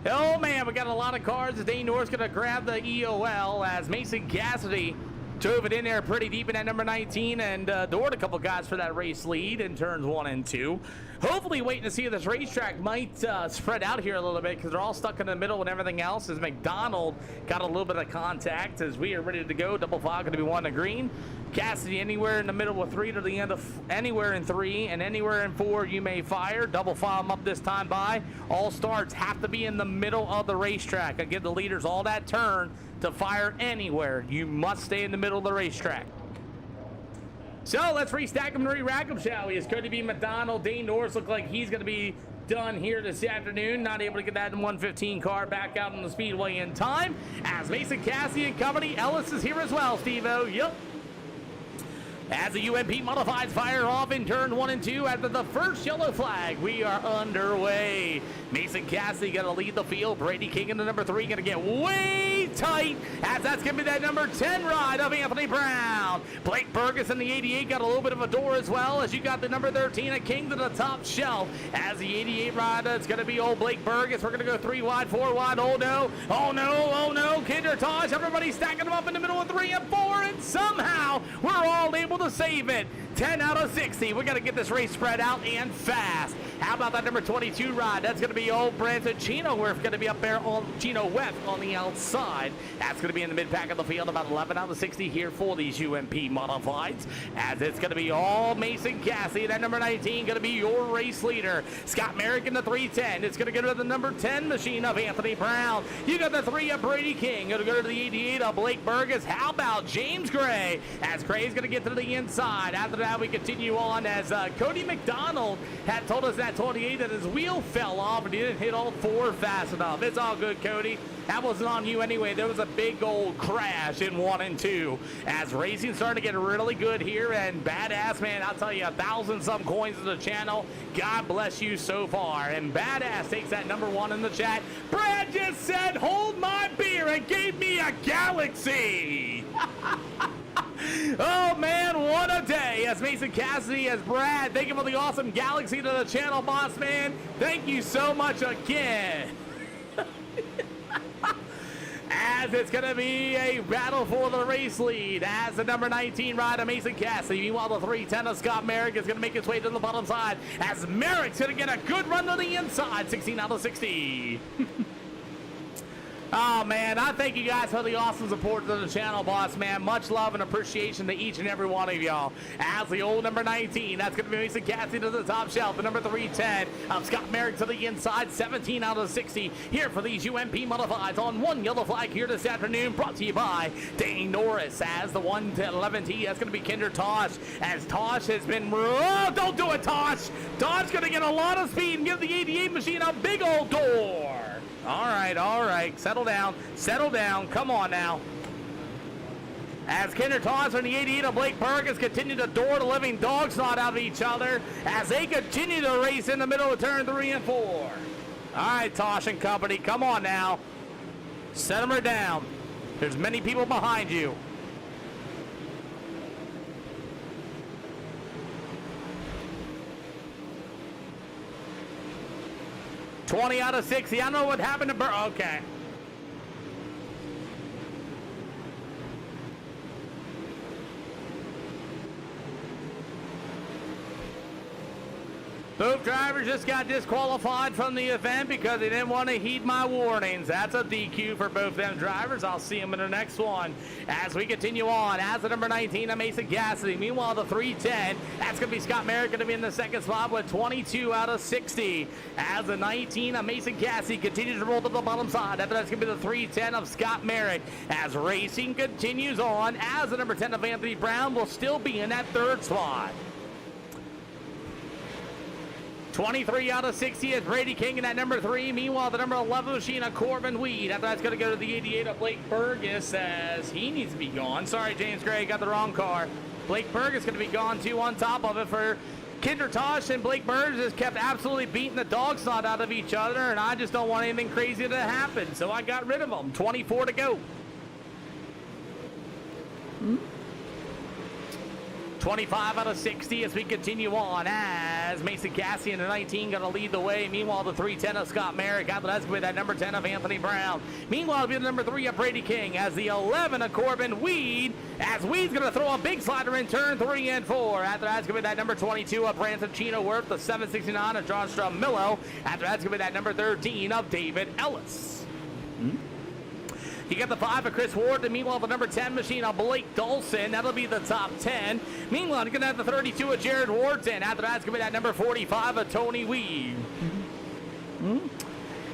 Oh, man, we got a lot of cars. Dane Norris going to grab the EOL as Mason Cassidy drove it in there pretty deep in that number 19 and doored a couple guys for that race lead in turns 1 and 2. Hopefully waiting to see if this racetrack might spread out here a little bit because they're all stuck in the middle and everything else. As McDonald got a little bit of contact as we are ready to go. Double fog going to be 1 to green. Cassidy anywhere in the middle with 3 to the end of anywhere in 3 and anywhere in 4 you may fire. Double file them up this time by. All starts have to be in the middle of the racetrack. I give the leaders all that turn to fire anywhere. You must stay in the middle of the racetrack. So let's restack them and re-rack them, shall we? As Cody B. McDonald, Dane Norris look like he's going to be done here this afternoon. Not able to get that 115 car back out on the speedway in time. As Mason Cassidy and company, Ellis is here as well, Steve-O. Yep. As the UMP Modifieds fire off in turn 1 and 2 after the first yellow flag, we are underway. Mason Cassidy going to lead the field. Brady King in the number 3 going to get way tight as that's going to be that number 10 ride of Anthony Brown. Blake Burgess in the 88 got a little bit of a door as well as you got the number 13 of King to the top shelf. As the 88 ride, it's going to be old Blake Burgess. We're going to go 3 wide, 4 wide. Oh no, oh no, oh no. Kinder Tosh, everybody stacking them up in the middle of 3 and 4 and somehow we're all able to save it. 10 out of 60. We got to get this race spread out and fast. How about that number 22 ride? That's going to be old Branson Chino. We're going to be up there on Chino West on the outside. That's going to be in the mid pack of the field. About 11 out of 60 here for these UMP Modifieds. As it's going to be all Mason Cassidy. That number 19 going to be your race leader. Scott Merrick in the 310. It's going to go to the number 10 machine of Anthony Brown. You got the 3 of Brady King. Going to go to the 88 of Blake Burgess. How about James Gray? As Gray's going to get to the inside. After that, we continue on as Cody McDonald had told us that 28 that his wheel fell off and he didn't hit all 4 fast enough. It's all good, Cody. That wasn't on you anyway. There was a big old crash in 1 and 2 as racing started to get really good here. And Badass, man, I'll tell you, 1,000-some coins to the channel. God bless you so far. And Badass takes that number 1 in the chat. Brad just said, hold my beer, and gave me a Galaxy. Oh man, what a day. As Mason Cassidy, as Brad, thank you for the awesome Galaxy to the channel, boss man. Thank you so much again. As it's going to be a battle for the race lead as the number 19 rider Mason Cassidy. Meanwhile, the 310 of Scott Merrick is going to make its way to the bottom side as Merrick's going to get a good run to the inside. 16 out of 60. Oh, man, I thank you guys for the awesome support to the channel, boss, man. Much love and appreciation to each and every one of y'all. As the old number 19, that's going to be Mason Cassidy to the top shelf. The number 310 of Scott Merrick to the inside, 17 out of 60 here for these UMP Modifieds on one yellow flag here this afternoon, brought to you by Dane Norris. As the 111T, that's going to be Kinder Tosh, as Tosh has been, oh, don't do it, Tosh. Tosh going to get a lot of speed and give the 88 machine a big old door. All right, settle down, come on now. As Kinder Toss and the 88 of Blake Perkins continue to door the living dog snot out of each other as they continue to race in the middle of turn 3 and 4. All right, Tosh and company, come on now. Set them down. There's many people behind you. $20 out of 60. I don't know what happened to Burr. Okay. Both drivers just got disqualified from the event because they didn't want to heed my warnings. That's a DQ for both them drivers. I'll see them in the next one. As we continue on, as the number 19 of Mason Cassidy. Meanwhile, the 310, that's going to be Scott Merrick, going to be in the second spot with 22 out of 60. As the 19 of Mason Cassidy continues to roll to the bottom side. After that's going to be the 310 of Scott Merrick. As racing continues on, as the number 10 of Anthony Brown will still be in that third spot. 23 out of 60 is Brady King in that number 3. Meanwhile, the number 11 machine of Corbin Weed. After that's going to go to the 88 of Blake Burgess as he needs to be gone. Sorry, James Gray, got the wrong car. Blake Burgess going to be gone too on top of it for Kinder Tosh, and Blake Burgess has kept absolutely beating the dog snot out of each other, and I just don't want anything crazy to happen, so I got rid of them. 24 to go. 25 out of 60 as we continue on as Mason Cassidy and the 19 going to lead the way. Meanwhile, the 310 of Scott Merrick. After that's with that number 10 of Anthony Brown. Meanwhile, it'll be the number 3 of Brady King as the 11 of Corbin Weed. As Weed's going to throw a big slider in turn 3 and 4. After that's going to be that number 22 of Branson Chino Worth. The 769 of John Stramillo. After that's going to be that number 13 of David Ellis. You got the 5 of Chris Ward, and meanwhile the number 10 machine of Blake Dolson. That'll be the top 10. Meanwhile, you're going to have the 32 of Jared Wharton. After that's going to be that number 45 of Tony Weed.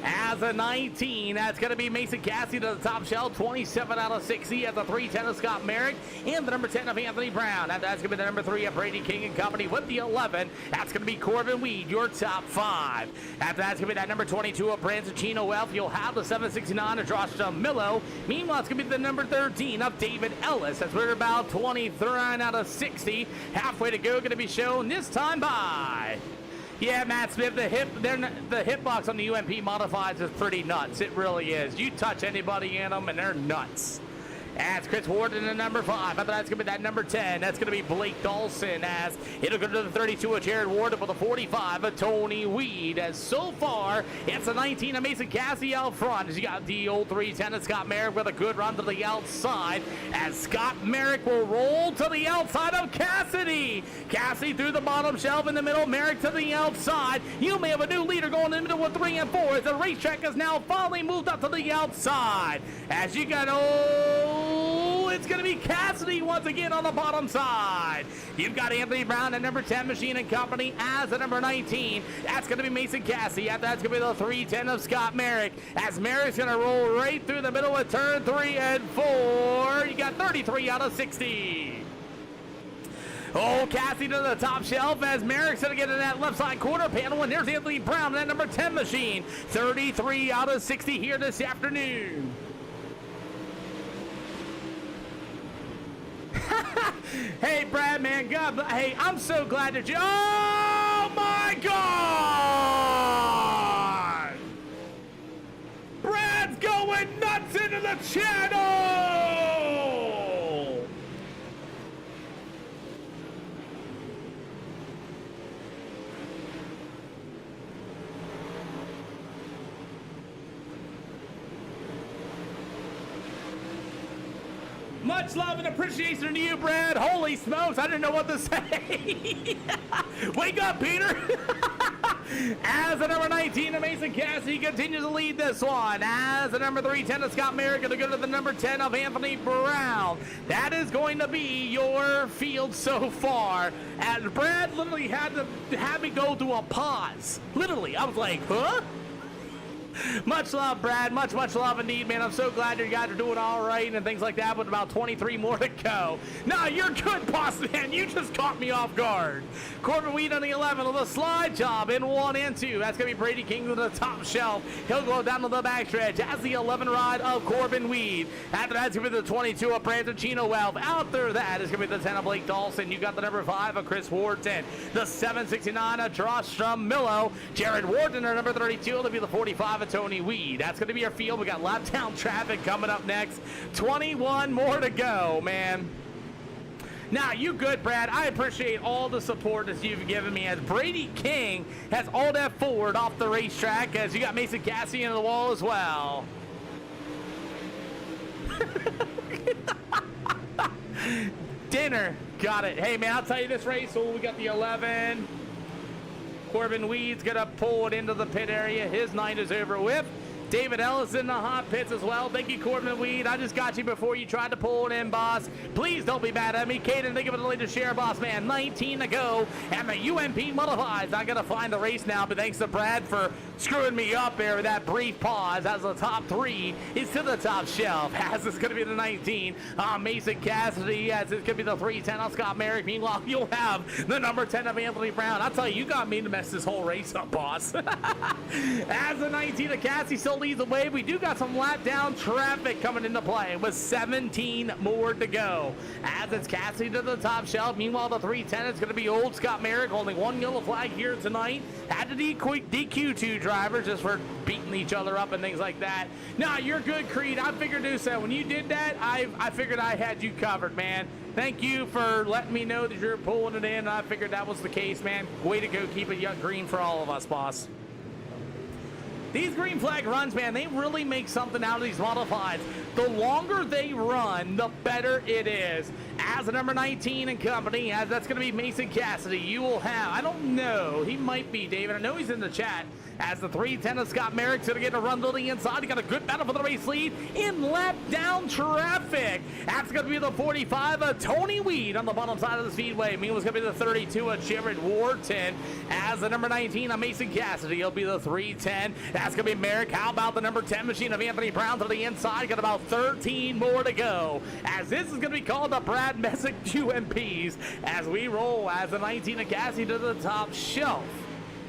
As a 19, that's going to be Mason Cassidy to the top shelf, 27 out of 60 at the 310 of Scott Merrick, and the number 10 of Anthony Brown. After that's going to be the number 3 of Brady King and Company with the 11. That's going to be Corbin Weed, your top 5. After that's going to be that number 22 of Branson Chino Wealth. You'll have the 769 of Josh Millo. Meanwhile, it's going to be the number 13 of David Ellis. That's we're about 29 out of 60. Halfway to go, going to be shown this time by... Yeah, Matt Smith, the hitbox on the UMP Modifieds is pretty nuts. It really is. You touch anybody in them, and they're nuts. As Chris Ward in the number 5. After that's going to be that number 10. That's going to be Blake Dawson. As it'll go to the 32 of Jared Ward with the 45 of Tony Weed. As so far, it's a 19 of Mason Cassidy out front. As you got the old 310 of Scott Merrick with a good run to the outside. As Scott Merrick will roll to the outside of Cassidy. Cassidy through the bottom shelf in the middle. Merrick to the outside. You may have a new leader going in the middle with 3 and 4. As the racetrack has now finally moved up to the outside. As you got it's going to be Cassidy once again on the bottom side. You've got Anthony Brown at number 10 Machine and Company as the number 19. That's going to be Mason Cassidy. After that's going to be the 310 of Scott Merrick. As Merrick's going to roll right through the middle of turn 3 and 4. You got 33 out of 60. Oh, Cassidy to the top shelf as Merrick's going to get in that left side quarter panel. And there's Anthony Brown, that number 10 machine. 33 out of 60 here this afternoon. Hey, Brad, man, God, hey, I'm so glad that you. Oh my God! Brad's going nuts into the channel. Much love and appreciation to you, Brad. Holy smokes, I didn't know what to say. Wake up, Peter. As the number 19 of Mason Cassidy continues to lead this one. As the number 310 of Scott Merrick going to go to the number 10 of Anthony Brown. That is going to be your field so far. And Brad literally had me go through a pause. Literally, I was like, huh? Much love, Brad. Much love indeed, man. I'm so glad you guys are doing all right and things like that, with about 23 more to go. No, you're good, boss man. You just caught me off guard. Corbin Weed on the 11 on the slide job in 1 and 2. That's going to be Brady King to the top shelf. He'll go down to the backstretch as the 11 ride of Corbin Weed. After that's going to be the 22 of Brandon Chino Welf. After that is going to be the 10 of Blake Dawson. You got the number 5 of Chris Wharton. The 769 of Drostrom Millo. Jared Wharton, our number 32, will be the 45 of Tony Weed. That's going to be our field. We got lap down traffic coming up next. 21 more to go, man. Now, you good, Brad. I appreciate all the support that you've given me as Brady King has all that forward off the racetrack, as you got Mason Cassie into the wall as well. Dinner. Got it. Hey, man, I'll tell you this race. So we got the 11. Corbin Weed's going to pull it into the pit area. His night is over with. David Ellis in the hot pits as well. Thank you, Corbin Weed. I just got you before you tried to pull it in, boss. Please don't be mad at me. Caden, thank you for the latest share, boss man. 19 to go. And the UMP Modifieds. I'm going to find the race now, but thanks to Brad for screwing me up there with that brief pause, as the top 3 is to the top shelf. As it's going to be the 19 Mason Cassidy, as it's going to be the 310 on Scott Merrick. Meanwhile, you'll have the number 10 of Anthony Brown. I'll tell you, you got me to mess this whole race up, boss. As the 19 of Cassie still leads the way, we do got some lap down traffic coming into play with 17 more to go. As it's Cassie to the top shelf. Meanwhile, the 310 is going to be old Scott Merrick. Only 1 yellow flag here tonight. Had to DQ 2 drivers just for beating each other up and things like that. Nah, you're good, Creed. I figured so when you did that, I figured I had you covered, man. Thank you for letting me know that you're pulling it in. I figured that was the case, man. Way to go, keep it green for all of us, boss. These green flag runs, man, they really make something out of these modifieds. The longer they run, the better it is. As the number 19 and company, as that's going to be Mason Cassidy, you will have, I don't know, he might be, David. I know he's in the chat. As the 310 of Scott Merrick's going to get a run to the inside. He got a good battle for the race lead in lap down traffic. That's going to be the 45 of Tony Weed on the bottom side of the speedway. Meanwhile, it's going to be the 32 of Jared Wharton. As the number 19 of Mason Cassidy, he'll be the 310. That's going to be Merrick. How about the number 10 machine of Anthony Brown to the inside? Got about 13 more to go. As this is going to be called the Brad Messick UMPs. As we roll, as the 19 of Cassie to the top shelf.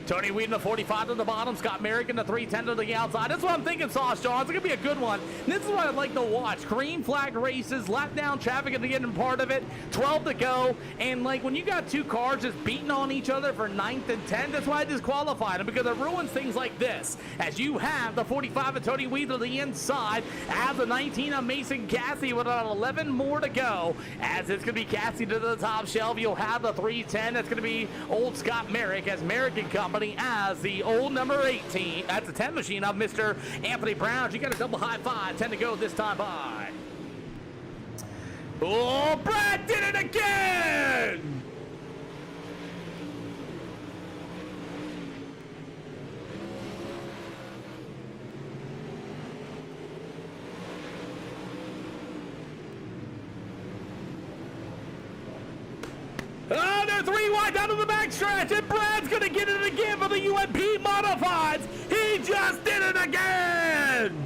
Tony Weed in the 45 to the bottom. Scott Merrick in the 310 to the outside. That's what I'm thinking, Sauce John. It's going to be a good one. And this is what I'd like to watch. Green flag races, lap down traffic at the end part of it. 12 to go. And, like, when you got 2 cars just beating on each other for 9th and 10th, that's why I disqualified them, because it ruins things like this. As you have the 45 of Tony Weed to the inside. As the 19 of Mason Cassie with about 11 more to go. As it's going to be Cassie to the top shelf. You'll have the 310. That's going to be old Scott Merrick as Merrick and Company. As the old number 18, that's the 10 machine of Mr. Anthony Brown. You got a double high 5, 10 to go this time by. Oh, Brad did it again! Oh, they're 3 wide down to the backstretch, and Brad's going to get it again for the UMP Modifieds. He just did it again.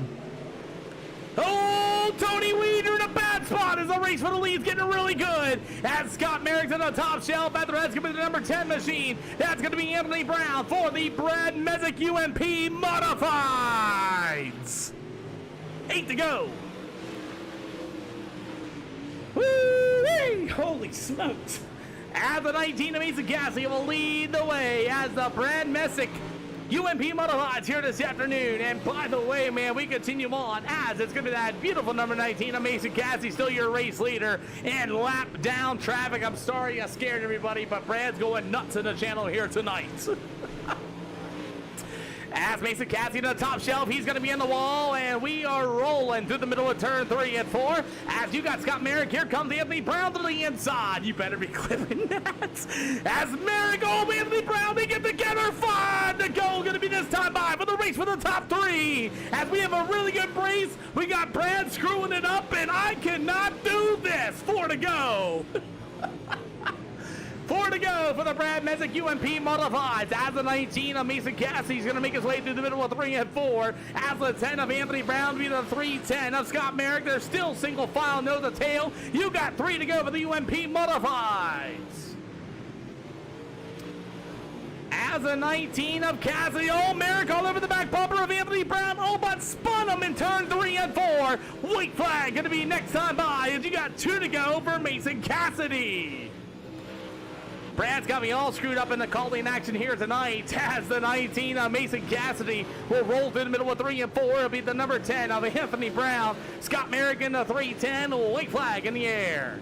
Oh, Tony Weed, you're in a bad spot as the race for the lead's getting really good. As Scott Merrick's on the top shelf, after that's going to be the number 10 machine. That's going to be Anthony Brown for the Brad Messick UMP Modifieds. 8 to go. Woo-wee! Holy smokes. As the 19 of Mason Cassie will lead the way as the Brad Messick UMP Modifieds here this afternoon. And by the way, man, we continue on as it's going to be that beautiful number 19 of Mason Cassie, still your race leader in lap down traffic. I'm sorry I scared everybody, but Brad's going nuts in the channel here tonight. As Mason Cassie to the top shelf, he's going to be in the wall, and we are rolling through the middle of turn 3 and 4. As you got Scott Merrick, here comes Anthony Brown to the inside. You better be clipping that. As Merrick, Anthony Brown, they get together. 5 to go. Going to be this time by for the race for the top 3. As we have a really good race, we got Brad screwing it up, and I cannot do this. 4 to go. 4 to go for the Brad Messick UMP Modifieds. As the 19 of Mason Cassidy's going to make his way through the middle of 3 and 4. As the 10 of Anthony Brown beat the 3-10 of Scott Merrick. They're still single file, no the tail. You got 3 to go for the UMP Modifieds. As a 19 of Cassidy, oh, Merrick all over the back bumper of Anthony Brown, oh, but spun him in turn 3 and 4. White flag going to be next time by, as you got 2 to go for Mason Cassidy. Brad's got me all screwed up in the calling action here tonight, as the 19 of Mason Cassidy will roll through the middle of 3 and 4. It'll be the number 10 of Anthony Brown. Scott Merrick in the 3-10, white flag in the air.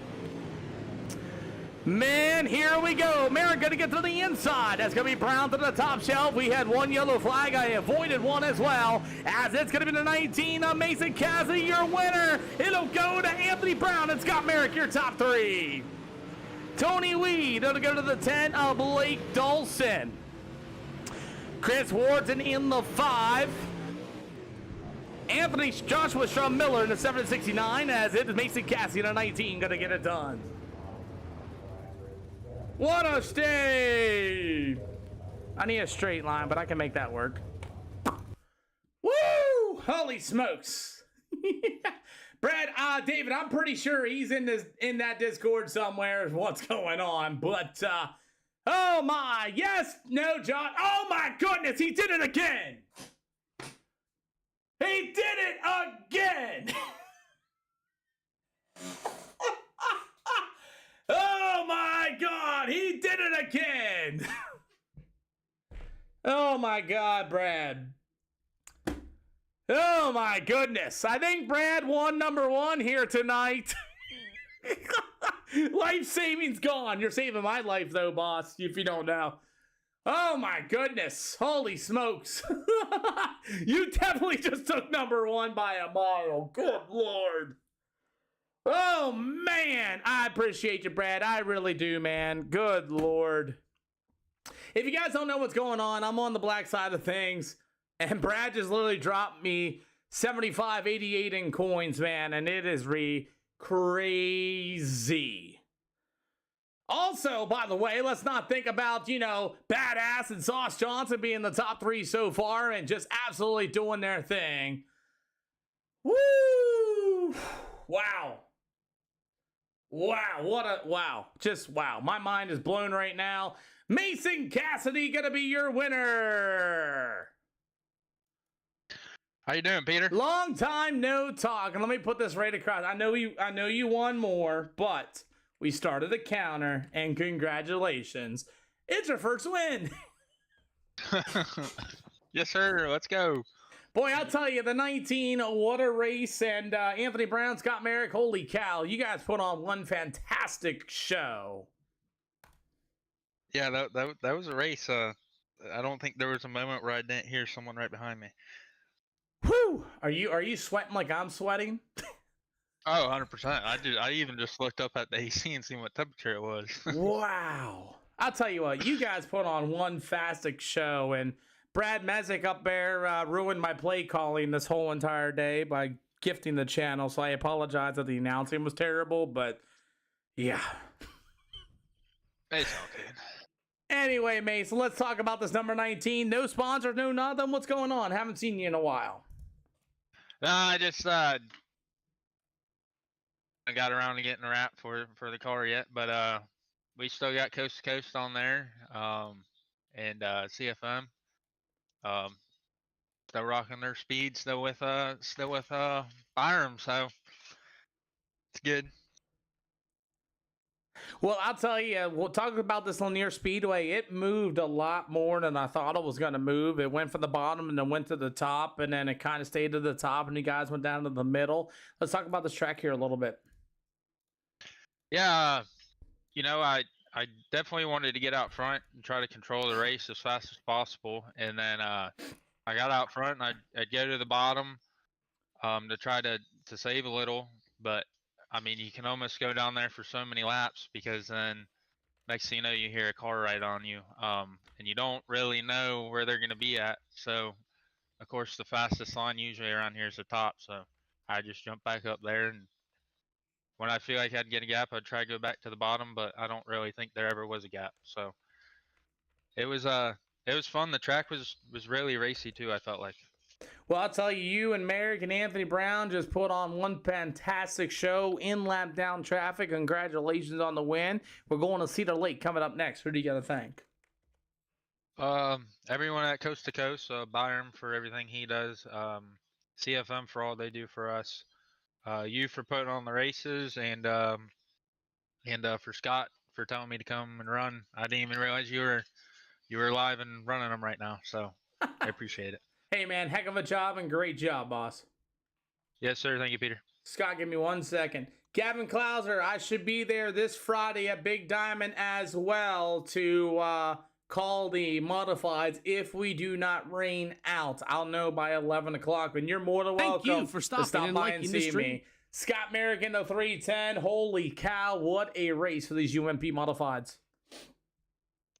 Man, here we go. Merrick going to get to the inside. That's going to be Brown to the top shelf. We had 1 yellow flag. I avoided 1 as well. As it's going to be the 19 of Mason Cassidy, your winner. It'll go to Anthony Brown and Scott Merrick, your top 3. Tony Weed, it'll go to the 10 of Blake Dawson. Chris Wharton in the 5. Anthony Joshua Strum Miller in the 769, as it is Mason Cassidy in the 19 going to get it done. What a stay! I need a straight line, but I can make that work. Woo! Holy smokes! Brad, David, I'm pretty sure he's in that Discord somewhere. What's going on? But oh my, yes, no, John. Oh my goodness, he did it again! He did it again! Oh my God, he did it again! Oh my God, Brad. Oh my goodness. I think Brad won number 1 here tonight. Life savings gone. You're saving my life though, boss, if you don't know. Oh my goodness. Holy smokes. You definitely just took number 1 by a mile. Good Lord. Oh, man. I appreciate you, Brad. I really do, man. Good Lord. If you guys don't know what's going on, I'm on the black side of things. And Brad just literally dropped me 75.88 in coins, man. And it is crazy. Also, by the way, let's not think about, you know, Badass and Sauce Johnson being the top 3 so far and just absolutely doing their thing. Woo! Wow. Wow, just wow. My mind is blown right now. Mason Cassidy gonna be your winner. How you doing, Peter? Long time no talk. And let me put this right across. I know you won more, but we started a counter, and congratulations. It's your first win. Yes, sir. Let's go. Boy, I'll tell you, the 19, what a race, and Anthony Brown, Scott Merrick, holy cow, you guys put on one fantastic show. Yeah, that was a race. I don't think there was a moment where I didn't hear someone right behind me. Whew! Are you sweating like I'm sweating? Oh, 100%. I even just looked up at the AC and seen what temperature it was. Wow. I'll tell you what, you guys put on one fantastic show, and Brad Messick up there ruined my play calling this whole entire day by gifting the channel, so I apologize that the announcing was terrible, but yeah. It's all good. Anyway, Mason, let's talk about this number 19. No sponsors, no nothing. What's going on? Haven't seen you in a while. No, I just I got around to getting a wrap for the car yet, but we still got Coast to Coast on there, and CFM. Still rocking their speed, still with Byram, so it's good. Well, I'll tell you, we'll talk about this Lanier Speedway. It moved a lot more than I thought it was going to move. It went from the bottom and then went to the top, and then it kind of stayed to the top, and you guys went down to the middle. Let's talk about this track here a little bit. Yeah, you know, I definitely wanted to get out front and try to control the race as fast as possible, and then I got out front and I'd go to the bottom to try to save a little, but I mean, you can almost go down there for so many laps because then next thing you know, you hear a car right on you, and you don't really know where they're going to be at. So, of course, the fastest line usually around here is the top. So I just jumped back up there and when I feel like I'd get a gap, I'd try to go back to the bottom, but I don't really think there ever was a gap. So it was fun. The track was really racy too, I felt like. Well, I'll tell you, you and Merrick and Anthony Brown just put on one fantastic show in lap down traffic. Congratulations on the win. We're going to Cedar Lake coming up next. Who do you got to thank? Everyone at Coast to Coast, Byron for everything he does, CFM for all they do for us, you for putting on the races, and for Scott for telling me to come and run. I didn't even realize you were live and running them right now, so I appreciate it. Hey, man, heck of a job and great job, boss. Yes, sir. Thank you, Peter. Scott, give me 1 second. Gavin Klauser, I should be there this Friday at Big Diamond as well to call the Modifieds if we do not rain out. I'll know by 11 o'clock, and you're more than welcome Thank you for to stopping and by liking and the see stream. me. Scott Merrick in the 310. Holy cow, what a race for these UMP Modifieds.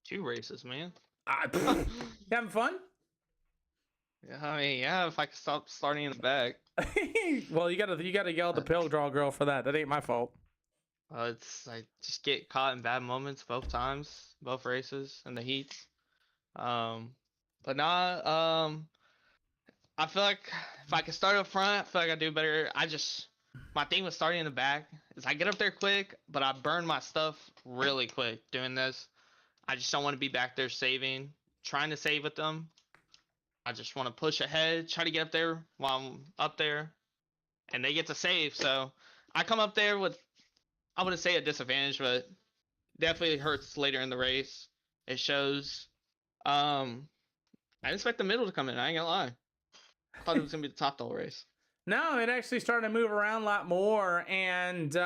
2 races, man. Having fun? Yeah, I mean, yeah, if I could stop starting in the back. Well, you gotta yell at the pill draw girl for that. That ain't my fault. I just get caught in bad moments both times, both races and the heats. But nah, I feel like if I could start up front, I feel like I do better. My thing with starting in the back is I get up there quick, but I burn my stuff really quick doing this. I just don't want to be back there trying to save with them. I just want to push ahead, try to get up there while I'm up there, and they get to save. So I come up there with, I wouldn't say a disadvantage, but definitely hurts later in the race. It shows. I didn't expect the middle to come in. I ain't gonna lie. I thought it was gonna be the top the whole race. No, it actually started to move around a lot more, and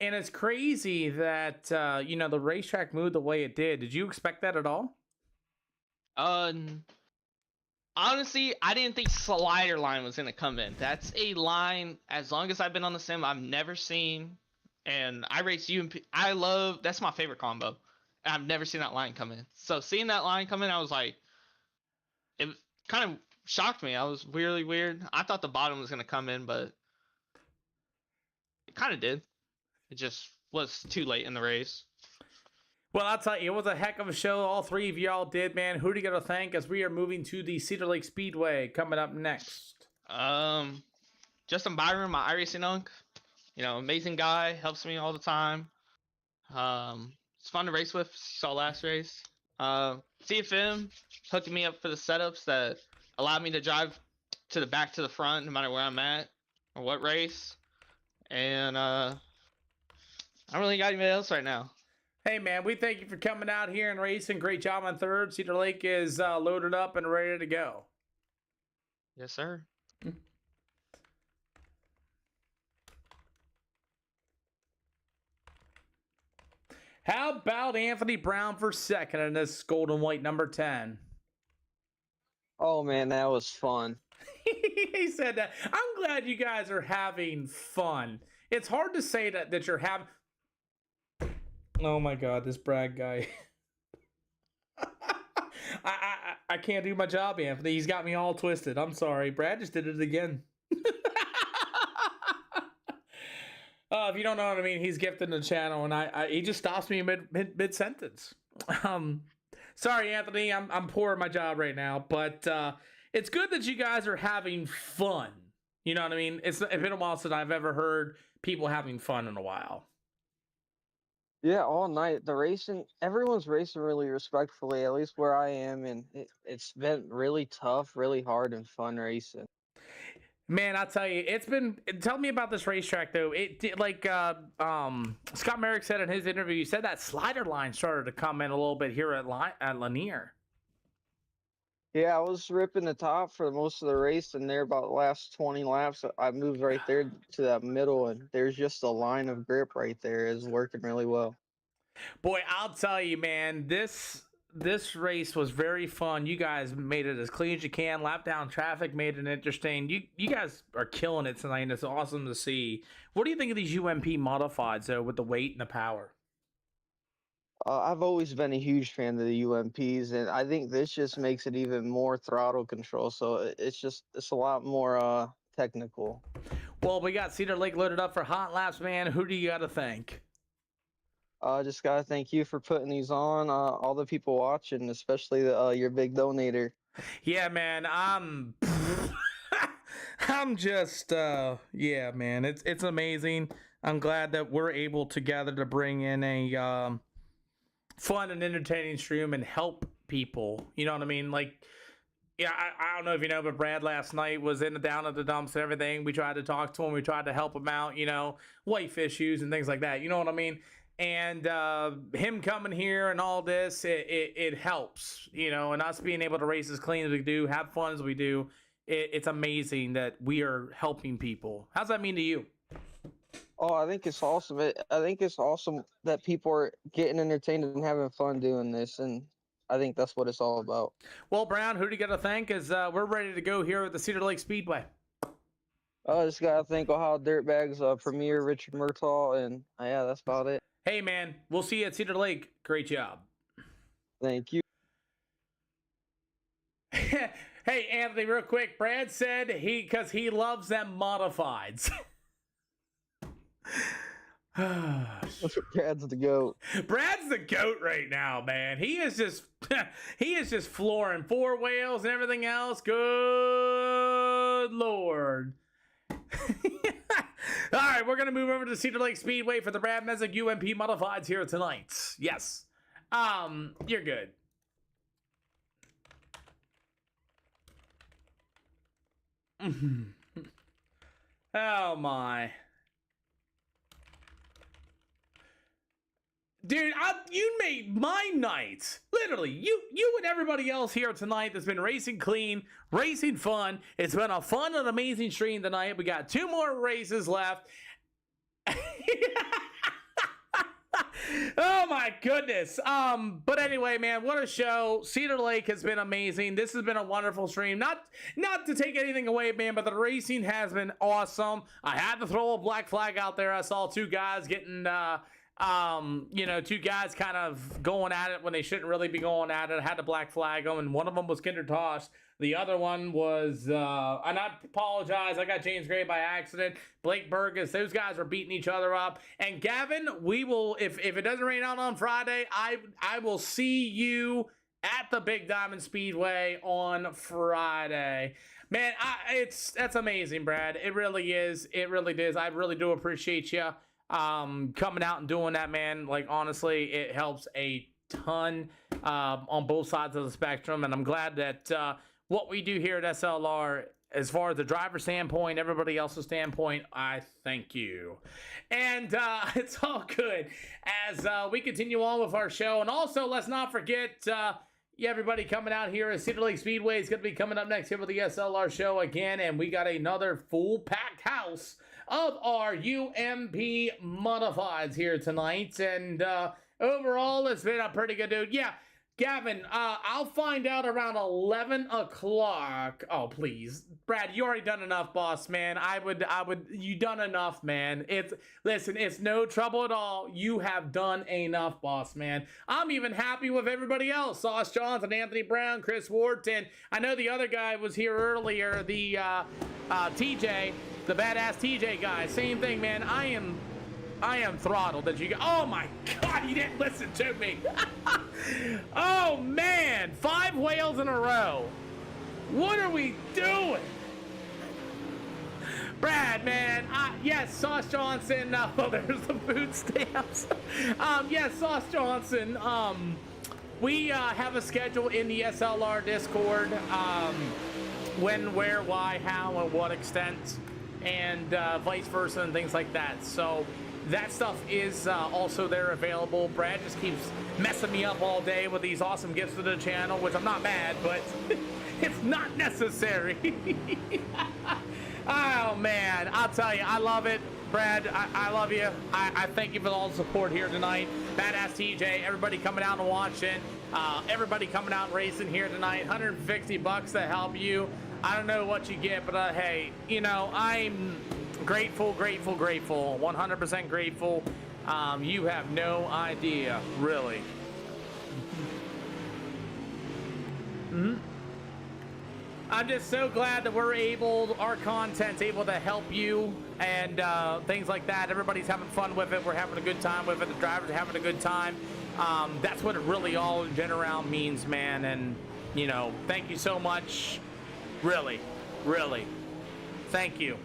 it's crazy that the racetrack moved the way it did. Did you expect that at all? Honestly, I didn't think slider line was gonna come in. That's a line, as long as I've been on the sim, I've never seen. And I race UMP. That's my favorite combo. And I've never seen that line come in. So seeing that line come in, I was like, it kind of shocked me. I was really weird. I thought the bottom was gonna come in, but it kind of did. It just was too late in the race. Well, I'll tell you, it was a heck of a show. All three of y'all did, man. Who do you got to thank as we are moving to the Cedar Lake Speedway coming up next? Justin Byron, my iRacing unk. Amazing guy, helps me all the time. It's fun to race with. You saw last race. CFM hooking me up for the setups that allowed me to drive to the back to the front no matter where I'm at or what race. And I don't really got anybody else right now. Hey, man, we thank you for coming out here and racing. Great job on third. Cedar Lake is loaded up and ready to go. Yes, sir. How about Anthony Brown for second in this golden white number 10? Oh, man, that was fun. He said that. I'm glad you guys are having fun. It's hard to say that you're having... Oh my God, this Brad guy. I can't do my job, Anthony. He's got me all twisted. I'm sorry. Brad just did it again. If you don't know what I mean, he's gifted the channel, and he just stops me mid sentence. Sorry, Anthony. I'm poor at my job right now, but it's good that you guys are having fun. You know what I mean? It's been a while since I've ever heard people having fun in a while. Yeah, all night. Everyone's racing really respectfully, at least where I am, and it's been really tough, really hard, and fun racing. Man, I'll tell you, tell me about this racetrack, though. Scott Merrick said in his interview, he said that slider line started to come in a little bit here at Lanier. Yeah, I was ripping the top for most of the race, and there about the last 20 laps, I moved right there to that middle, and there's just a line of grip right there. It's working really well. Boy, I'll tell you, man, this race was very fun. You guys made it as clean as you can. Lap down traffic made it interesting. You guys are killing it tonight, and it's awesome to see. What do you think of these UMP Modifieds, though, with the weight and the power? I've always been a huge fan of the UMPs, and I think this just makes it even more throttle control. So it's a lot more technical. Well, we got Cedar Lake loaded up for hot laps, man. Who do you got to thank? Just gotta thank you for putting these on. All the people watching, especially your big donator. Yeah, man. I'm just yeah, man. It's amazing. I'm glad that we're able together to bring in a fun and entertaining stream and help people. You know what I mean? Like, yeah, I don't know if you know, but Brad last night was down at the dumps and everything. We tried to talk to him. We tried to help him out, you know, wife issues and things like that. You know what I mean? And him coming here and all this, it helps, you know, and us being able to race as clean as we do, have fun as we do. It's amazing that we are helping people. How's that mean to you? Oh, I think it's awesome. I think it's awesome that people are getting entertained and having fun doing this, and I think that's what it's all about. Well, Brown, who do you got to thank? Is we're ready to go here at the Cedar Lake Speedway. I just gotta thank Ohio Dirtbags Premier Richard Murtaugh, and yeah, that's about it. Hey, man, we'll see you at Cedar Lake. Great job. Thank you. Hey, Anthony, real quick. Brad said because he loves them modifieds. Brad's the GOAT. Brad's the GOAT right now, man. He is just flooring four whales and everything else. Good Lord. All right, we're gonna move over to Cedar Lake Speedway for the Brad Messick UMP Modifieds here tonight. Yes. You're good. Oh my. Dude, you made my night. Literally, you and everybody else here tonight that's been racing clean, racing fun. It's been a fun and amazing stream tonight. We got 2 more races left. Oh my goodness. But anyway, man, what a show. Cedar Lake has been amazing. This has been a wonderful stream. Not to take anything away, man, but the racing has been awesome. I had to throw a black flag out there. I saw 2 guys getting you know, 2 guys kind of going at it when they shouldn't really be going at it. I had to black flag them, and one of them was Kinder Toss. The other one was, and I apologize, I got James Gray by accident. Blake Burgess, those guys were beating each other up. And Gavin, we will, if it doesn't rain out on Friday, I will see you at the Big Diamond Speedway on Friday. Man, that's amazing, Brad. It really is. It really is. I really do appreciate you coming out and doing that, man. Like, honestly, it helps a ton on both sides of the spectrum, and I'm glad that what we do here at SLR, as far as the driver standpoint, everybody else's standpoint, I thank you. And it's all good as we continue on with our show. And also, let's not forget, everybody coming out here at Cedar Lake Speedway is going to be coming up next here with the SLR show again, and we got another full packed house of our UMP Modifieds here tonight. And overall, it's been a pretty good dude. Yeah, Gavin, I'll find out around 11 o'clock. Oh, please. Brad, you already done enough, boss, man. You done enough, man. Listen, it's no trouble at all. You have done enough, boss, man. I'm even happy with everybody else. Sauce Johnson, Anthony Brown, Chris Wharton. I know the other guy was here earlier, the TJ, the badass TJ guy. Same thing, man. I am throttled that you got. Oh my God, you didn't listen to me. Oh man, 5 whales in a row. What are we doing? Brad, man, yes, Sauce Johnson. Oh, there's the food stamps. Yes, Sauce Johnson. We have a schedule in the SLR Discord. When, where, why, how, and what extent, and vice versa, and things like that. So that stuff is also there available. Brad just keeps messing me up all day with these awesome gifts to the channel, which I'm not mad, but it's not necessary. Oh, man. I'll tell you, I love it. Brad, I love you. I thank you for all the support here tonight. Badass TJ, everybody coming out and watching. Everybody coming out and racing here tonight. $150 to help you. I don't know what you get, but hey, you know, I'm grateful, 100% grateful. You have no idea, really. I'm just so glad that our content's able to help you and things like that. Everybody's having fun with it. We're having a good time with it. The drivers are having a good time. That's what it really all in general means, man. And, you know, thank you so much. Really, really. Thank you.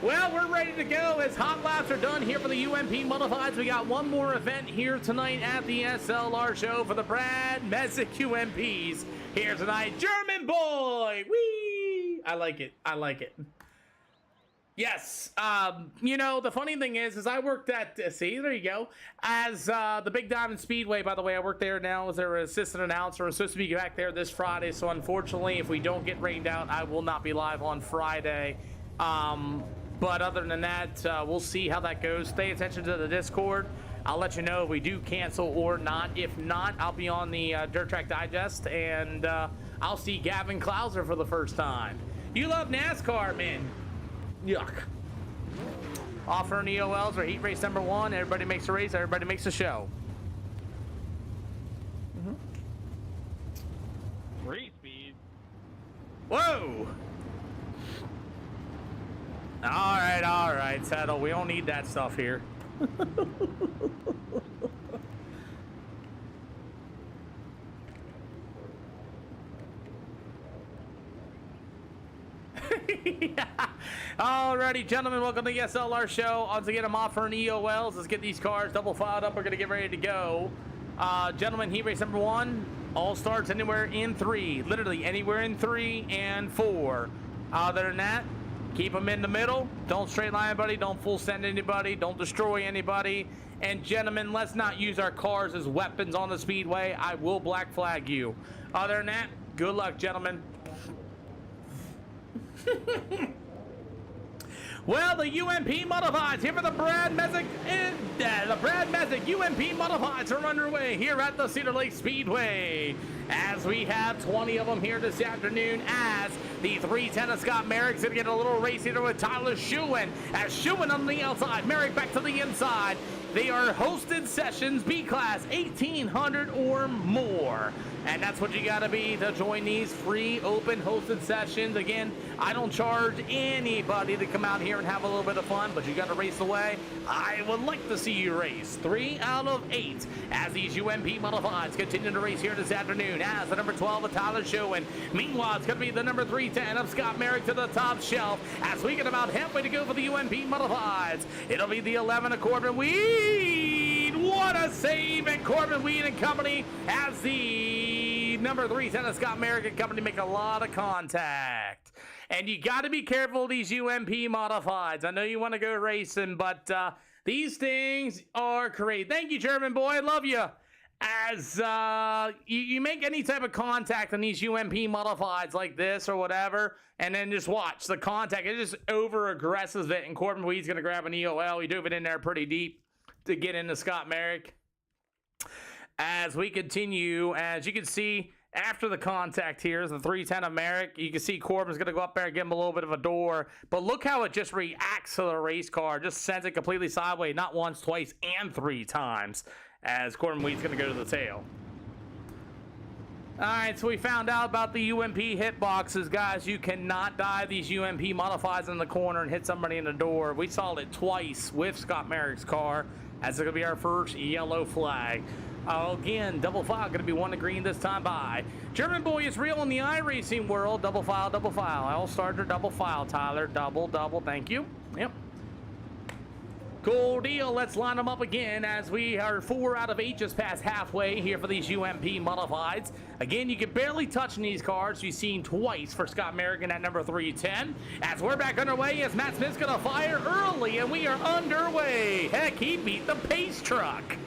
Well, we're ready to go as hot laps are done here for the UMP Modifieds. We got one more event here tonight at the SLR show for the Brad Messick UMPs here tonight. German boy! Whee! I like it. I like it. Yes. You know, the funny thing is I worked at, see, there you go, as the Big Diamond Speedway, by the way. I work there now as their assistant announcer. I'm supposed to be back there this Friday, so unfortunately, if we don't get rained out, I will not be live on Friday. But other than that, we'll see how that goes. Stay attention to the Discord. I'll let you know if we do cancel or not. If not, I'll be on the Dirt Track Digest, and I'll see Gavin Clouser for the first time. You love NASCAR, man. Yuck. Offering EOLs or heat race number 1. Everybody makes a race. Everybody makes a show. Race speed. Whoa. All right, Settle. We don't need that stuff here. Yeah. Alrighty, gentlemen, welcome to the SLR show. Once again, I'm offering EOLs. Let's get these cars double filed up. We're gonna get ready to go. Gentlemen, heat race number 1 all starts anywhere in 3, literally anywhere in 3 and 4. Other than that, keep them in the middle. Don't straight line anybody. Don't full send anybody. Don't destroy anybody. And gentlemen, let's not use our cars as weapons on the speedway. I will black flag you. Other than that, good luck, gentlemen. Well, the UMP Modifieds here for the Brad Messick. The Brad Messick UMP Modifieds are underway here at the Cedar Lake Speedway, as we have 20 of them here this afternoon, as the 310 of Scott Merrick's going to get a little race here with Tyler Schuin, as Schuin on the outside, Merrick back to the inside. They are hosted sessions, B-Class 1800 or more. And that's what you got to be to join these free open hosted sessions. Again, I don't charge anybody to come out here and have a little bit of fun, but you got to race away. I would like to see you race 3 out of 8 as these UMP Modifieds continue to race here this afternoon, as the number 12 of Tyler Schuin. Meanwhile, it's going to be the number 310 of Scott Merrick to the top shelf as we get about halfway to go for the UMP Modifieds. It'll be the 11 of Corbin Weed. What a save, and Corbin Weed and company as the number 310 of Scott Merrick and company make a lot of contact. And you got to be careful of these UMP Modifieds. I know you want to go racing, but these things are crazy. Thank you, German boy. I love you. As you make any type of contact on these UMP Modifieds like this or whatever, and then just watch the contact. It just over-aggresses it, and Corbin Weed's going to grab an EOL. He dove it in there pretty deep to get into Scott Merrick. As we continue, as you can see, after the contact here is the 310 of Merrick. You can see Corbin's going to go up there and give him a little bit of a door. But look how it just reacts to the race car. Just sends it completely sideways, not once, twice, and 3 times. As Corbin Weed's going to go to the tail. All right, so we found out about the UMP hitboxes, guys. You cannot dive these UMP Modifieds in the corner and hit somebody in the door. We saw it twice with Scott Merrick's car. That's going to be our first yellow flag. Again, double file, going to be 1 to green this time by. German boy is real in the iRacing world. Double file, double file. All starter, double file, Tyler. Double, thank you. Yep. Cool deal. Let's line them up again as we are 4 out of 8 just past halfway here for these UMP Modifieds. Again, you can barely touch in these cars. You've seen twice for Scott Merrick at number 310. As we're back underway, as Matt Smith's going to fire early, and we are underway. Heck, he beat the pace truck.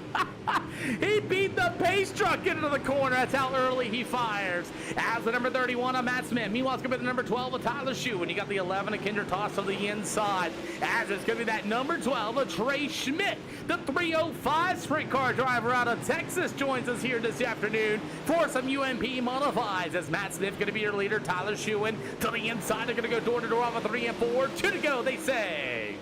He beat the pace truck into the corner. That's how early he fires. As the number 31 of Matt Smith. Meanwhile, it's going to be the number 12 of Tyler Schuin. And you got the 11 of Kinder Toss to the inside. As it's going to be that number 12 of Trey Schmidt. The 305 sprint car driver out of Texas joins us here this afternoon for some UMP Modifieds. As Matt Smith going to be your leader. Tyler Schuin to the inside. They're going to go door to door off of 3 and 4. 2 to go, they say.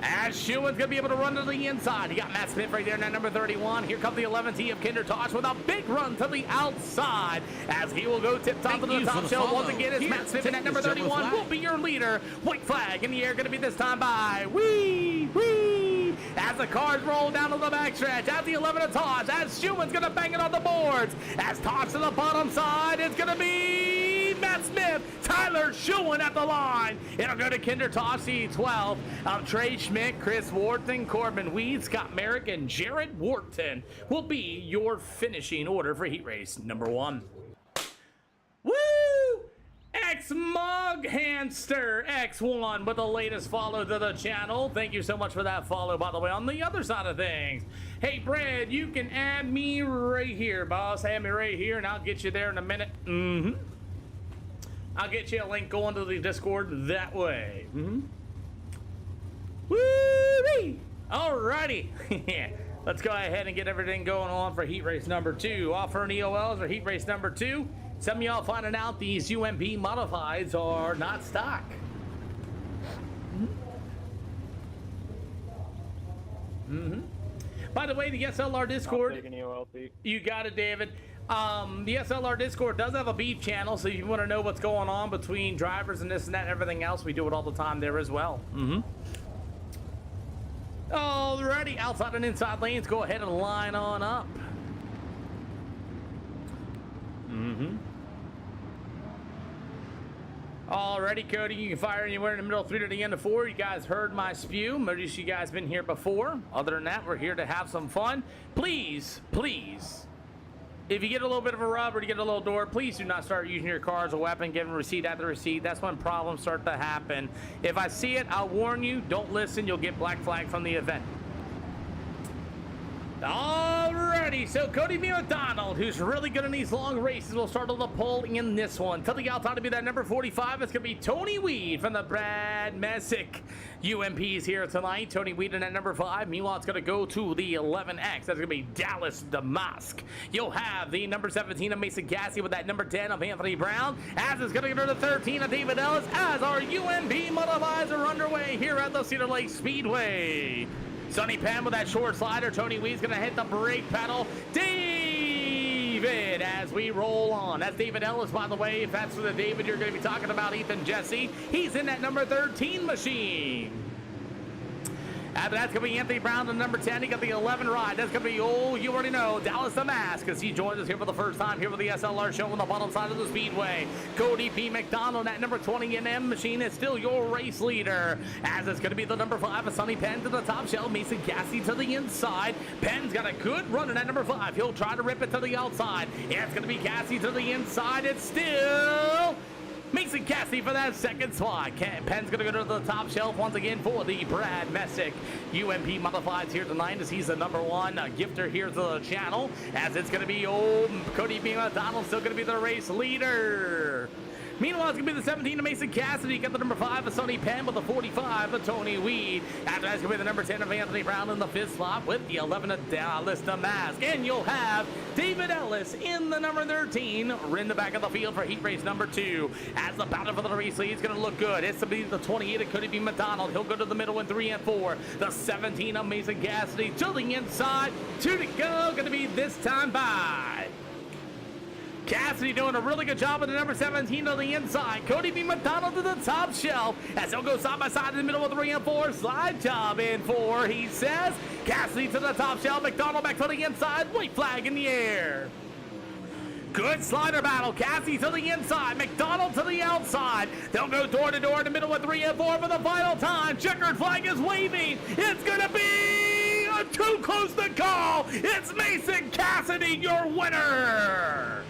As Schuman's gonna be able to run to the inside. You got Matt Smith right there in that number 31. Here comes the 11T of Kinder Tosh with a big run to the outside as he will go tip top to the top shelf. Once again, as Matt Smith in that number 31 will be your leader. White flag in the air, gonna be this time by Wee! As the cars roll down to the backstretch, at the 11 of Tosh, as Schuman's gonna bang it on the boards. As Tosh to the bottom side, it's gonna be Matt Smith, Tyler Schuman at the line. It'll go to Kinder Tosh, C12, Trey Schmidt, Chris Wharton, Corbin Weed, Scott Merrick, and Jared Wharton will be your finishing order for heat race number 1. Woo! X-Mughamster X1 with the latest follow to the channel. Thank you so much for that follow, by the way. On the other side of things, hey, Brad, you can add me right here, boss. Add me right here, and I'll get you there in a minute. I'll get you a link going to the Discord that way. Woo-wee! Alrighty. Let's go ahead and get everything going on for heat race number 2. Offering EOLs for heat race number 2. Some of y'all finding out these UMP Modifieds are not stock. By the way, the SLR Discord, you got it, David. The SLR Discord does have a beef channel, so if you want to know what's going on between drivers and this and that and everything else, we do it all the time there as well. Alrighty, outside and inside lanes, go ahead and line on up. Alrighty, Cody, you can fire anywhere in the middle, 3 to the end of 4. You guys heard my spew. Most you guys been here before. Other than that, we're here to have some fun. Please, if you get a little bit of a rub or you get a little door, please do not start using your car as a weapon, giving receipt after receipt. That's when problems start to happen. If I see it, I'll warn you. Don't listen. You'll get black flag from the event. Alrighty, so Cody McDonald, who's really good in these long races, will start on the pole in this one. To the outside to be that number 45, it's going to be Tony Weed from the Brad Messick UMPs here tonight. Tony Weed in that number 5. Meanwhile, it's going to go to the 11X. That's going to be Dallas Damask. You'll have the number 17 of Mason Cassie with that number 10 of Anthony Brown. As it's going to go to the 13 of David Ellis as our UMP Modifieds are underway here at the Cedar Lake Speedway. Sonny Penn with that short slider. Tony Weed's going to hit the brake pedal. David, as we roll on. That's David Ellis, by the way. If that's for the David you're going to be talking about, Ethan Jesse. He's in that number 13 machine. After that's going to be Anthony Brown, the number 10. He got the 11 ride. That's going to be, you already know, Dallas Damask, as he joins us here for the first time here with the SLR show on the bottom side of the speedway. Cody P. McDonald, that number 20 NM machine, is still your race leader. As it's going to be the number 5 of Sonny Penn to the top shelf. Mason Cassie to the inside. Penn's got a good run in that number 5. He'll try to rip it to the outside. It's going to be Cassie to the inside. It's still Mason Cassie for that second spot. Penn's going to go to the top shelf once again for the Brad Messick UMP Modifieds here tonight, as he's the number 1 gifter here to the channel. As it's going to be Cody B. McDonald still going to be the race leader. Meanwhile, it's going to be the 17 of Mason Cassidy. Got the number 5 of Sonny Penn with the 45 of Tony Weed. After that's going to be the number 10 of Anthony Brown in the 5th slot with the 11 of Dallas Damask. And you'll have David Ellis in the number 13 in the back of the field for heat race number 2. As the battle for the race lead is going to look good. It's going to be the 28 of Cody B. McDonald. He'll go to the middle in 3 and 4. The 17 of Mason Cassidy to the inside. 2 to go. Going to be this time by Cassidy doing a really good job with the number 17 on the inside. Cody B. McDonald to the top shelf as they'll go side by side in the middle of 3 and 4. Slide job in 4, he says. Cassidy to the top shelf. McDonald back to the inside. White flag in the air. Good slider battle. Cassie to the inside. McDonald to the outside. They'll go door to door in the middle of 3 and 4 for the final time. Checkered flag is waving. It's going to be too close to call. It's Mason Cassidy, your winner.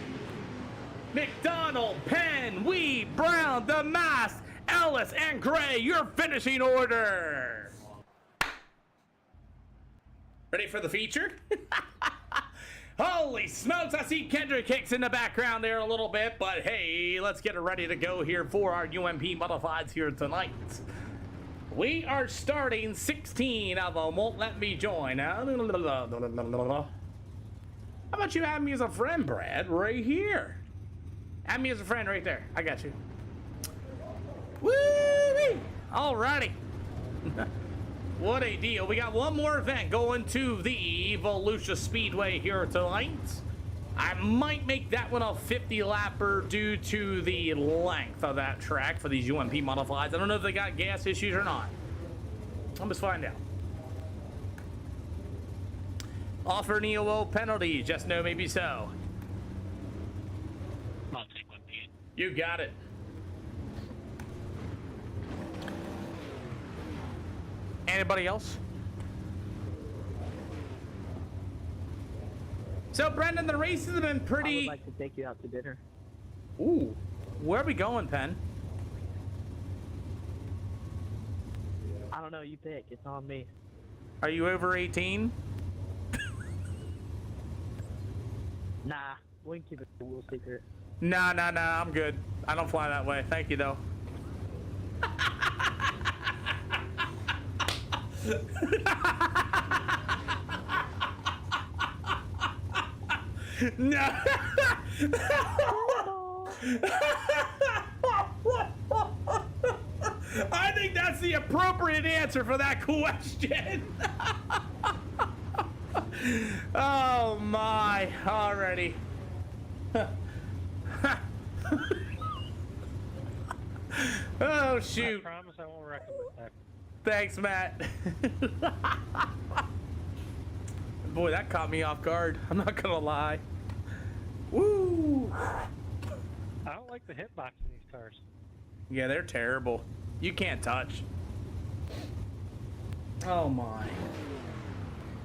McDonald, Penn, Weed, Brown, Damask, Ellis, and Gray, your finishing order. Ready for the feature? Holy smokes, I see Kendrick Hicks in the background there a little bit, but hey, let's get it ready to go here for our UMP Modifieds here tonight. We are starting 16 of them. Won't let me join. How about you have me as a friend, Brad, right here? Add me as a friend right there. I got you. Woo-wee! Alrighty. What a deal. We got one more event going to the Volusia Speedway here tonight. I might make that one a 50 lapper due to the length of that track for these UMP Modifieds. I don't know if they got gas issues or not. Let's find out. Offer NEO penalties, just no, maybe so. I'll take one, Pete. You got it. Anybody else? So, Brendan, the races have been pretty... I would like to take you out to dinner. Ooh. Where are we going, Penn? I don't know, you pick. It's on me. Are you over 18? Nah, we can keep it a little secret. Nah, I'm good. I don't fly that way. Thank you, though. No. I think that's the appropriate answer for that question. Oh my, already. Oh shoot. I promise I won't recommend that. Thanks, Matt. Boy, that caught me off guard. I'm not gonna lie. Woo! I don't like the hitbox in these cars. Yeah, they're terrible. You can't touch. Oh my.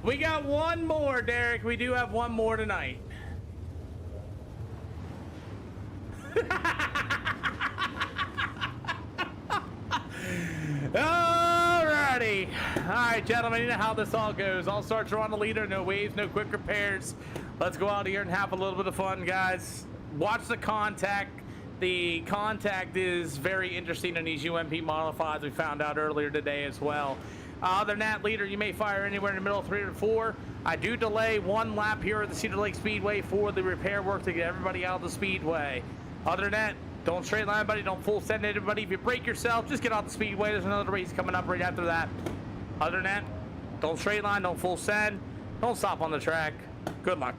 We got one more, Derek. We do have one more tonight. Alrighty. Alright, gentlemen, you know how this all goes. All starts are on the leader, no waves, no quick repairs. Let's go out here and have a little bit of fun, guys. Watch the contact. The contact is very interesting in these UMP Modifieds we found out earlier today as well. Other than that, leader, you may fire anywhere in the middle of 3 or 4. I do delay one lap here at the Cedar Lake Speedway for the repair work to get everybody out of the speedway. Other than that, don't straight line anybody, don't full send anybody. If you break yourself, just get out the speedway. There's another race coming up right after that. Other than that, don't straight line, don't full send, don't stop on the track. Good luck.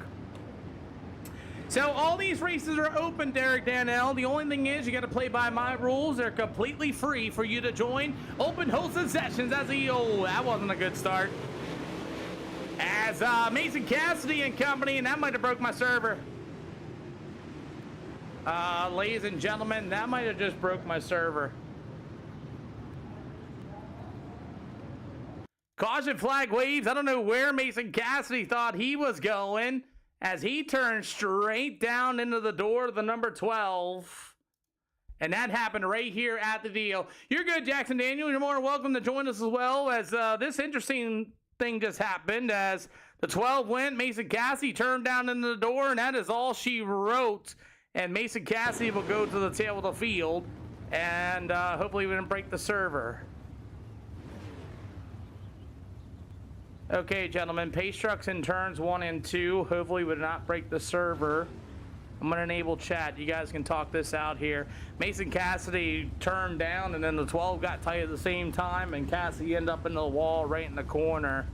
So all these races are open, Derek Danell. The only thing is you got to play by my rules. They're completely free for you to join. Open hosted sessions as that wasn't a good start. As Mason Cassidy and company, and that might have broke my server. Ladies and gentlemen, that might have just broke my server. Caution flag waves. I don't know where Mason Cassidy thought he was going as he turned straight down into the door of the number 12. And that happened right here at the deal. You're good, Jackson Daniel. You're more than welcome to join us as well, as this interesting thing just happened as the 12 went. Mason Cassidy turned down into the door, and that is all she wrote. And Mason Cassidy will go to the tail of the field, and hopefully we didn't break the server. Okay, gentlemen, pace trucks in turns 1 and 2. Hopefully we did not break the server. I'm going to enable chat. You guys can talk this out here. Mason Cassidy turned down, and then the 12 got tight at the same time, and Cassidy ended up in the wall right in the corner.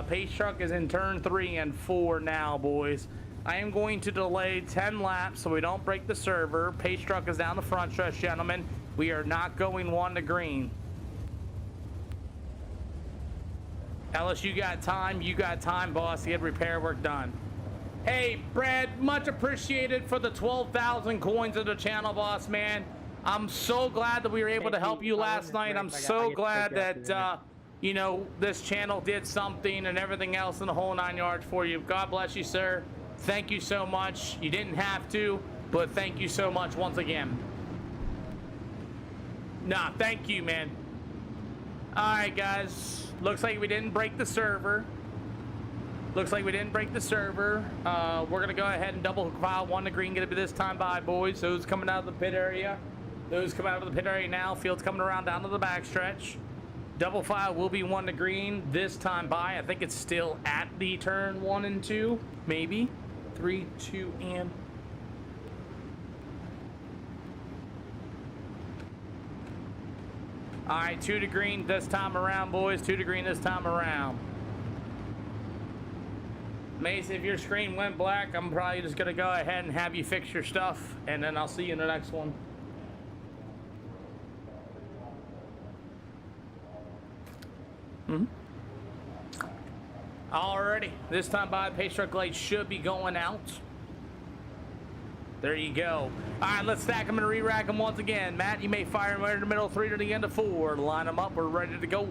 Pace truck is in turn 3 and 4 now, boys. I am going to delay 10 laps so we don't break the server. Pace truck is down the front stretch, gentlemen. We are not going 1 to green. Ellis, you got time, boss, to get repair work done. Hey, Brad, much appreciated for the 12,000 coins of the channel, boss, man. I'm so glad that we were able to help you last night. I'm so glad that, you know, this channel did something and everything else in the whole 9 yards for you. God bless you, sir. Thank you so much. You didn't have to, but thank you so much once again. Nah, thank you, man. All right, guys. Looks like we didn't break the server. We're going to go ahead and double file 1 to green. Get it this time by, boys. Those coming out of the pit area. Those coming out of the pit area now. Field's coming around down to the backstretch. Double file will be 1 to green this time by. I think it's still at the turn 1 and 2. Maybe. 3, 2, and... All right, 2 to green this time around, boys. 2 to green this time around. Mason, if your screen went black, I'm probably just gonna go ahead and have you fix your stuff, and then I'll see you in the next one. Alrighty, this time by pace truck light should be going out. There you go. All right, let's stack them and re-rack them once again. Matt, you may fire them right in the middle, 3 to the end of 4. Line them up, we're ready to go.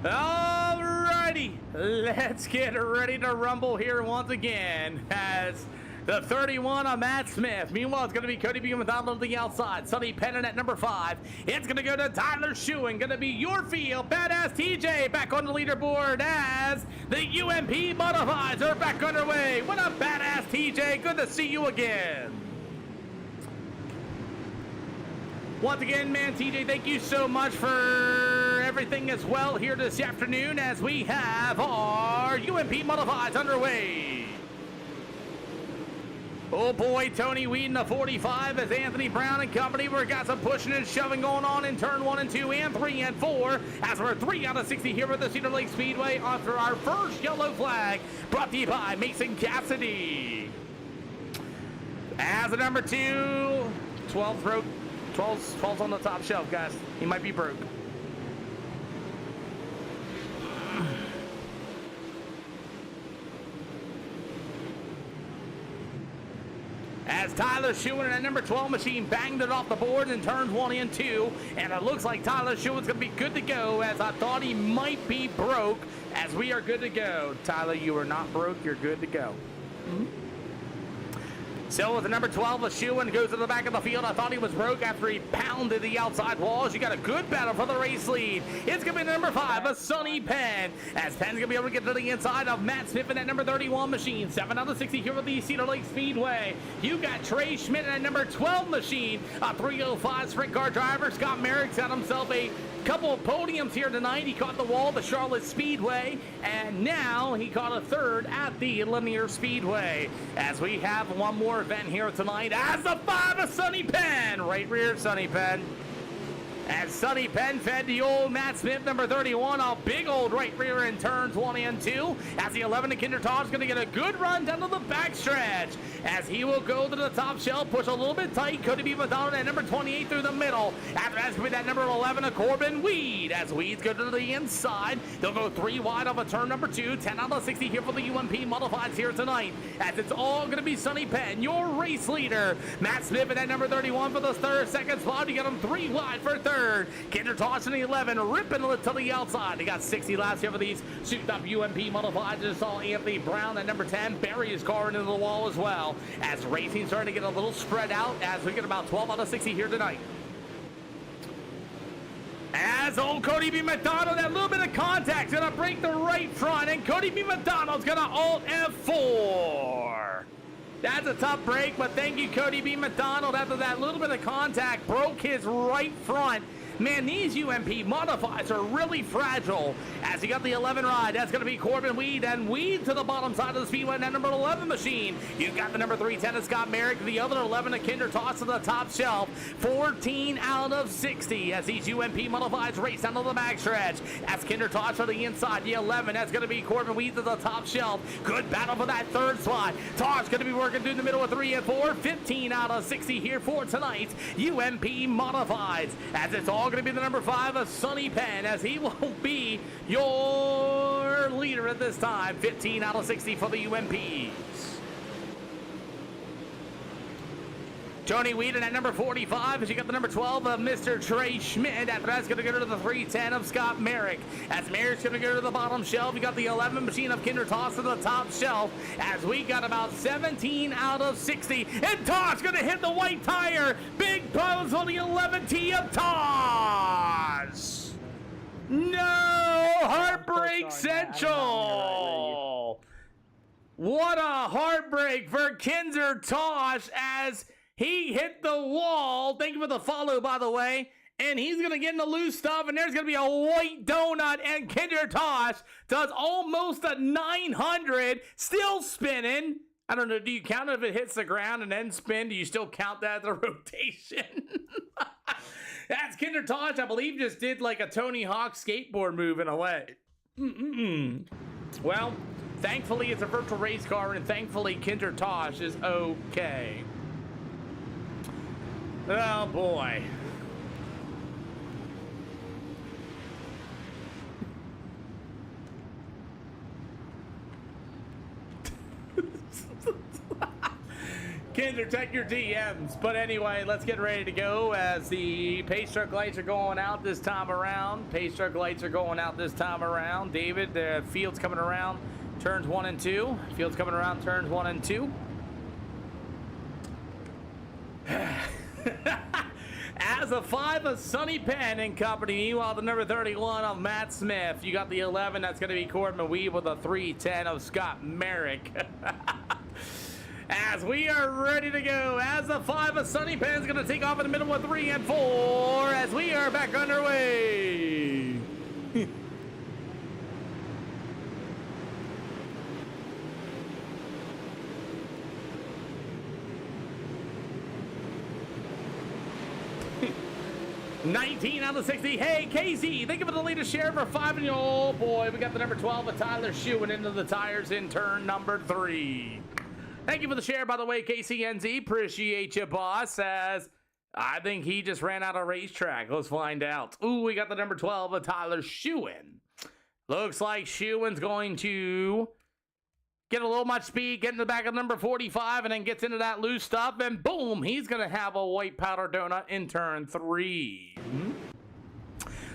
Alrighty, let's get ready to rumble here once again as the 31 on Matt Smith. Meanwhile, it's going to be Cody B. McDonald to the outside. Sonny Pennant at number 5. It's going to go to Tyler Schuin. Going to be your field. Badass TJ back on the leaderboard as the UMP Modifieds are back underway. What up, Badass TJ? Good to see you again. Once again, man, TJ, thank you so much for everything as well here this afternoon as we have our UMP Modifieds underway. Oh boy, Tony Whedon, the 45 as Anthony Brown and company. We've got some pushing and shoving going on in turn 1 and 2 and 3 and 4 as we're 3 out of 60 here at the Cedar Lake Speedway after our first yellow flag brought to you by Mason Cassidy. As a number 2, 12 broke. 12's on the top shelf, guys. He might be broke. As Tyler Schuin and that number 12 machine banged it off the board in turns 1 and 2. And it looks like Tyler Schuin's going to be good to go, as I thought he might be broke, as we are good to go. Tyler, you are not broke. You're good to go. So with the number 12, Schuin goes to the back of the field. I thought he was broke after he pounded the outside walls. You got a good battle for the race lead. It's going to be number 5, Sonny Penn. As Penn's going to be able to get to the inside of Matt Smith in that number 31 machine. 7 out of 60 here at the Cedar Lake Speedway. You got Trey Schmidt in that number 12 machine. A 305 sprint car driver. Scott Merrick's got himself a couple of podiums here tonight. He caught the wall at the Charlotte Speedway, and now he caught a 3rd at the Lanier Speedway. As we have one more event here tonight as the 5 of Sonny Penn. Right rear, Sonny Penn. As Sonny Penn fed the old Matt Smith, number 31, a big old right rear in turns 1 and 2. As the 11 of Kinder Todd's going to get a good run down to the backstretch. As he will go to the top shelf, push a little bit tight. Could it be Madonna at number 28 through the middle? After that's going to be that number 11 of Corbin Weed. As Weeds go to the inside, they'll go 3 wide off of turn number 2. 10 out of 60 here for the UMP Modifieds here tonight. As it's all going to be Sonny Penn, your race leader. Matt Smith at that number 31 for the 2nd spot. You got him 3 wide for 3rd. Kinder Toss in the 11, ripping it to the outside. They got 60 laps here for these souped up UMP Modifieds. Just saw Anthony Brown at number 10 bury his car into the wall as well. As racing starting to get a little spread out as we get about 12 out of 60 here tonight. As old Cody B. McDonald, that little bit of contact, gonna break the right front, and Cody B. McDonald's gonna alt F4. That's a tough break, but thank you, Cody B. McDonald. After that little bit of contact, broke his right front. Man, these UMP Modifieds are really fragile. As he got the 11 ride, that's going to be Corbin Weed, and Weed to the bottom side of the speedway in that number 11 machine. You've got the number 310 of Scott Merrick, the other 11 of Kinder Toss to the top shelf. 14 out of 60 as these UMP Modifieds race down to the backstretch. As Kinder Toss to the inside, the 11, that's going to be Corbin Weed to the top shelf. Good battle for that 3rd spot. Toss going to be working through the middle of 3 and 4. 15 out of 60 here for tonight. UMP Modifieds, as it's all going to be the number 5 of Sonny Penn, as he will be your leader at this time. 15 out of 60 for the UMPs. Tony Whedon at number 45, as you got the number 12 of Mr. Trey Schmidt. After that's going to go to the 310 of Scott Merrick. As Merrick's going to go to the bottom shelf, you got the 11 machine of Kinder Toss to the top shelf. As we got about 17 out of 60. And Toss going to hit the white tire. Big pose on the 11T of Toss. No! Heartbreak Central! What a heartbreak for Kinzer Tosh as he hit the wall. Thank you for the follow, by the way. And he's going to get in the loose stuff, and there's going to be a white donut, and Kinder Tosh does almost a 900, still spinning. I don't know, do you count it if it hits the ground and then spin? Do you still count that as a rotation? That's Kindertosh, I believe, just did like a Tony Hawk skateboard move in a way. Well, thankfully it's a virtual race car, and thankfully Kindertosh is okay. Oh boy. Kinder, check your DMs. But anyway, let's get ready to go as the pace truck lights are going out this time around. Pace truck lights are going out this time around. David, the field's coming around, turns 1 and 2. Field's coming around, turns 1 and 2. As a 5 of Sonny Penn and company. Meanwhile, the number 31 of Matt Smith. You got the 11. That's going to be Corbin Weed with a 310 of Scott Merrick. As we are ready to go, as the 5 of Sonny Penn's going to take off in the middle with 3 and 4, as we are back underway. $19 out of 60. Hey, KZ, thank you for the latest share for 5. And oh boy, we got the number 12 of Tyler Schuin into the tires in turn number 3. Thank you for the share, by the way, KCNZ. Appreciate you, boss. Says, I think he just ran out of racetrack. Let's find out. Ooh, we got the number 12 of Tyler Schuin. Looks like Schuin's going to get a little much speed, get in the back of number 45, and then gets into that loose stuff, and boom, he's going to have a white powder donut in turn 3.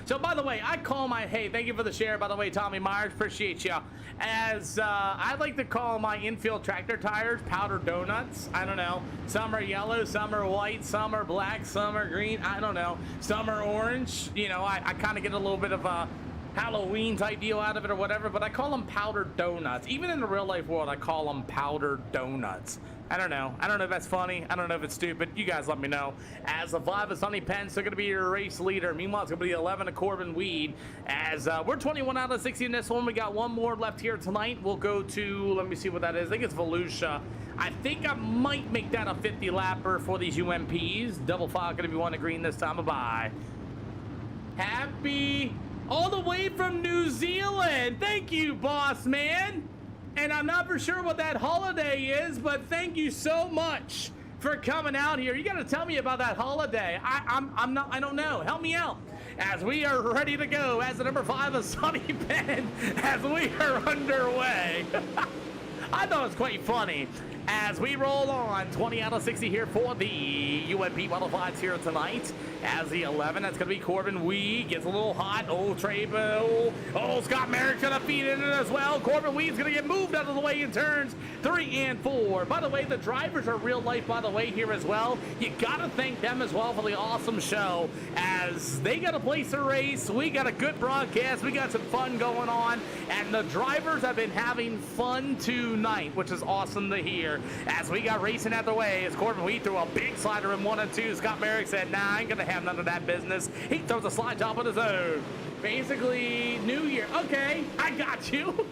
So, by the way, I call my, hey, thank you for the share, by the way, Tommy Myers, appreciate you. As I like to call my infield tractor tires powder donuts. I don't know. Some are yellow, some are white, some are black, some are green. I don't know. Some are orange. You know, I kind of get a little bit of a Halloween type deal out of it or whatever, but I call them powder donuts. Even in the real life world, I call them powder donuts. I don't know. I don't know if that's funny. I don't know if it's stupid. You guys let me know. As the 5 of Sonny Penn, still going to be your race leader. Meanwhile, it's going to be 11 of Corbin Weed. As we're 21 out of 60 in this one. We got one more left here tonight. We'll go to, let me see what that is. I think it's Volusia. I think I might make that a 50 lapper for these UMPs. Double file going to be 1 to green this time. Bye-bye. Happy all the way from New Zealand. Thank you, boss man. And I'm not for sure what that holiday is, but thank you so much for coming out here. You got to tell me about that holiday. I don't know. Help me out. As we are ready to go, as the number 5 of Sonny Penn, as we are underway. I thought it was quite funny. As we roll on, 20 out of 60 here for the UMP Modifieds here tonight. As the 11, that's going to be Corbin Weed. Gets a little hot. Oh, Trebo. Oh, Scott Merrick's going to feed in it as well. Corbin Weed's going to get moved out of the way in turns 3 and 4. By the way, the drivers are real life, by the way, here as well. You got to thank them as well for the awesome show. As they got a place to race. We got a good broadcast. We got some fun going on. And the drivers have been having fun tonight, which is awesome to hear. As we got racing out the way, as Corbin Weed threw a big slider in 1 and 2. Scott Merrick said, nah, I ain't going to have none of that business. He throws a slide job on his own. Basically, New Year. Okay, I got you.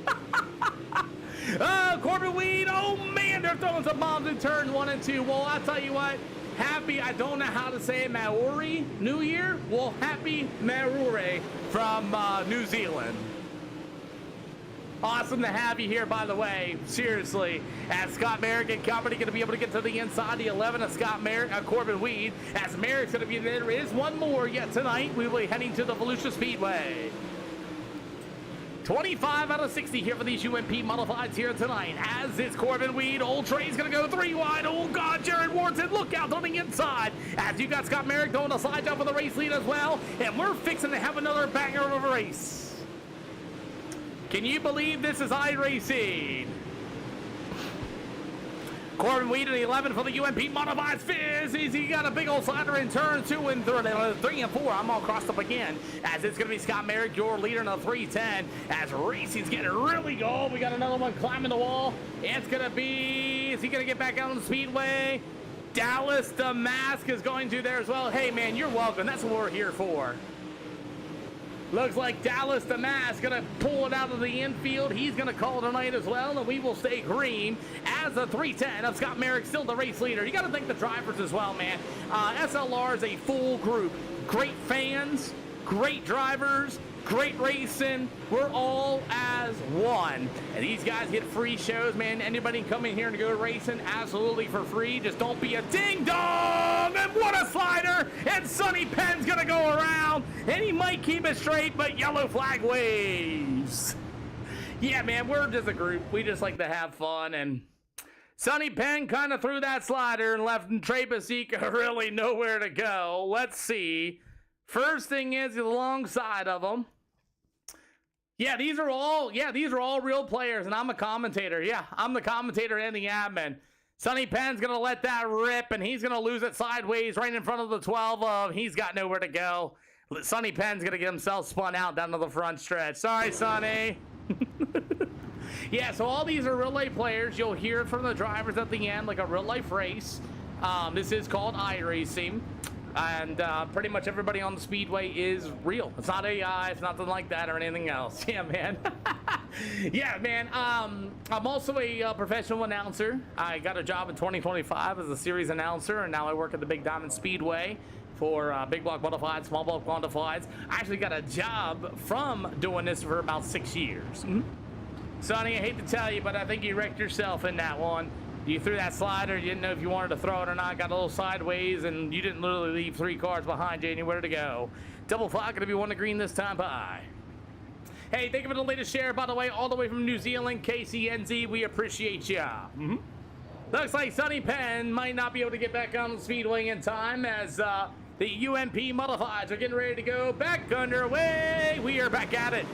Oh, Corbin Weed. Oh, man, they're throwing some bombs in turns 1 and 2. Well, I'll tell you what. Happy, I don't know how to say it, Maori New Year. Well, happy Maori from New Zealand. Awesome to have you here, by the way. Seriously, as Scott Merrick and company going to be able to get to the inside, the 11 of Scott Merrick, Corbin Weed. As Merrick's going to be there. There is one more yet tonight. We will be heading to the Volusia Speedway. 25 out of 60 here for these UMP Modifieds here tonight. As is Corbin Weed. Old Trey's going to go 3 wide. Oh, God, Jared Wharton, look out on the inside. As you got Scott Merrick doing a slide jump for the race lead as well. And we're fixing to have another banger of a race. Can you believe this is iRacing? Corbin Weed in the 11 for the UMP Modifieds. Fizz, he got a big old slider in turn 2 and 3 and 4. I'm all crossed up again. As it's going to be Scott Merrick, your leader in the 310. As racing's getting really going. We got another one climbing the wall. It's going to be, is he going to get back out on the speedway? Dallas Damask is going to there as well. Hey, man, you're welcome. That's what we're here for. Looks like Dallas Damask going to pull it out of the infield. He's going to call tonight as well, and we will stay green as the 310 of Scott Merrick, still the race leader. You got to thank the drivers as well, man. SLR is a full group. great fans, great drivers, great racing. We're all as one. And these guys get free shows, man. Anybody can come in here and go racing absolutely for free. Just don't be a ding dong. And what a slider. And Sonny Penn's going to go around. And he might keep it straight, but yellow flag waves. Yeah, man, we're just a group. We just like to have fun. And Sonny Penn kind of threw that slider and left Trey Basica really nowhere to go. Let's see. First thing is alongside of them. Yeah, these are all real players, and I'm a commentator. Yeah, I'm the commentator and the admin. Sonny Penn's going to let that rip, and he's going to lose it sideways right in front of the 12 of. He's got nowhere to go. Sonny Penn's going to get himself spun out down to the front stretch. Sorry, Sonny. Yeah, so all these are real-life players. You'll hear it from the drivers at the end, like a real-life race. This is called iRacing. And pretty much everybody on the speedway is real. It's not AI, it's nothing like that or anything else. Yeah, man. Yeah, man. I'm also a professional announcer. I got a job in 2025 as a series announcer, and now I work at the Big Diamond Speedway for Big Block Modifieds, Small Block Modifieds. I actually got a job from doing this for about 6 years. Sonny, I hate to tell you, but I think you wrecked yourself in that one. You threw that slider, you didn't know if you wanted to throw it or not, got a little sideways, and you didn't literally leave 3 cars behind you anywhere to go. Double flag, gonna be 1 to green this time, bye. Hey, thank you for the latest share, by the way, all the way from New Zealand, KCNZ, we appreciate ya. Looks like Sonny Penn might not be able to get back on the speedway in time as the UMP Modifieds are getting ready to go back underway. We are back at it.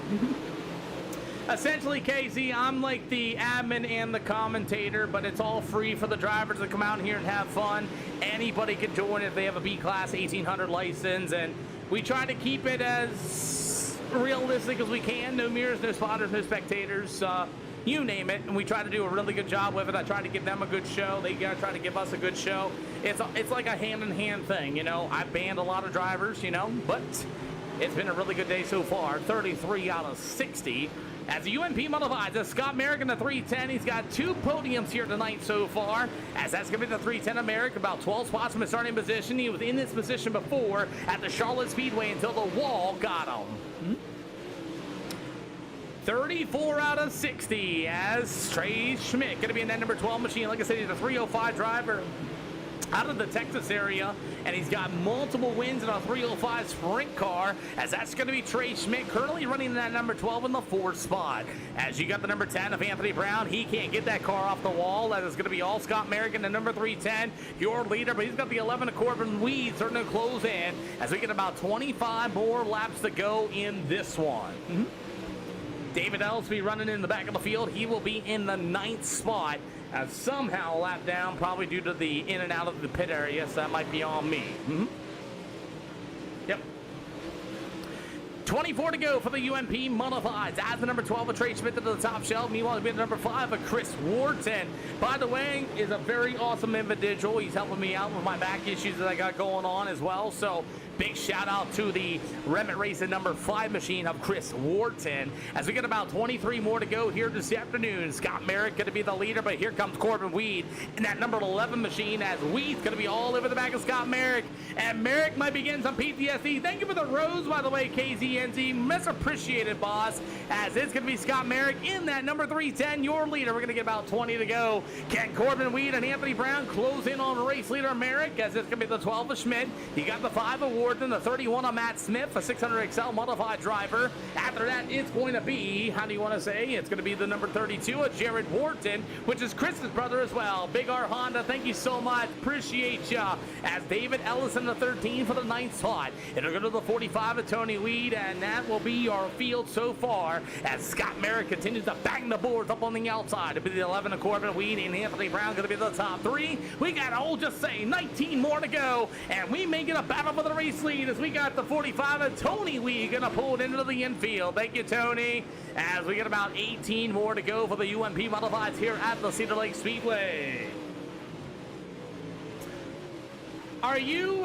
Essentially, KZ, I'm like the admin and the commentator, but it's all free for the drivers to come out here and have fun. Anybody can join if they have a B-Class 1800 license, and we try to keep it as realistic as we can. No mirrors, no spotters, no spectators, you name it, and we try to do a really good job with it. I try to give them a good show. They gotta try to give us a good show. It's like a hand-in-hand thing, you know. I've banned a lot of drivers, you know, but it's been a really good day so far. 33 out of 60. As the UMP Modifieds, as Scott Merrick in the 310, he's got 2 podiums here tonight so far, as that's going to be the 310 of Merrick, about 12 spots from his starting position. He was in this position before at the Charlotte Speedway until the wall got him. 34 out of 60 as Trey Schmidt going to be in that number 12 machine. Like I said, he's a 305 driver out of the Texas area, and he's got multiple wins in a 305 sprint car, as that's going to be Trey Schmidt, currently running in that number 12 in the 4th spot. As you got the number 10 of Anthony Brown, he can't get that car off the wall, as it's going to be all Scott Merrick in the number 310, your leader, but he's got the 11 of Corbin Weed starting to close in, as we get about 25 more laps to go in this one. David Ellsby running in the back of the field. He will be in the 9th spot, as somehow a lap down, probably due to the in and out of the pit area, so that might be on me. Yep. 24 to go for the UMP Modifieds. As the number 12 of Trey Schmidt to the top shelf. Meanwhile, it'll be the number 5 of Chris Wharton. By the way, is a very awesome individual. He's helping me out with my back issues that I got going on as well. So big shout out to the Remit Racing number 5 machine of Chris Wharton. As we get about 23 more to go here this afternoon. Scott Merrick going to be the leader, but here comes Corbin Weed in that number 11 machine, as Weed's going to be all over the back of Scott Merrick. And Merrick might be getting some PTSD. Thank you for the rose, by the way, KZNZ. Much appreciated, boss. As it's going to be Scott Merrick in that number 310, your leader. We're going to get about 20 to go. Can Corbin Weed and Anthony Brown close in on race leader Merrick, as it's going to be the 12 of Schmidt. You got the 5 of Wharton, the 31 of Matt Smith, a 600 XL modified driver. After that, it's going to be, how do you want to say? It's going to be the number 32 of Jared Wharton, which is Chris's brother as well. Big R Honda, thank you so much. Appreciate ya. As David Ellison, the 13 for the 9th spot. It'll go to the 45 of Tony Weed, and that will be our field so far, as Scott Merrick continues to bang the boards up on the outside. It'll be the 11 of Corbin Weed and Anthony Brown going to be the top 3. We got, I'll just say, 19 more to go, and we may get a battle for the race lead, as we got the 45 of Tony Weed going to pull it into the infield. Thank you, Tony. As we get about 18 more to go for the UMP Modifieds here at the Cedar Lake Speedway. Are you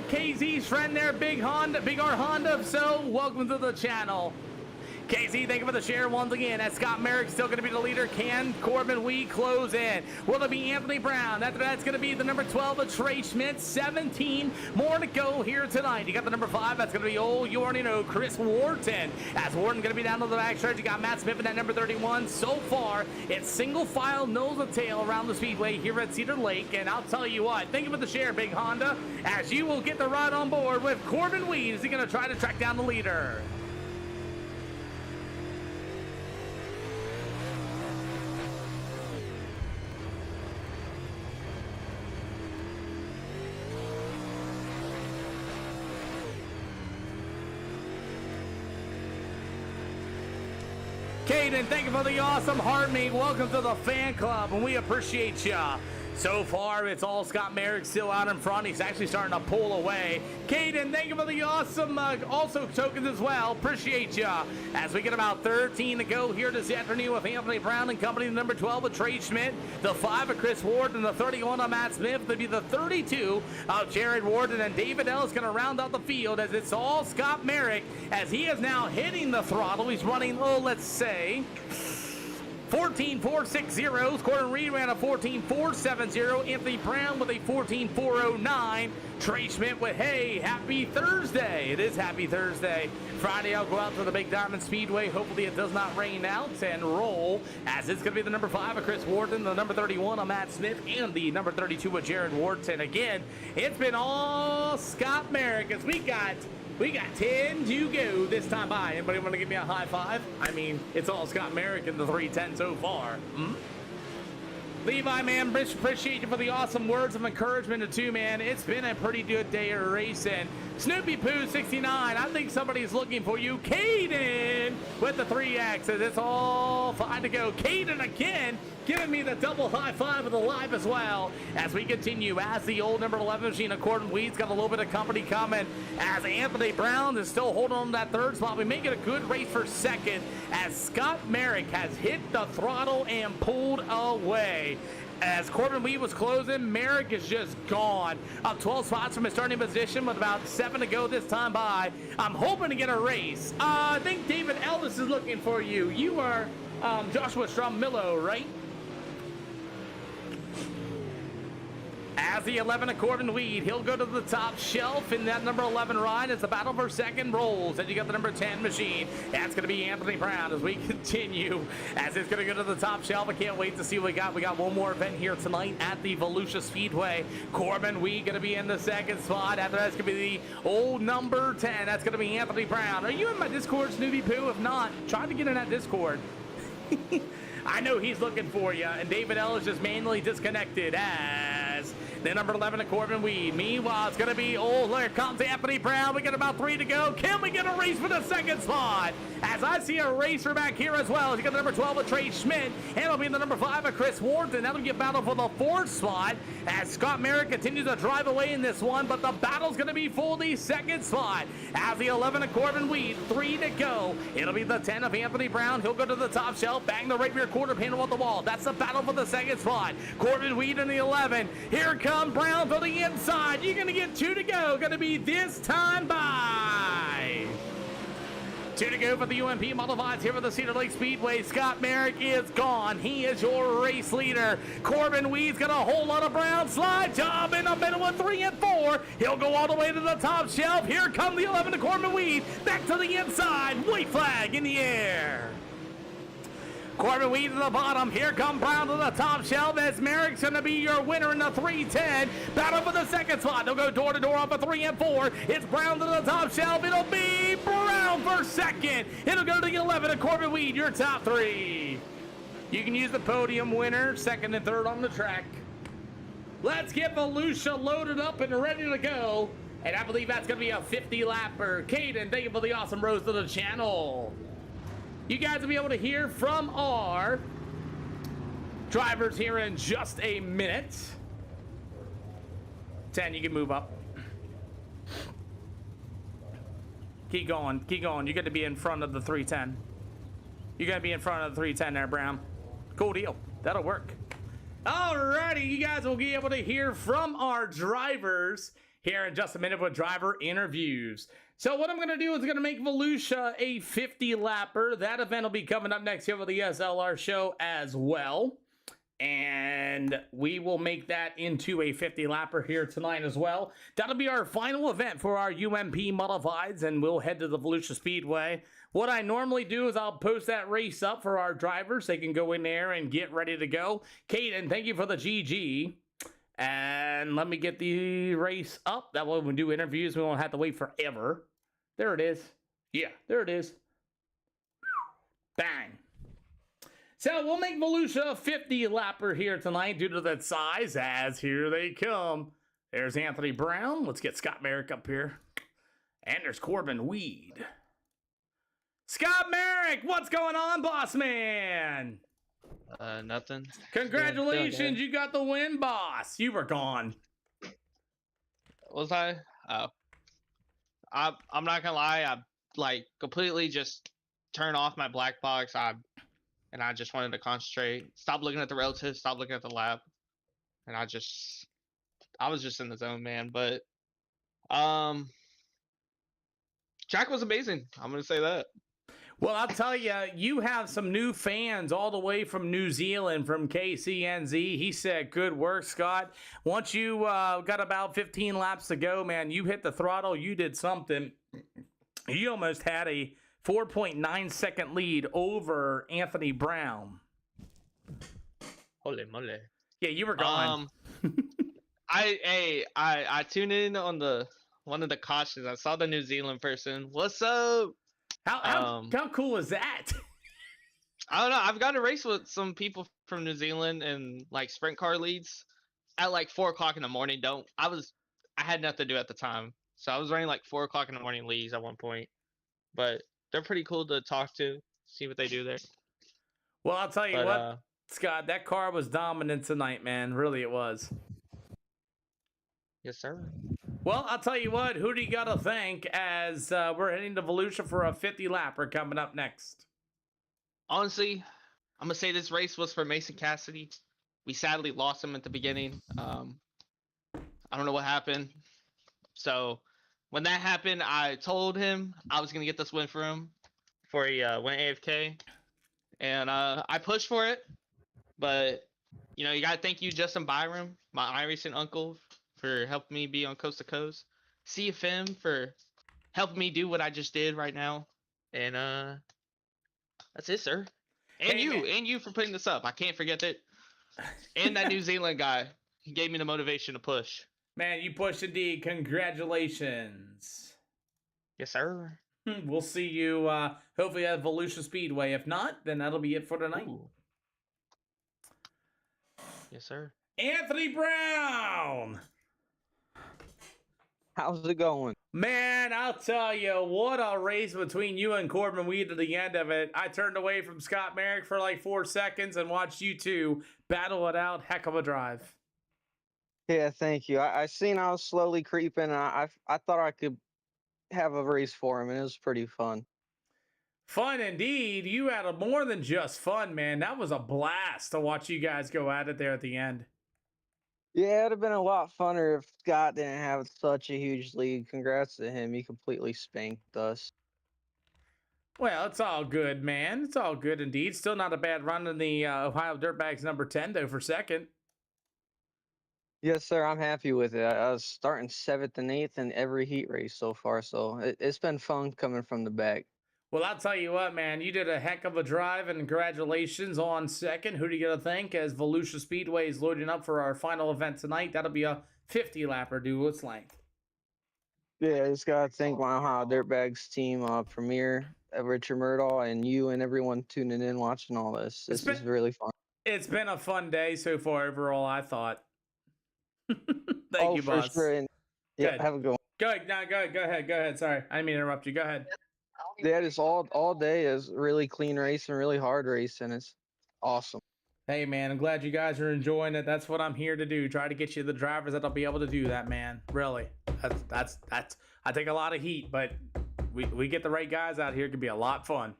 KZ's friend there, Big R Honda? If so, welcome to the channel. KZ, thank you for the share once again. As Scott Merrick still going to be the leader. Can Corbin Wee close in? Will it be Anthony Brown? After that's going to be the number 12 of Trey Schmidt. 17 more to go here tonight. You got the number 5. That's going to be you already know, Chris Wharton. As Wharton going to be down to the back stretch. You got Matt Smith in that number 31. So far, it's single file nose to tail around the speedway here at Cedar Lake. And I'll tell you what, thank you for the share, Big Honda, as you will get the ride on board with Corbin Wee. Is he going to try to track down the leader? Caden, thank you for the awesome heart meet. Welcome to the fan club, and we appreciate ya. So far, it's all Scott Merrick still out in front. He's actually starting to pull away. Caden, thank you for the awesome also tokens as well. Appreciate ya. As we get about 13 to go here this afternoon with Anthony Brown and company, the number 12 of Trey Schmidt, the 5 of Chris Ward, and the 31 of Matt Smith. To be the 32 of Jared Warden, and David L is going to round out the field as it's all Scott Merrick as he is now hitting the throttle. He's running, let's say 14.460. Gordon Reed ran a 14.470. Anthony Brown with a 14.409. Trey Schmidt with, hey, happy Thursday. It is happy Thursday. Friday, I'll go out to the Big Diamond Speedway. Hopefully it does not rain out and roll, as it's going to be the number 5 of Chris Wharton, the number 31 of Matt Smith, and the number 32 of Jared Wharton. Again, it's been all Scott Merrick as we got 10 to go this time by. Anybody want to give me a high five? I mean, it's all Scott Merrick in the 310 so far. Levi, man, appreciate you for the awesome words of encouragement too, man. It's been a pretty good day of racing. Snoopy Poo 69, I think somebody's looking for you. Caden with the 3X, as it's all fine to go. Caden again, giving me the double high five of the live as well. As we continue, as the old number 11 machine of Gordon Weed's got a little bit of company coming, as Anthony Brown is still holding on to that third spot. We make it a good race for second, as Scott Merrick has hit the throttle and pulled away. As Corbin Weed was closing, Merrick is just gone. Up 12 spots from his starting position with about 7 to go this time by. I'm hoping to get a race. I think David Elvis is looking for you. You are Joshua Strom-Millo, right? As the 11 of Corbin Weed, he'll go to the top shelf in that number 11 ride as the battle for second rolls. And you got the number 10 machine. That's going to be Anthony Brown as we continue. As it's going to go to the top shelf. I can't wait to see what we got. We got one more event here tonight at the Volusia Speedway. Corbin Weed going to be in the second spot. After that's going to be the old number 10. That's going to be Anthony Brown. Are you in my Discord, Snoopy Poo? If not, try to get in that Discord. I know he's looking for you, and David L is just manually disconnected as the number 11 of Corbin Weed. Meanwhile, it's going to be, there comes Anthony Brown. We got about 3 to go. Can we get a race for the second spot? As I see a racer back here as well. You got the number 12 of Trey Schmidt, and it'll be the number 5 of Chris Wharton. That'll get battle for the 4th spot as Scott Merrick continues to drive away in this one, but the battle's going to be for the second spot. As the 11 of Corbin Weed, 3 to go. It'll be the 10 of Anthony Brown. He'll go to the top shelf, bang the right rear quarter panel on the wall. That's the battle for the second spot. Corbin Weed in the 11. Here comes Brown for the inside. You're going to get 2 to go. Going to be this time by. 2 to go for the UMP Modifieds here for the Cedar Lake Speedway. Scott Merrick is gone. He is your race leader. Corbin Weed's got a whole lot of Brown slide job in the middle of 3 and 4. He'll go all the way to the top shelf. Here come the 11 to Corbin Weed. Back to the inside. White flag in the air. Corbin Weed to the bottom. Here come Brown to the top shelf as Merrick's going to be your winner in the 310. Battle for the second spot. They'll go door to door off of 3 and 4. It's Brown to the top shelf. It'll be Brown for second. It'll go to the 11 of Corbin Weed, your top 3. You can use the podium winner, second and third on the track. Let's get Volusia loaded up and ready to go. And I believe that's going to be a 50-lapper. Caden, thank you for the awesome rose to the channel. You guys will be able to hear from our drivers here in just a minute. 10, you can move up. Keep going, keep going. You're going to be in front of the 310. You're going to be in front of the 310 there, Brown. Cool deal. That'll work. Alrighty, you guys will be able to hear from our drivers here in just a minute with driver interviews. So what I'm going to do is going to make Volusia a 50 lapper. That event will be coming up next year with the SLR show as well. And we will make that into a 50 lapper here tonight as well. That'll be our final event for our UMP Modifieds, and we'll head to the Volusia Speedway. What I normally do is I'll post that race up for our drivers. They can go in there and get ready to go. Caden, thank you for the GG. And let me get the race up. That way when we do interviews, we won't have to wait forever. There it is. Yeah, there it is. Bang. So we'll make Volusia a 50 lapper here tonight due to that size, as here they come. There's Anthony Brown. Let's get Scott Merrick up here. And there's Corbin Weed. Scott Merrick, what's going on, boss man? Nothing. Congratulations, you got the win, boss. You were gone. Was I? Oh. I'm not gonna lie, I like completely just turned off my black box. And I just wanted to concentrate. Stop looking at the relatives, stop looking at the lap. And I was just in the zone, man. But track was amazing. I'm gonna say that. Well, I'll tell you, you have some new fans all the way from New Zealand, from KCNZ. He said, good work, Scott. Once you got about 15 laps to go, man, you hit the throttle. You did something. You almost had a 4.9 second lead over Anthony Brown. Holy moly. Yeah, you were gone. I tuned in on one of the cautions. I saw the New Zealand person. What's up? How cool is that? I don't know. I've got to race with some people from New Zealand and like sprint car leads at like 4 o'clock in the morning. I had nothing to do at the time. So I was running like 4 o'clock in the morning leads at one point. But they're pretty cool to talk to, see what they do there. Well, I'll tell you what, Scott, that car was dominant tonight, man. Really, it was. Yes, sir. Well, I'll tell you what, who do you got to thank as we're heading to Volusia for a 50 lapper coming up next? Honestly, I'm going to say this race was for Mason Cassidy. We sadly lost him at the beginning. I don't know what happened. So when that happened, I told him I was going to get this win for him before he went AFK. And I pushed for it. But, you got to thank you, Justin Byram, my iRacing uncle, for helping me be on Coast to Coast. CFM for helping me do what I just did right now. And that's it, sir. And you for putting this up. I can't forget that. And that New Zealand guy. He gave me the motivation to push. Man, you pushed indeed. Congratulations. Yes, sir. We'll see you hopefully at Volusia Speedway. If not, then that'll be it for tonight. Ooh. Yes, sir. Anthony Brown. How's it going? Man, I'll tell you, what a race between you and Corbin Weed at the end of it. I turned away from Scott Merrick for like 4 seconds and watched you two battle it out. Heck of a drive. Yeah, thank you. I seen I was slowly creeping. And I thought I could have a race for him, and it was pretty fun. Fun indeed. You had more than just fun, man. That was a blast to watch you guys go at it there at the end. Yeah, it'd have been a lot funner if Scott didn't have such a huge lead. Congrats to him. He completely spanked us. Well, it's all good, man. It's all good indeed. Still not a bad run in the Ohio Dirtbags number 10, though, for second. Yes, sir. I'm happy with it. I was starting 7th and 8th in every heat race so far, so it's been fun coming from the back. Well, I'll tell you what, man. You did a heck of a drive, and congratulations on second. Who do you got to thank as Volusia Speedway is loading up for our final event tonight? That'll be a 50-lapper dual its length. Yeah, I just got to thank my Ohio Dirtbags team, Premier, Richard Murdaugh, and you and everyone tuning in watching all this. This is really fun. It's been a fun day so far overall, I thought. Thank you, boss. For sure. And, yeah, have a good one. Go ahead. No, go ahead. Sorry, I didn't mean to interrupt you. Go ahead. Yeah, just all day is really clean race and really hard race, and it's awesome. Hey, man, I'm glad you guys are enjoying it. That's what I'm here to do. Try to get you the drivers that'll be able to do that, man. Really. That's I take a lot of heat, but we get the right guys out here. It can be a lot of fun.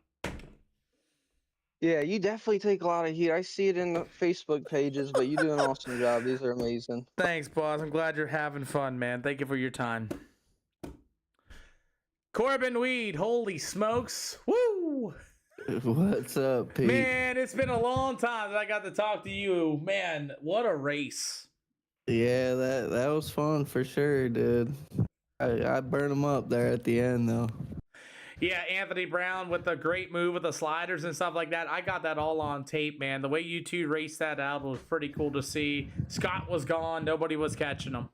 Yeah, you definitely take a lot of heat. I see it in the Facebook pages, but you do an awesome job. These are amazing. Thanks, boss. I'm glad you're having fun, man. Thank you for your time. Corbin Weed, holy smokes. Woo! What's up, Pete? Man, it's been a long time that I got to talk to you. Man, what a race. Yeah, that was fun for sure, dude. I burned him up there at the end, though. Yeah, Anthony Brown with the great move with the sliders and stuff like that. I got that all on tape, man. The way you two raced that out was pretty cool to see. Scott was gone. Nobody was catching him.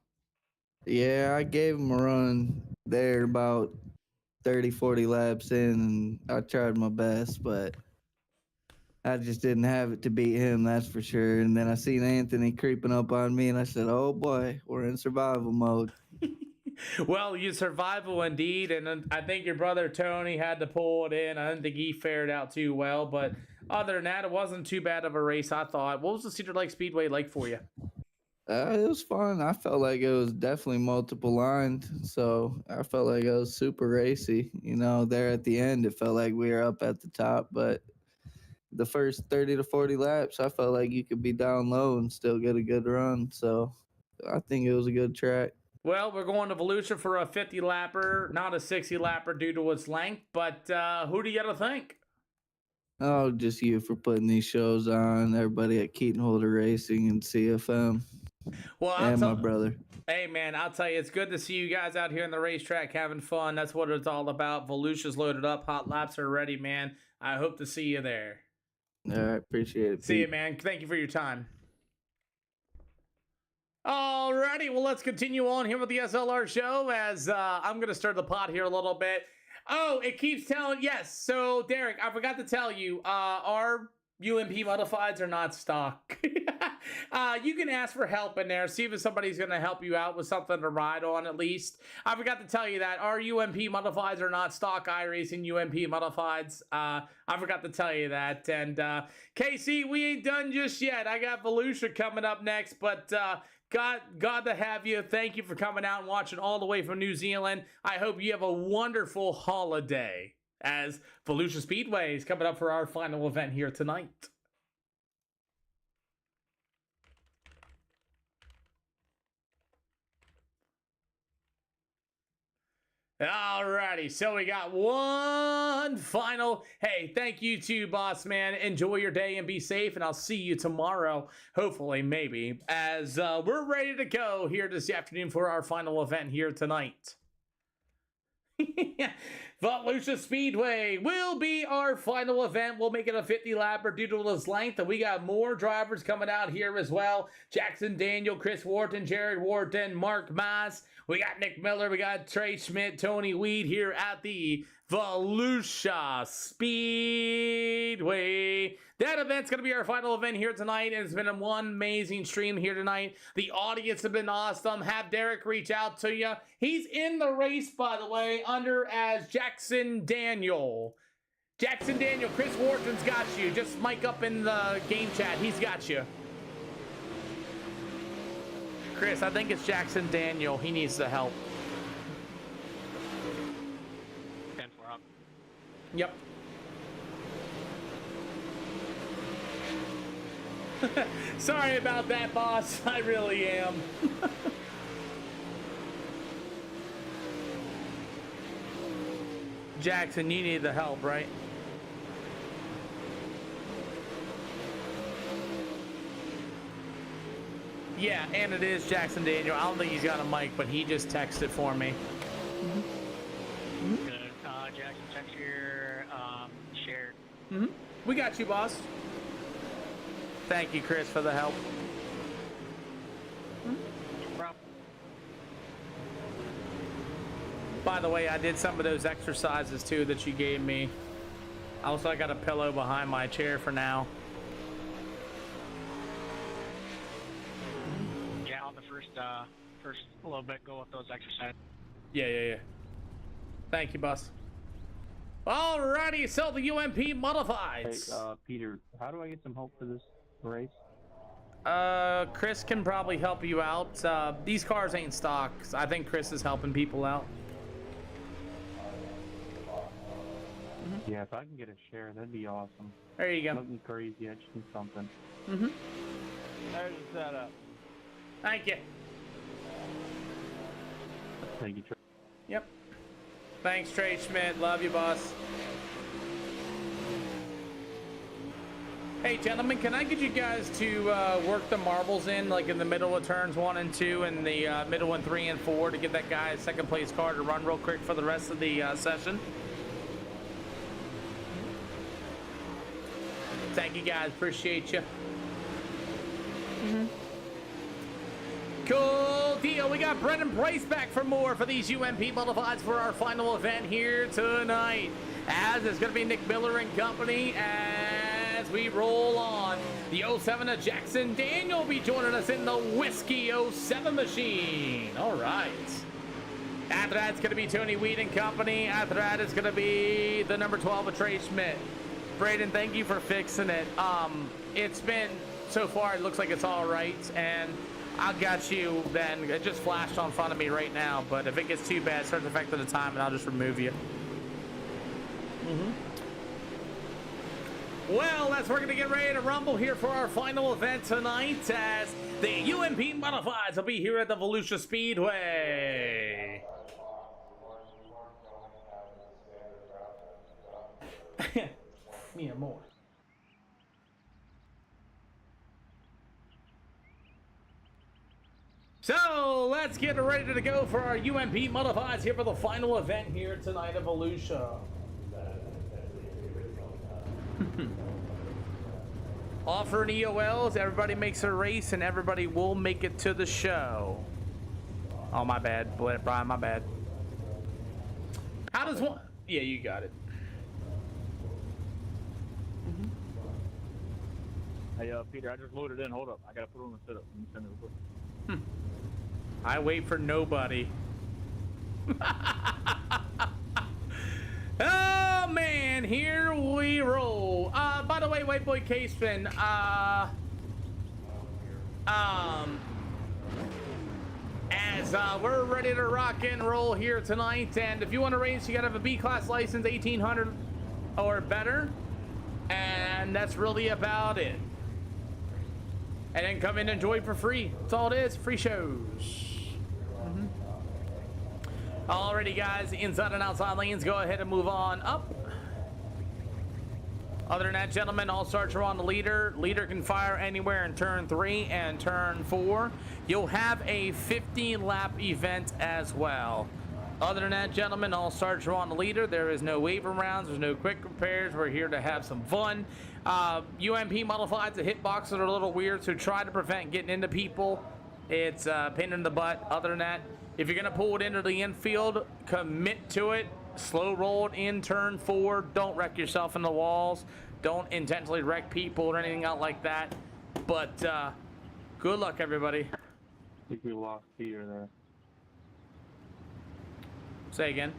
Yeah, I gave him a run there about 30, 40 laps in, and I tried my best, but I just didn't have it to beat him, that's for sure. And then I seen Anthony creeping up on me, and I said, oh boy, we're in survival mode. Well, you survival indeed, and I think your brother Tony had to pull it in. I didn't think he fared out too well, but other than that, it wasn't too bad of a race, I thought. What was the Cedar Lake Speedway like for you? It was fun. I felt like it was definitely multiple lined, so I felt like it was super racy. You know, there at the end, it felt like we were up at the top, but the first 30 to 40 laps, I felt like you could be down low and still get a good run. So I think it was a good track. Well, we're going to Volusia for a 50-lapper, not a 60-lapper due to its length, but who do you got to thank? Oh, just you for putting these shows on, everybody at Keaton Holder Racing and CFM, Well, and my brother. Hey, man, I'll tell you, it's good to see you guys out here in the racetrack having fun. That's what it's all about. Volusia's loaded up. Hot laps are ready, man. I hope to see you there. All right, appreciate it. See you, Pete. man. Thank you for your time. Alrighty, well, let's continue on here with the SLR show as I'm going to stir the pot here a little bit. Oh, it keeps telling, yes. So, Derek, I forgot to tell you, our UMP Modifieds are not stock. You can ask for help in there. See if somebody's going to help you out with something to ride on at least. I forgot to tell you that our UMP Modifieds are not stock iRacing UMP Modifieds. I forgot to tell you that. And KC, we ain't done just yet. I got Volusia coming up next, but God to have you. Thank you for coming out and watching all the way from New Zealand. I hope you have a wonderful holiday as Volusia Speedway is coming up for our final event here tonight. Alrighty, so we got one final. Hey, thank you too, boss man. Enjoy your day and be safe, and I'll see you tomorrow, hopefully, maybe, as we're ready to go here this afternoon for our final event here tonight. Volusia Speedway will be our final event. We'll make it a 50-lapper due to its length, and we got more drivers coming out here as well. Jackson Daniel, Chris Wharton, Jared Wharton, Mark Maas. We got Nick Miller, we got Trey Schmidt, Tony Weed here at the Volusia Speedway. That event's going to be our final event here tonight, and it's been one amazing stream here tonight. The audience have been awesome. Have Derek reach out to you. He's in the race, by the way, under as Jackson Daniel. Jackson Daniel, Chris Wharton's got you. Just mic up in the game chat. He's got you. Chris, I think it's Jackson Daniel. He needs the help. 10-4 up. Yep. Sorry about that, boss. I really am. Jackson, you need the help, right? Yeah, and it is Jackson Daniel. I don't think he's got a mic, but he just texted for me. Good. Jackson, check your shared. We got you, boss. Thank you, Chris, for the help. No problem. By the way, I did some of those exercises too that you gave me. Also, I got a pillow behind my chair for now. Yeah, on the first little bit, go with those exercises. Yeah. Thank you, boss. Alrighty, so the UMP Modifieds. Hey, Peter, how do I get some help for this race? Chris can probably help you out. These cars ain't stock. I think Chris is helping people out. Yeah, if I can get a share, that'd be awesome. There you go. Nothing crazy, I just need something. There's the setup. Thank you. Thank you, Trey. Yep. Thanks, Trey Schmidt. Love you, boss. Hey, gentlemen, can I get you guys to work the marbles in, like in the middle of turns 1 and 2 and the middle one 3 and 4 to get that guy second place car to run real quick for the rest of the session? Thank you, guys. Appreciate you. Cool deal. We got Brendan Price back for more for these UMP Modifieds for our final event here tonight. As it's going to be Nick Miller and company as we roll on. The 07 of Jackson Daniel will be joining us in the Whiskey 07 machine. All right. After that, it's going to be Tony Weed and company. After that, it's going to be the number 12 of Trey Schmidt. Braden, thank you for fixing it. It's been, so far, it looks like it's all right. And I got you then. It just flashed on front of me right now. But if it gets too bad, start affecting the time, and I'll just remove you. Well, we're going to get ready to rumble here for our final event tonight as the UMP Modifieds will be here at the Volusia Speedway. Mia Moore. So, let's get ready to go for our UMP Modifieds here for the final event here tonight at Volusia. Offering EOLs, everybody makes a race and everybody will make it to the show. Oh, my bad, Brian, my bad. How does one? Yeah, you got it. Hey, Peter, I just loaded in. Hold up. I got to put on the setup. Let me send it real quick. I wait for nobody. Oh man, here we roll. By the way, White Boy K-Spin, as we're ready to rock and roll here tonight, and if you want to race, you gotta have a B-class license, 1800 or better, and that's really about it. And then come in and enjoy for free. That's all it is, free shows. Alrighty, guys, inside and outside lanes, go ahead and move on up. Other than that, gentlemen, all starts are on the leader. Leader can fire anywhere in turn 3 and turn 4. You'll have a 50-lap event as well. Other than that, gentlemen, all starts are on the leader. There is no waiver rounds. There's no quick repairs. We're here to have some fun. UMP Modifieds, the hitboxes are a little weird, so try to prevent getting into people. It's a pain in the butt. Other than that, if you're going to pull it into the infield, commit to it. Slow roll it in turn 4. Don't wreck yourself in the walls. Don't intentionally wreck people or anything out like that. But good luck, everybody. I think we lost Peter there. Say again.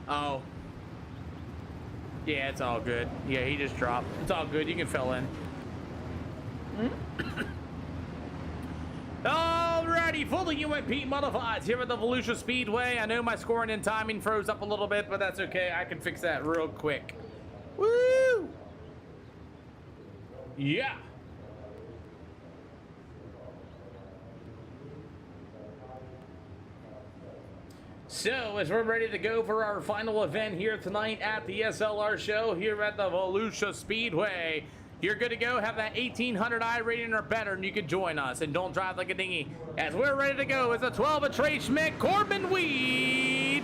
Oh. Yeah, it's all good. Yeah, he just dropped. It's all good. You can fill in. Alrighty, for the UMP Modifieds here at the Volusia Speedway. I know my scoring and timing froze up a little bit, but that's okay. I can fix that real quick. Woo! Yeah. So, as we're ready to go for our final event here tonight at the SLR show here at the Volusia Speedway, you're good to go. Have that 1800 I rating or better, and you can join us. And don't drive like a dinghy. As we're ready to go, it's a 12 of Trey Schmidt, Corbin Weed.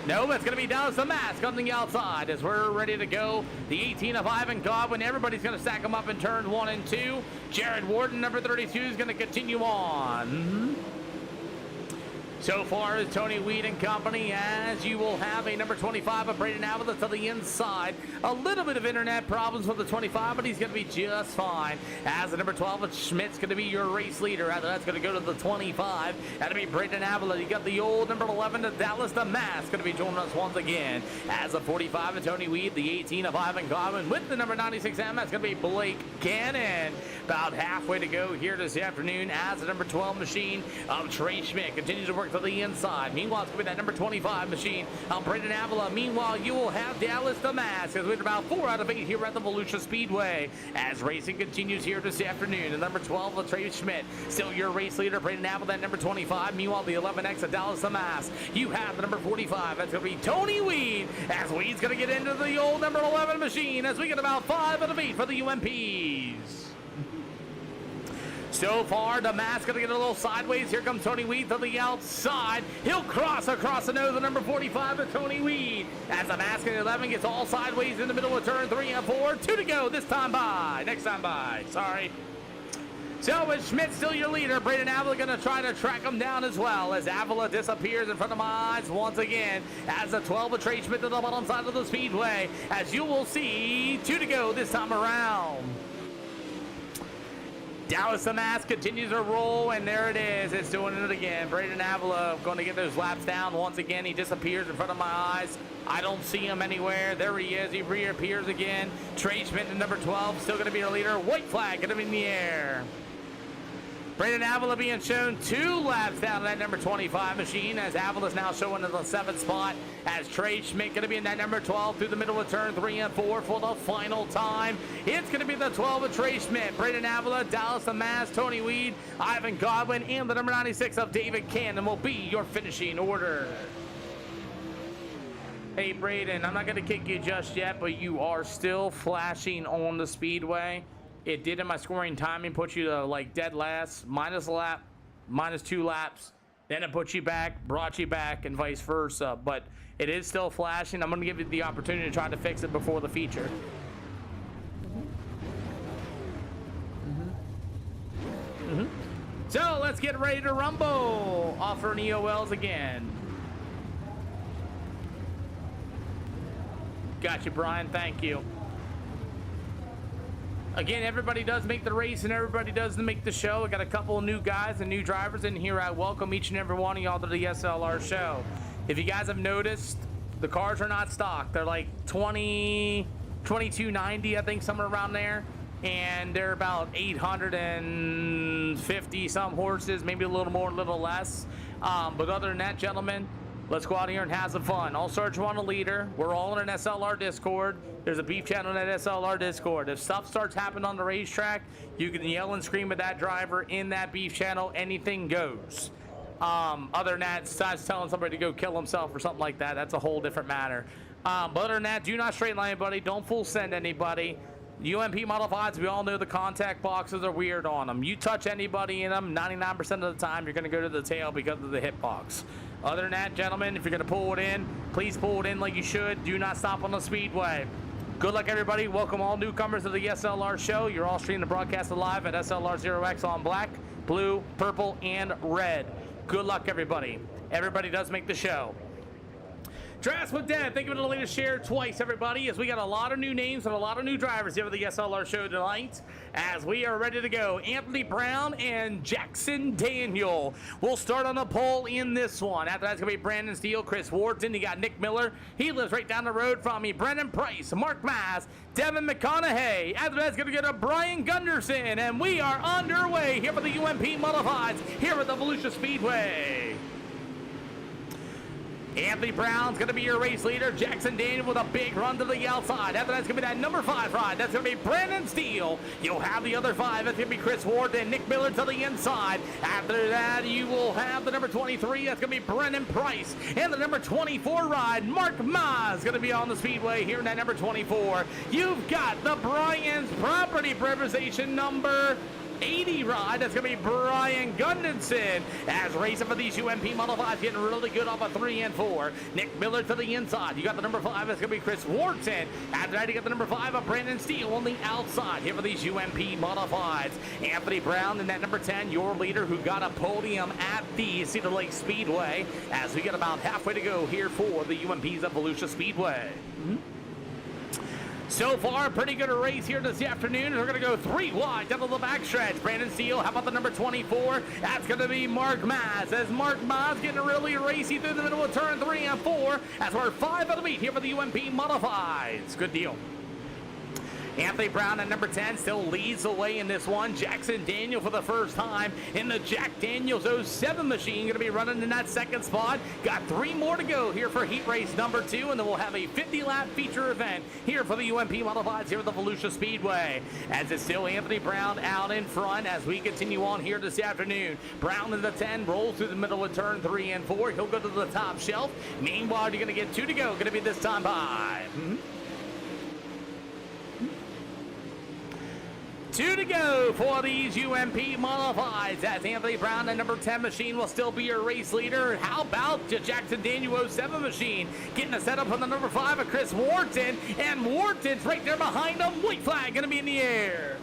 No, it's going to be Dallas the Mask on the outside as we're ready to go. The 18 of Ivan Godwin. Everybody's going to stack them up in turn 1 and 2. Jared Warden, number 32, is going to continue on. So far is Tony Weed and company, as you will have a number 25 of Braden Avila to the inside. A little bit of internet problems with the 25, but he's going to be just fine. As the number 12 of Schmidt's going to be your race leader. After that's going to go to the 25. That'll be Braden Avila. You got the old number 11 of Dallas the Mask going to be joining us once again. As the 45 of Tony Weed, the 18 of Ivan Godwin with the number 96 M. That's going to be Blake Cannon. About halfway to go here this afternoon as the number 12 machine of Trey Schmidt continues to work to the inside. Meanwhile, it's going to be that number 25 machine. Brandon Avila. Meanwhile, you will have Dallas Damas as we're about 4 out of 8 here at the Volusia Speedway as racing continues here this afternoon. The number 12, Latrey Schmidt, still your race leader. Brandon Avila, that number 25. Meanwhile, the 11X of Dallas Damas. You have the number 45. That's going to be Tony Weed as Weed's going to get into the old number 11 machine as we get about 5 out of 8 for the UMPs. So far, the mask going to get a little sideways. Here comes Tony Weed to the outside. He'll cross across the nose of number 45 of Tony Weed. As the mask in 11 gets all sideways in the middle of turn 3 and 4. 2 to go this time by. Next time by. Sorry. So is Schmidt still your leader? Brandon Avila going to try to track him down as well as Avila disappears in front of my eyes once again as the 12 of Trey Schmidt to the bottom side of the speedway. As you will see, 2 to go this time around. Dallas Damas continues to roll, and there it is. It's doing it again. Brandon Avila going to get those laps down once again. He disappears in front of my eyes. I don't see him anywhere. There he is. He reappears again. Trey Schmidt in number 12, still going to be our leader. White flag going to be in the air. Brandon Avila being shown 2 laps down in that number 25 machine as Avila's now showing in the 7th spot as Trey Schmidt going to be in that number 12 through the middle of turn 3 and 4 for the final time. It's going to be the 12 of Trey Schmidt, Brandon Avila, Dallas Damas, Tony Weed, Ivan Godwin, and the number 96 of David Cannon will be your finishing order. Hey, Braden, I'm not going to kick you just yet, but you are still flashing on the speedway. It did in my scoring timing put you to like dead last, minus a lap, minus 2 laps. Then it put you back, brought you back, and vice versa. But it is still flashing. I'm going to give you the opportunity to try to fix it before the feature. So let's get ready to rumble. Offering EOLs again. Got you, Brian. Thank you. Again, everybody does make the race and everybody does make the show. I got a couple of new guys and new drivers in here. I welcome each and every one of y'all to the SLR show. If you guys have noticed, the cars are not stock. They're like 2290, I think, somewhere around there. And they're about 850 some horses, maybe a little more, a little less. But other than that, gentlemen, let's go out here and have some fun. All Sergeant want a leader. We're all in an SLR Discord. There's a beef channel in that SLR Discord. If stuff starts happening on the racetrack, you can yell and scream at that driver in that beef channel. Anything goes. Other than that, besides telling somebody to go kill himself or something like that, that's a whole different matter. But other than that, do not straight line anybody. Don't full send anybody. UMP Modifieds, we all know the contact boxes are weird on them. You touch anybody in them, 99% of the time, you're going to go to the tail because of the hitbox. Other than that, gentlemen, if you're going to pull it in, please pull it in like you should. Do not stop on the speedway. Good luck, everybody. Welcome all newcomers to the SLR show. You're all streaming and broadcasted live at SLR 0X on black, blue, purple, and red. Good luck, everybody. Everybody does make the show. Dress with Dad, thank you for the latest share twice, everybody, as we got a lot of new names and a lot of new drivers here for the SLR show tonight, as we are ready to go. Anthony Brown and Jackson Daniel will start on the pole in this one. After that's going to be Brandon Steele, Chris Wharton. You got Nick Miller. He lives right down the road from me. Brendan Price, Mark Maz, Devin McConaughey. After that's going to get a Brian Gunderson, and we are underway here for the UMP Modifieds here at the Volusia Speedway. Anthony Brown's going to be your race leader. Jackson Daniel with a big run to the outside. After that's going to be that number 5 ride. That's going to be Brandon Steele. You'll have the other 5. That's going to be Chris Ward and Nick Miller to the inside. After that, you will have the number 23. That's going to be Brendan Price. And the number 24 ride, Mark Maz, going to be on the speedway here in that number 24. You've got the Brian's Property Privatization number 80 ride. That's going to be Brian Gunderson as racing for these UMP Modifieds, getting really good off of 3 and 4. Nick Miller to the inside. You got the number 5. That's going to be Chris Wharton. After that, you got the number 5 of Brandon Steele on the outside here for these UMP Modifieds. Anthony Brown in that number 10, your leader, who got a podium at the Cedar Lake Speedway, as we get about halfway to go here for the UMP's of Volusia Speedway. So far, pretty good a race here this afternoon. We're going to go 3 wide down to the backstretch. Brandon Steele, how about the number 24? That's going to be Mark Maz. As Mark Maz getting really racy through the middle of turn 3 and 4. As we're 5 out of 8 here for the UMP Modifieds. Good deal. Anthony Brown at number 10 still leads the way in this one. Jackson Daniel for the first time in the Jack Daniels 07 machine, going to be running in that second spot. Got 3 more to go here for heat race number 2, and then we'll have a 50-lap feature event here for the UMP Modifieds here at the Volusia Speedway. As it's still Anthony Brown out in front as we continue on here this afternoon. Brown in the 10 rolls through the middle of turn 3 and 4. He'll go to the top shelf. Meanwhile, you're going to get 2 to go. Going to be this time by 2 to go for these UMP Modifieds as Anthony Brown, the number 10 machine, will still be your race leader. How about the Jackson Daniel 07 machine getting a setup on the number 5 of Chris Wharton, and Wharton's right there behind him. White flag going to be in the air.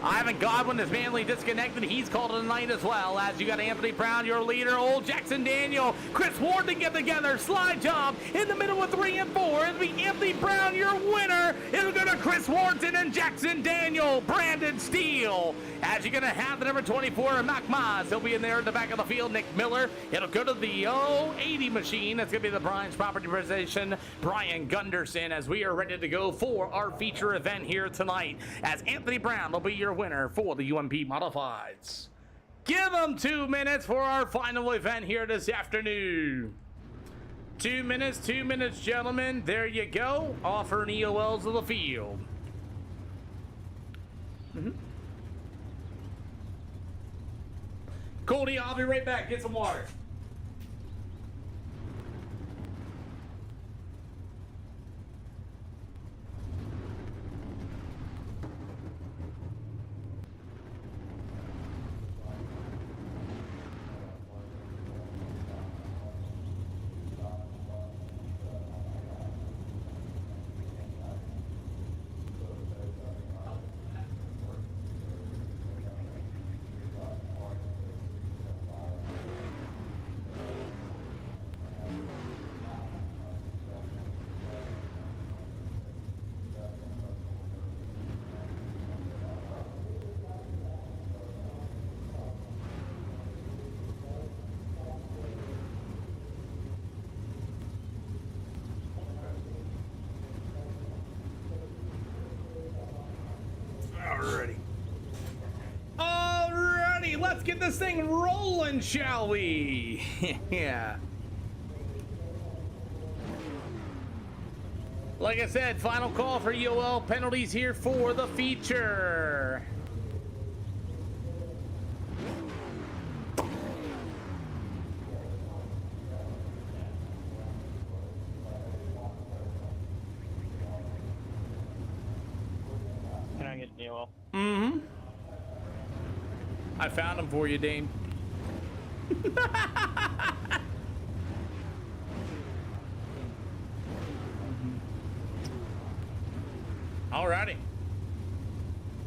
Ivan Godwin is manually disconnected. He's called it a night as well. As you got Anthony Brown, your leader, old Jackson Daniel, Chris Wharton get together. Slide job in the middle of 3 and 4. It'll be Anthony Brown, your winner. It'll go to Chris Wharton and Jackson Daniel, Brandon Steele. As you're going to have the number 24, Mac Maz. He'll be in there in the back of the field. Nick Miller. It'll go to the 80 machine. That's going to be the Brian's Property Presentation, Brian Gunderson, as we are ready to go for our feature event here tonight. As Anthony Brown will be your winner for the UMP Modifieds. Give them 2 minutes for our final event here this afternoon. 2 minutes, gentlemen. There you go. Offering EOLs to the field. Cody, I'll be right back. Get some water. Alrighty, let's get this thing rolling, shall we? Yeah. Like I said, final call for EOL penalties here for the feature. Can I get an EOL? I found him for you, Dane. Alrighty.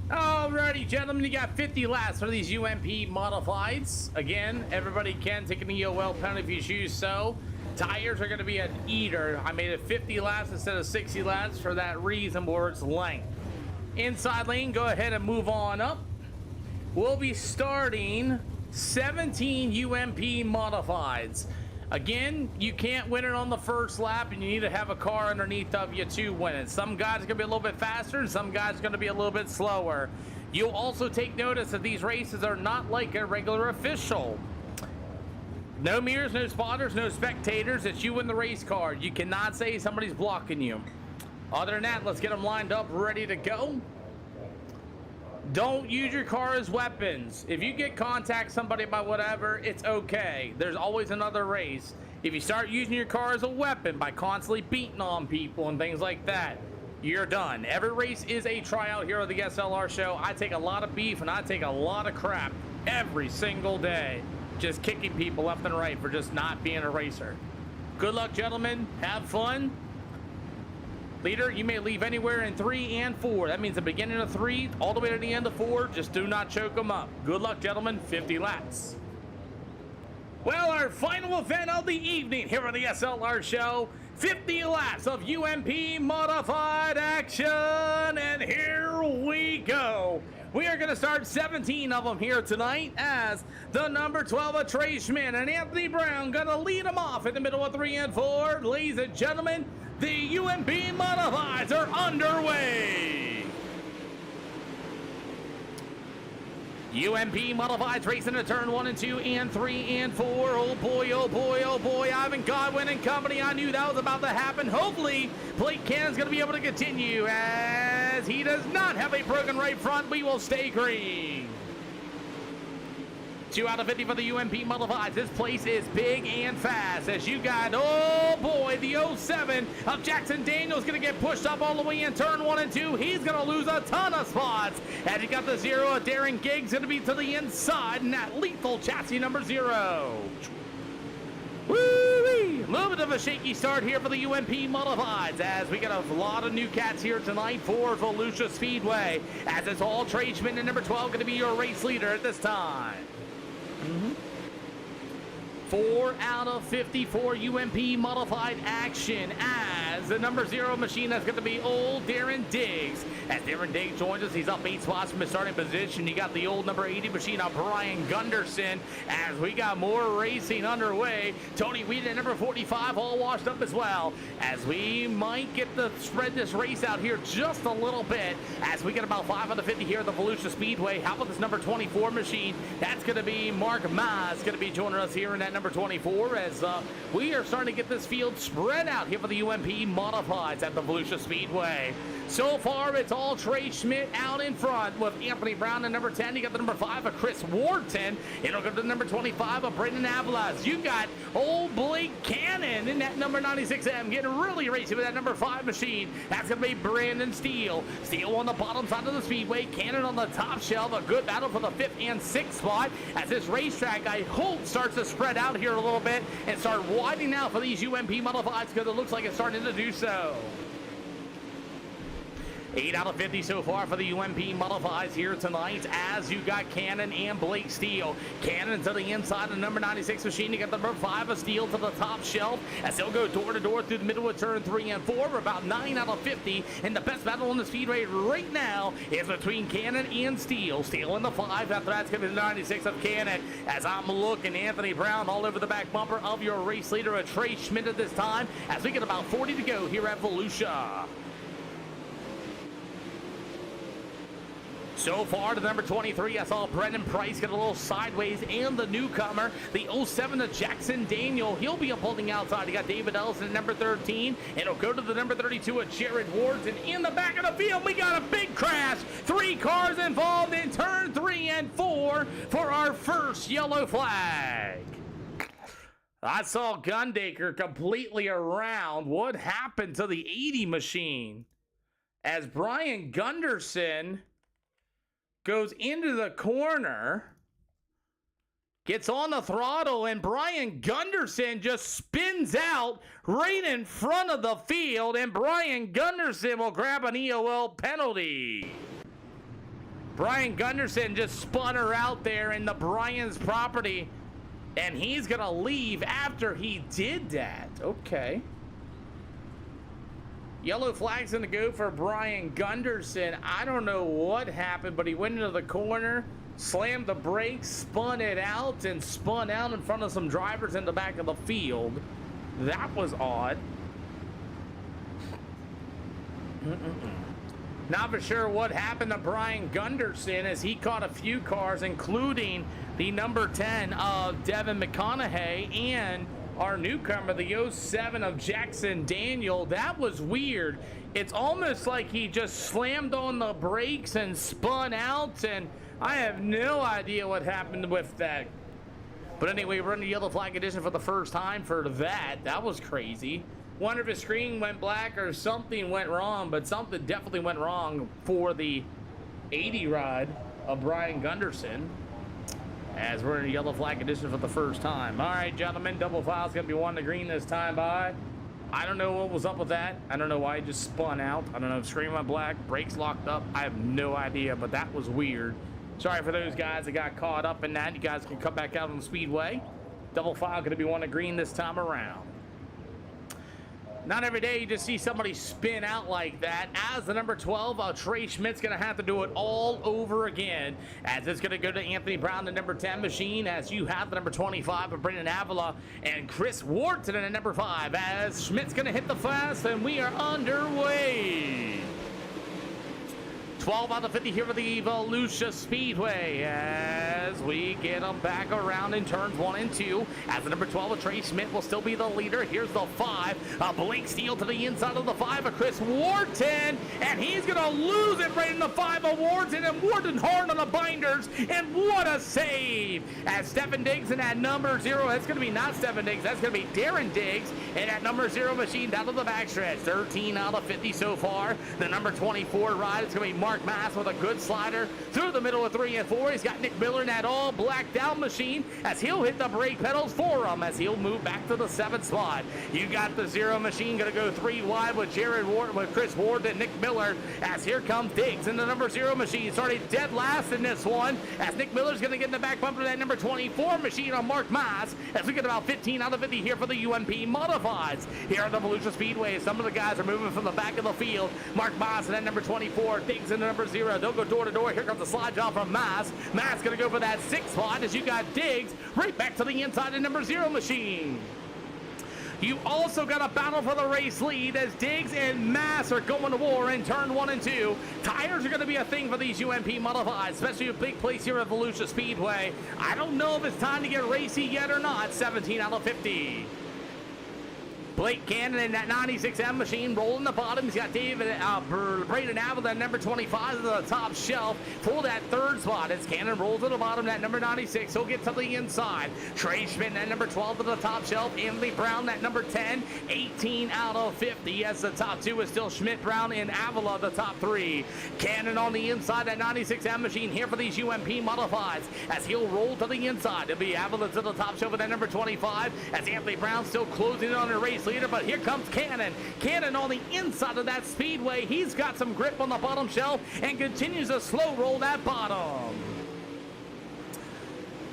Alrighty, gentlemen, you got 50 laps for these UMP Modifieds. Again, everybody can take an EOL penalty if you choose so. Tires are going to be an eater. I made it 50 laps instead of 60 laps for that reason, where it's length. Inside lane, go ahead and move on up. We'll be starting 17 UMP Modifieds. Again, you can't win it on the first lap, and you need to have a car underneath of you to win it. Some guys are going to be a little bit faster, and some guys are going to be a little bit slower. You'll also take notice that these races are not like a regular official. No mirrors, no spotters, no spectators. It's you in the race car. You cannot say somebody's blocking you. Other than that, let's get them lined up, ready to go. Don't use your car as weapons. If you get contact somebody by whatever, it's okay. There's always another race. If you start using your car as a weapon by constantly beating on people and things like that, you're done. Every race is a tryout here on the SLR show. I take a lot of beef and I take a lot of crap every single day. Just kicking people left and right for just not being a racer. Good luck, gentlemen. Have fun. Leader, you may leave anywhere in 3 and 4. That means the beginning of 3 all the way to the end of 4. Just do not choke them up. Good luck, gentlemen. 50 laps. Well, our final event of the evening here on the SLR show. 50 laps of UMP Modified action. And here we go. We are going to start 17 of them here tonight as the number 12 of Trey Schmidt and Anthony Brown going to lead them off in the middle of 3 and 4. Ladies and gentlemen, The UMP Modifieds are underway. UMP Modifieds racing to turn 1 and 2 and 3 and 4. Oh boy, oh boy, oh boy. Ivan Godwin and company. I knew that was about to happen. Hopefully, Blake Cannon's going to be able to continue as he does not have a broken right front. We will stay green. 2 out of 50 for the UMP Modifieds. This place is big and fast as you got, oh boy, the 07 of Jackson Daniels going to get pushed up all the way in turn 1 and 2. He's going to lose a ton of spots. And you got the 0 of Darren Giggs going to be to the inside in that lethal chassis number 0. Woo-wee! A little bit of a shaky start here for the UMP Modifieds as we got a lot of new cats here tonight for Volusia Speedway. As it's all tradesmen and number 12 going to be your race leader at this time. 4 out of 54 UMP Modified action as the number 0 machine that's going to be old Darren Diggs. As Darren Diggs joins us, he's up 8 spots from his starting position. You got the old number 80 machine of Brian Gunderson as we got more racing underway. Tony Wheaton at number 45 all washed up as well as we might get to spread this race out here just a little bit as we get about 5 out of 50 here at the Volusia Speedway. How about this number 24 machine? That's going to be Mark Maz going to be joining us here in that number 24 as we are starting to get this field spread out here for the UMP Modifieds at the Volusia Speedway. So far, it's all Trey Schmidt out in front with Anthony Brown at number 10. You got the number 5 of Chris Wharton. It'll go to the number 25 of Brendan Avalas. You got old Blake Cannon in that number 96M getting really racy with that number 5 machine. That's going to be Brandon Steele. Steele on the bottom side of the speedway. Cannon on the top shelf. A good battle for the 5th and 6th spot as this racetrack, I hope, starts to spread out here a little bit and start widening out for these UMP Modifieds because it looks like it's starting to do so. 8 out of 50 so far for the UMP Modifieds here tonight as you got Cannon and Blake Steele. Cannon to the inside of the number 96 machine. You got the number 5 of Steele to the top shelf as they'll go door to door through the middle of turn 3 and 4. We're about 9 out of 50. And the best battle on the speedway right now is between Cannon and Steele. Steele in the 5. After that's going to be the 96 of Cannon. As I'm looking, Anthony Brown all over the back bumper of your race leader, a Trey Schmidt at this time as we get about 40 to go here at Volusia. So far to number 23, I saw Brendan Price get a little sideways and the newcomer, the 07 of Jackson Daniel. He'll be pulling outside. You got David Ellison at number 13. It'll go to the number 32 of Jared Wards. And in the back of the field, we got a big crash. 3 cars involved in turn 3 and 4 for our first yellow flag. I saw Gundaker completely around. What happened to the 80 machine? As Brian Gunderson goes into the corner, gets on the throttle, and Brian Gunderson just spins out right in front of the field, and Brian Gunderson will grab an EOL penalty. Brian Gunderson just spun her out there in the Brian's property, and he's going to leave after he did that. Okay. Yellow flag's going to go for Brian Gunderson. I don't know what happened, but he went into the corner, slammed the brakes, spun it out, and spun out in front of some drivers in the back of the field. That was odd. Not for sure what happened to Brian Gunderson as he caught a few cars, including the number 10 of Devin McConaughey and our newcomer, the 07 of Jackson Daniel. That was weird. It's almost like he just slammed on the brakes and spun out, and I have no idea what happened with that. But anyway, we're in the yellow flag edition for the first time for that. That was crazy. Wonder if his screen went black or something went wrong, but something definitely went wrong for the 80 ride of Brian Gunderson, as we're in a yellow flag edition for the first time. All right, gentlemen, double file's going to be 1 to green this time by. I don't know what was up with that. I don't know why it just spun out. I don't know if screen went black, brakes locked up. I have no idea, but that was weird. Sorry for those guys that got caught up in that. You guys can come back out on the speedway. Double file going to be 1 to green this time around. Not every day you just see somebody spin out like that. As the number 12, Trey Schmidt's going to have to do it all over again. As it's going to go to Anthony Brown, the number 10 machine, as you have the number 25 of Brendan Avila and Chris Wharton at number 5. As Schmidt's going to hit the fast, and we are underway. 12 out of 50 here for the Volusia Speedway as we get them back around in turns 1 and 2. As the number 12 of Trey Schmidt will still be the leader. Here's the 5. Blake Steele to the inside of the 5 of Chris Wharton. And he's going to lose it right in the 5 of Wharton. And Wharton hard on the binders. And what a save. As Stephen Diggs in that number 0. That's going to be not Stephen Diggs. That's going to be Darren Diggs. And that number 0 machine down to the backstretch. 13 out of 50 so far. The number 24 ride is going to be Mark Mass with a good slider through the middle of 3 and 4. He's got Nick Miller in that all black down machine as he'll hit the brake pedals for him as he'll move back to the 7th spot. You got the 0 machine going to go 3 wide with Jared Ward, with Chris Ward and Nick Miller as here comes Diggs in the number 0 machine, starting dead last in this one as Nick Miller's going to get in the back bumper of that number 24 machine on Mark Maas as we get about 15 out of 50 here for the UMP Modifieds. Here at the Volusia Speedway, some of the guys are moving from the back of the field. Mark Maas in that number 24, Diggs in the number 0. They'll go door to door. Here comes the slide job from Mass. Mass going to go for that 6th spot as you got Diggs right back to the inside of number 0 machine. You also got a battle for the race lead as Diggs and Mass are going to war in turn 1 and 2. Tires are going to be a thing for these UMP Modifieds, especially a big place here at Volusia Speedway. I don't know if it's time to get racy yet or not. 17 out of 50. Blake Cannon in that 96M machine rolling the bottom. He's got Braden Avila, number 25, to the top shelf for that 3rd spot. As Cannon rolls to the bottom, that number 96, he'll get to the inside. Trey Schmidt, that number 12, to the top shelf. Anthony Brown, that number 10, 18 out of 50. As the top 2 is still Schmidt, Brown, and Avila, the top 3. Cannon on the inside, that 96M machine here for these UMP Modifieds. As he'll roll to the inside, it'll be Avila to the top shelf with that number 25. As Anthony Brown still closing in on the race leader, but here comes Cannon. Cannon on the inside of that speedway. He's got some grip on the bottom shelf and continues to slow roll that bottom.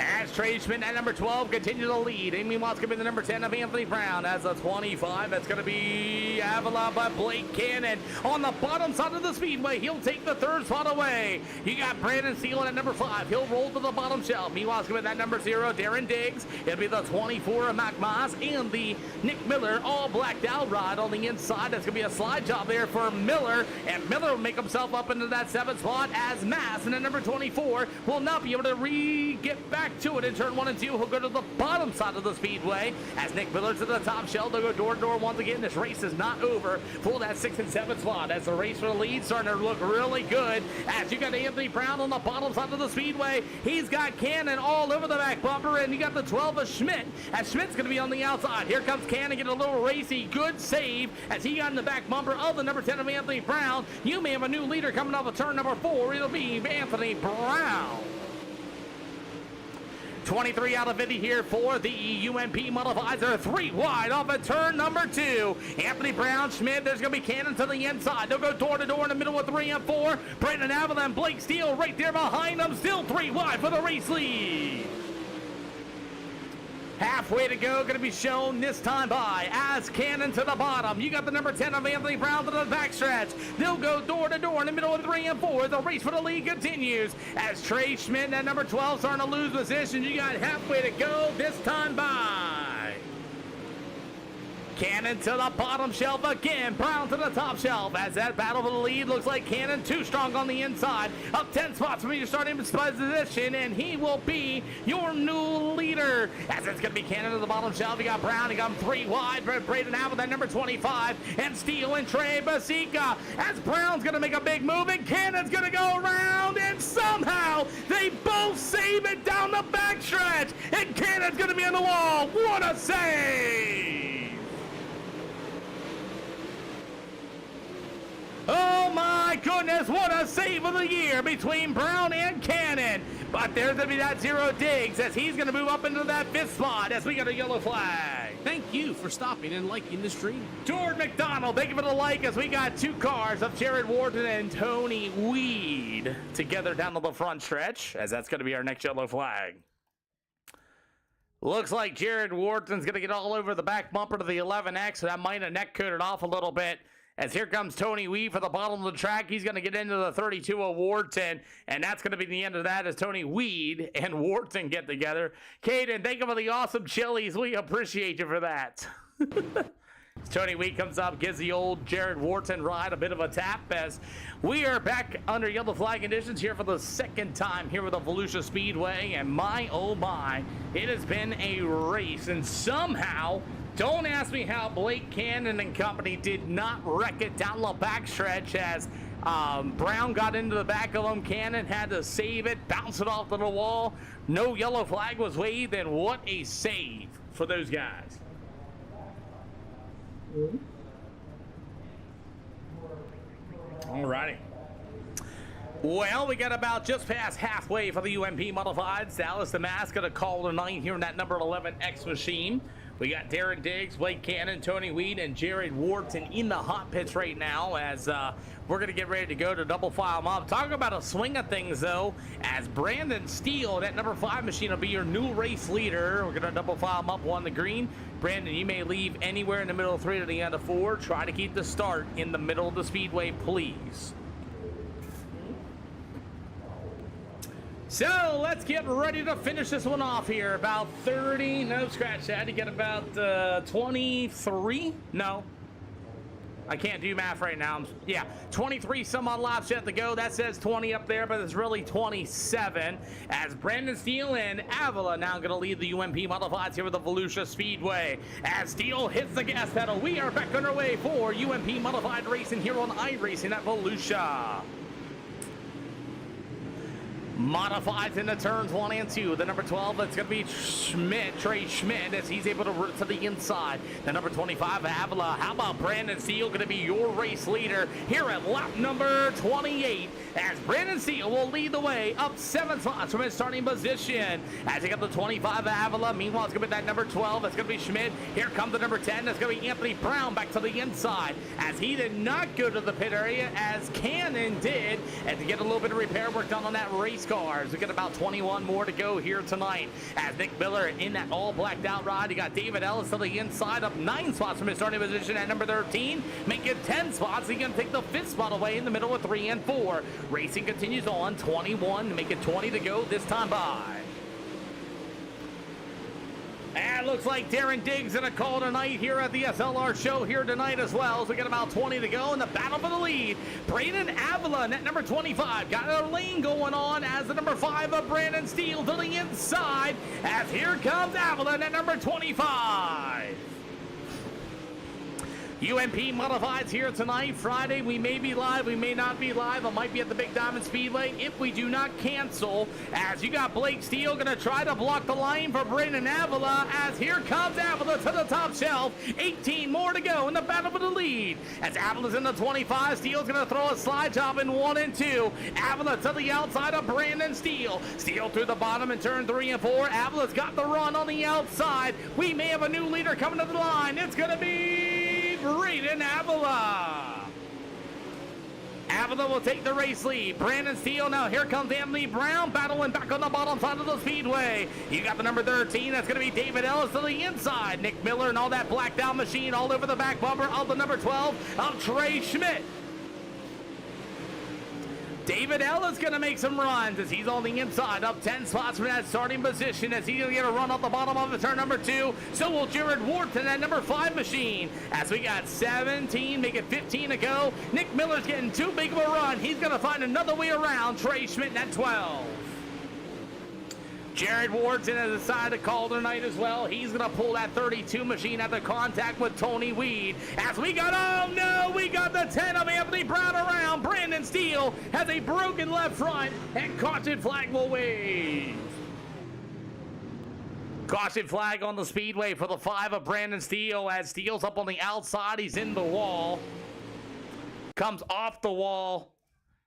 As Trey Schmidt at number 12 continue to lead. And meanwhile, it's going to be the number 10 of Anthony Brown. As a 25, that's going to be Avila by Blake Cannon. On the bottom side of the speedway, he'll take the 3rd spot away. You got Brandon Steele at number 5. He'll roll to the bottom shelf. Meanwhile, it's going to be that number 0, Darren Diggs. It'll be the 24 of Mac Moss and the Nick Miller all blacked out ride on the inside. That's going to be a slide job there for Miller. And Miller will make himself up into that 7th spot as Mass and the number 24 will not be able to get back to it in turn 1 and 2. He'll go to the bottom side of the speedway as Nick Miller's to the top shelf. They'll go door to door once again. This race is not over for that 6th and 7th spot as the race for the lead starting to look really good as you got Anthony Brown on the bottom side of the speedway. He's got Cannon all over the back bumper, and you got the 12 of Schmidt as Schmidt's going to be on the outside. Here comes Cannon, get a little racy, good save as he got in the back bumper of the number 10 of Anthony Brown. You may have a new leader coming off of turn number 4. It'll be Anthony Brown. 23 out of 50 here for the UMP Modifieds. They're 3 wide off of turn number 2. Anthony Brown, Schmidt, there's going to be Cannon to the inside. They'll go door to door in the middle of 3 and 4. Brandon Avila and Blake Steele right there behind them. Still 3 wide for the race lead. Halfway to go, going to be shown this time by as Cannon to the bottom. You got the number 10 of Anthony Brown to the backstretch. They'll go door to door in the middle of 3 and 4. The race for the lead continues as Trey Schmidt and number 12 starting to lose position. You got halfway to go this time by. Cannon to the bottom shelf again. Brown to the top shelf as that battle for the lead looks like Cannon too strong on the inside. Up 10 spots for me to start in position, and he will be your new leader. As it's going to be Cannon to the bottom shelf. You got Brown. You got him 3 wide. Braden out with that number 25. And Steele and Trey Basica. As Brown's going to make a big move, and Cannon's going to go around, and somehow they both save it down the backstretch. And Cannon's going to be on the wall. What a save! Oh my goodness, what a save of the year between Brown and Cannon. But there's going to be that 0 Diggs as he's going to move up into that 5th spot as we got a yellow flag. Thank you for stopping and liking the stream. George McDonald, thank you for the like as we got 2 cars of Jared Wharton and Tony Weed together down to the front stretch as that's going to be our next yellow flag. Looks like Jared Wharton's going to get all over the back bumper to the 11X, so that might have neck coated off a little bit. As here comes Tony Weed for the bottom of the track. He's going to get into the 32 of Wharton, and that's going to be the end of that as Tony Weed and Wharton get together. Caden, thank you for the awesome chilies. We appreciate you for that. Tony Weed comes up, gives the old Jared Wharton ride a bit of a tap as we are back under yellow flag conditions here for the second time here with the Volusia Speedway. And my, oh my, it has been a race. And somehow, don't ask me how Blake Cannon and company did not wreck it down the backstretch as Brown got into the back of him. Cannon had to save it, bounce it off to the wall. No yellow flag was waved, and what a save for those guys. Alrighty. Well, we got about just past halfway for the UMP Modifieds. Dallas the Mask gonna call tonight here in that number 11X machine. We got Darren Diggs, Blake Cannon, Tony Weed, and Jared Wharton in the hot pits right now as we're going to get ready to go to double file mob. Talking about a swing of things, though, as Brandon Steele, that number 5 machine, will be your new race leader. We're going to double file him up on the green. Brandon, you may leave anywhere in the middle of 3 to the end of 4. Try to keep the start in the middle of the speedway, please. So let's get ready to finish this one off here. About 30, no, scratch that. You get about 23? No. I can't do math right now. Yeah, 23 some odd laps yet to go. That says 20 up there, but it's really 27. As Brandon Steele and Avila now going to lead the UMP Modifieds here with the Volusia Speedway. As Steele hits the gas pedal, we are back underway for UMP Modified Racing here on iRacing at Volusia. Modifieds into turns 1 and 2. The number 12, that's going to be Schmidt, Trey Schmidt, as he's able to root to the inside. The number 25, Avila. How about Brandon Steele going to be your race leader here at lap number 28? As Brandon Steele will lead the way up 7 spots from his starting position. As he got the 25, Avila. Meanwhile, it's going to be that number 12. That's going to be Schmidt. Here comes the number 10. That's going to be Anthony Brown back to the inside. As he did not go to the pit area as Cannon did. And to get a little bit of repair work done on that race cars. We got about 21 more to go here tonight. As Nick Miller in that all blacked out ride, you got David Ellis to the inside, up 9 spots from his starting position at number 13. Make it 10 spots. He's going to take the 5th spot away in the middle of 3 and 4. Racing continues on. 21 to make it 20 to go this time by. And looks like Darren Diggs in a call tonight here at the SLR show here tonight as well. So we got about 20 to go in the battle for the lead. Brandon Avila, net number 25, got a lane going on as the number 5 of Brandon Steele to the inside. As here comes Avila, net number 25. UMP Modifieds here tonight. Friday, we may be live, we may not be live. I might be at the Big Diamond Speedway if we do not cancel. As you got Blake Steele going to try to block the line for Brandon Avila. As here comes Avila to the top shelf. 18 more to go in the battle for the lead. As Avila's in the 25, Steele's going to throw a slide job in 1 and 2. Avila to the outside of Brandon Steele. Steele through the bottom in turn 3 and 4. Avila's got the run on the outside. We may have a new leader coming to the line. It's going to be Brandon Avila. Avila will take the race lead. Brandon Steele now. Here comes Anthony Brown battling back on the bottom side of the speedway. You got the number 13. That's going to be David Ellis to the inside. Nick Miller and all that blacked out machine all over the back bumper of the number 12 of Trey Schmidt. David Ellis going to make some runs as he's on the inside, up 10 spots from that starting position as he's going to get a run off the bottom of the turn number 2. So will Jared Wharton, that number 5 machine. As we got 17, make it 15 to go. Nick Miller's getting too big of a run. He's going to find another way around Trey Schmidt at 12. Jared Wharton has decided to call tonight as well. He's going to pull that 32 machine after contact with Tony Weed. As we got, oh no, we got the 10 of Anthony Brown around. Brandon Steele has a broken left front, and caution flag will wave. Caution flag on the speedway for the 5 of Brandon Steele as Steele's up on the outside. He's in the wall. Comes off the wall.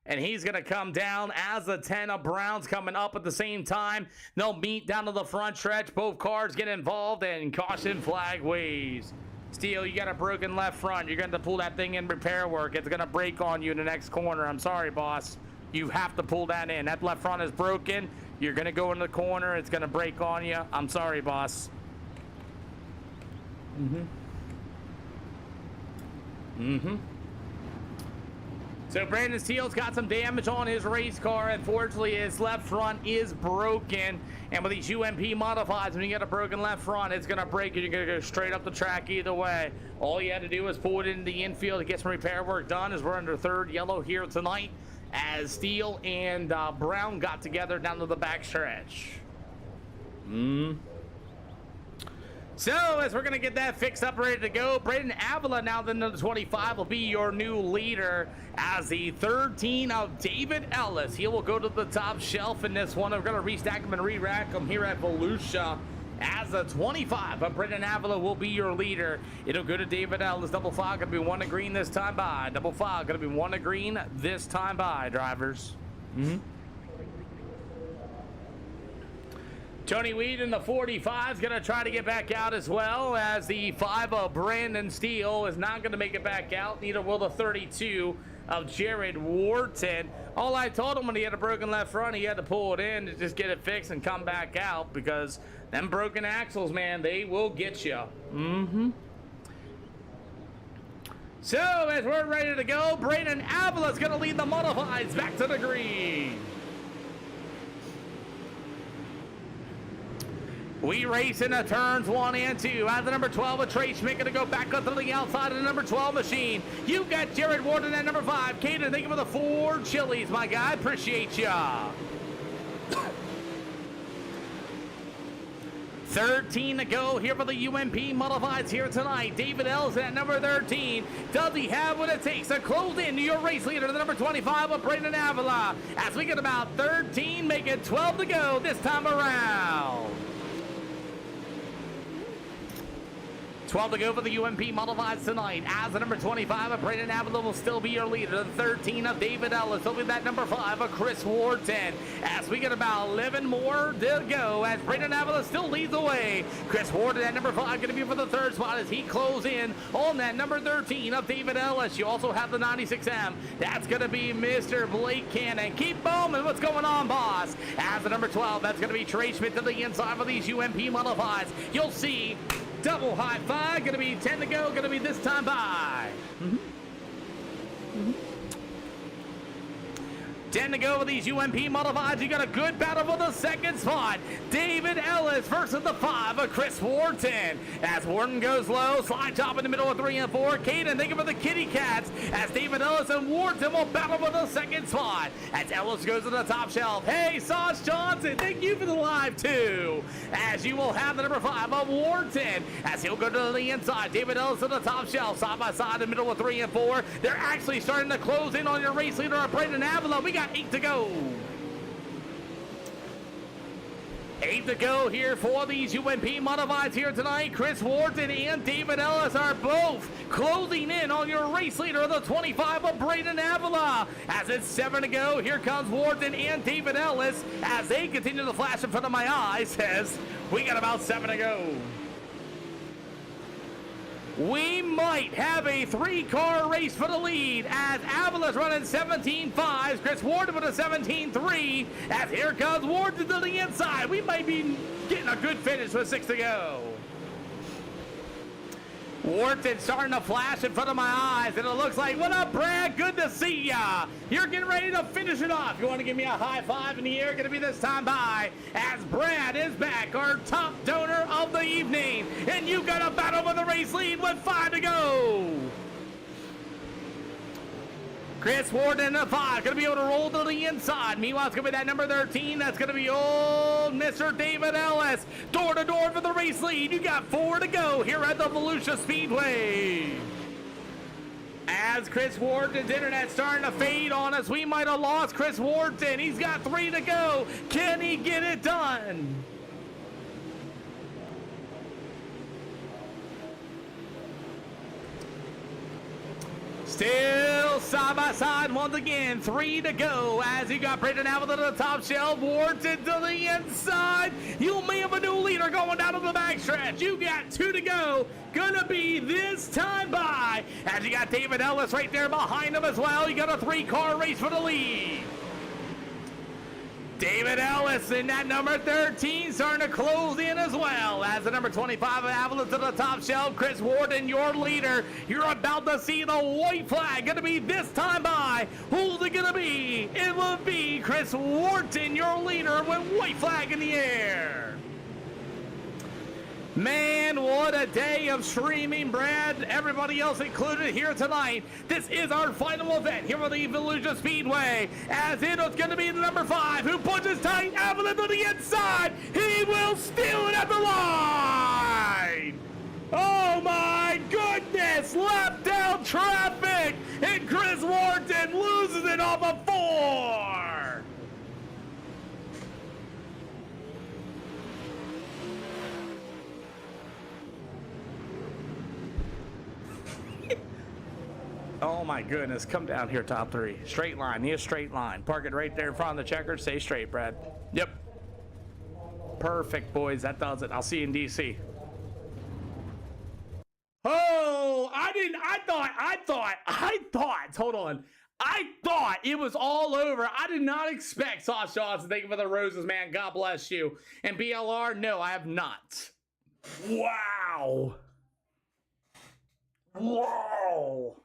And he's going to come down as the 10 of Brown's coming up at the same time. They'll meet down to the front stretch. Both cars get involved, and caution flag waves. Steele, you got a broken left front. You're going to pull that thing in repair work. It's going to break on you in the next corner. I'm sorry, boss. You have to pull that in. That left front is broken. You're going to go in the corner. It's going to break on you. I'm sorry, boss. So Brandon Steele's got some damage on his race car. Unfortunately, his left front is broken. And with these UMP Modifieds, when you get a broken left front, it's going to break and you're going to go straight up the track either way. All you had to do is pull it into the infield to get some repair work done, as we're under third yellow here tonight, as Steele and Brown got together down to the back stretch. So, as we're going to get that fixed up, ready to go, Braden Avila, now the number 25, will be your new leader as the 13 of David Ellis. He will go to the top shelf in this one. We're going to restack him and re-rack him here at Volusia as the 25, but Braden Avila will be your leader. It'll go to David Ellis. Double file, going to be 1 to green this time by. Double file, going to be 1 to green this time by, drivers. Tony Weed in the 45 is going to try to get back out as well, as the 5 of Brandon Steele is not going to make it back out. Neither will the 32 of Jared Wharton. All I told him when he had a broken left front, he had to pull it in to just get it fixed and come back out, because them broken axles, man, they will get you. So as we're ready to go, Braden Avila is going to lead the Modifieds back to the green. We race into turns 1 and 2. As the number 12 of Trey Schmidt going to go back up to the outside of the number 12 machine. You got Jared Wharton at number 5. Caden, thank you for the 4 chilies, my guy. Appreciate ya. 13 to go here for the UMP Modifieds here tonight. David Ellis at number 13. Does he have what it takes to close in to your race leader, the number 25 of Braden Avila? As we get about 13, make it 12 to go this time around. 12 to go for the UMP Modifieds tonight. As the number 25 of Braden Avila will still be your leader. The 13 of David Ellis will be that number 5 of Chris Wharton. As we get about 11 more to go, as Braden Avila still leads the way. Chris Wharton at number 5 going to be for the 3rd spot as he closes in on that number 13 of David Ellis. You also have the 96M. That's going to be Mr. Blake Cannon. Keep booming. What's going on, boss? As the number 12, that's going to be Trey Schmidt to the inside for these UMP Modifieds. You'll see double high five, gonna be 10 to go, gonna be this time by. 10 to go with these UMP Modifieds. You got a good battle for the 2nd spot. David Ellis versus the 5 of Chris Wharton. As Wharton goes low, slide top in the middle of 3 and 4. Caden, thank you for the kitty cats. As David Ellis and Wharton will battle for the 2nd spot. As Ellis goes to the top shelf. Hey, Sauce Johnson, thank you for the live too. As you will have the number 5 of Wharton. As he'll go to the inside. David Ellis to the top shelf. Side by side in the middle of 3 and 4. They're actually starting to close in on your race leader, Braden Avila. We got 8 to go. 8 to go here for these UMP Modifieds here tonight. Chris Wharton and David Ellis are both closing in on your race leader, the 25 of Braden Avila. As it's 7 to go, here comes Wharton and David Ellis as they continue to flash in front of my eyes. Says we got about 7 to go. We might have a 3-car race for the lead as Avila's running 17.5. Chris Wharton with a 17.3. As here comes Wharton to the inside. We might be getting a good finish with 6 to go. Wharton starting to flash in front of my eyes, and it looks like, what up, Brad? Good to see ya. You're getting ready to finish it off. You want to give me a high five in the air? Going to be this time by, as Brad is back, our top donor of the evening. And you got a battle for the race lead with 5 to go. Chris Wharton in the 5, going to be able to roll to the inside. Meanwhile, it's going to be that number 13. That's going to be old Mr. David Ellis. Door to door for the race lead. You got 4 to go here at the Volusia Speedway. As Chris Wharton's internet starting to fade on us, we might have lost Chris Wharton. He's got 3 to go. Can he get it done? Still side by side once again, 3 to go as you got Braden Avila to the top shelf, Wharton to the inside. You may have a new leader going down to the backstretch. You got 2 to go. Gonna be this time by as you got David Ellis right there behind him as well. You got a 3-car race for the lead. David Ellis Ellis in that number 13 starting to close in as well. As the number 25 of Avila to the top shelf, Chris Warden, your leader. You're about to see the white flag. Going to be this time by. Who's it going to be? It will be Chris Wharton, your leader, with white flag in the air. Man, what a day of streaming, Brad. Everybody else included here tonight. This is our final event here on the Volusia Speedway. As it is going to be the number 5 who punches tight, Avalon to the inside. He will steal it at the line. Oh my goodness, left down traffic, and Chris Wharton loses it off a 4. Oh my goodness, come down here, top 3. Straight line, near straight line. Park it right there in front of the checker. Stay straight, Brad. Yep. Perfect, boys. That does it. I'll see you in DC. Oh, I thought, hold on. I thought it was all over. I did not expect Sauce Johnson. Thank you for the roses, man. God bless you. And BLR, no, I have not. Wow. Whoa.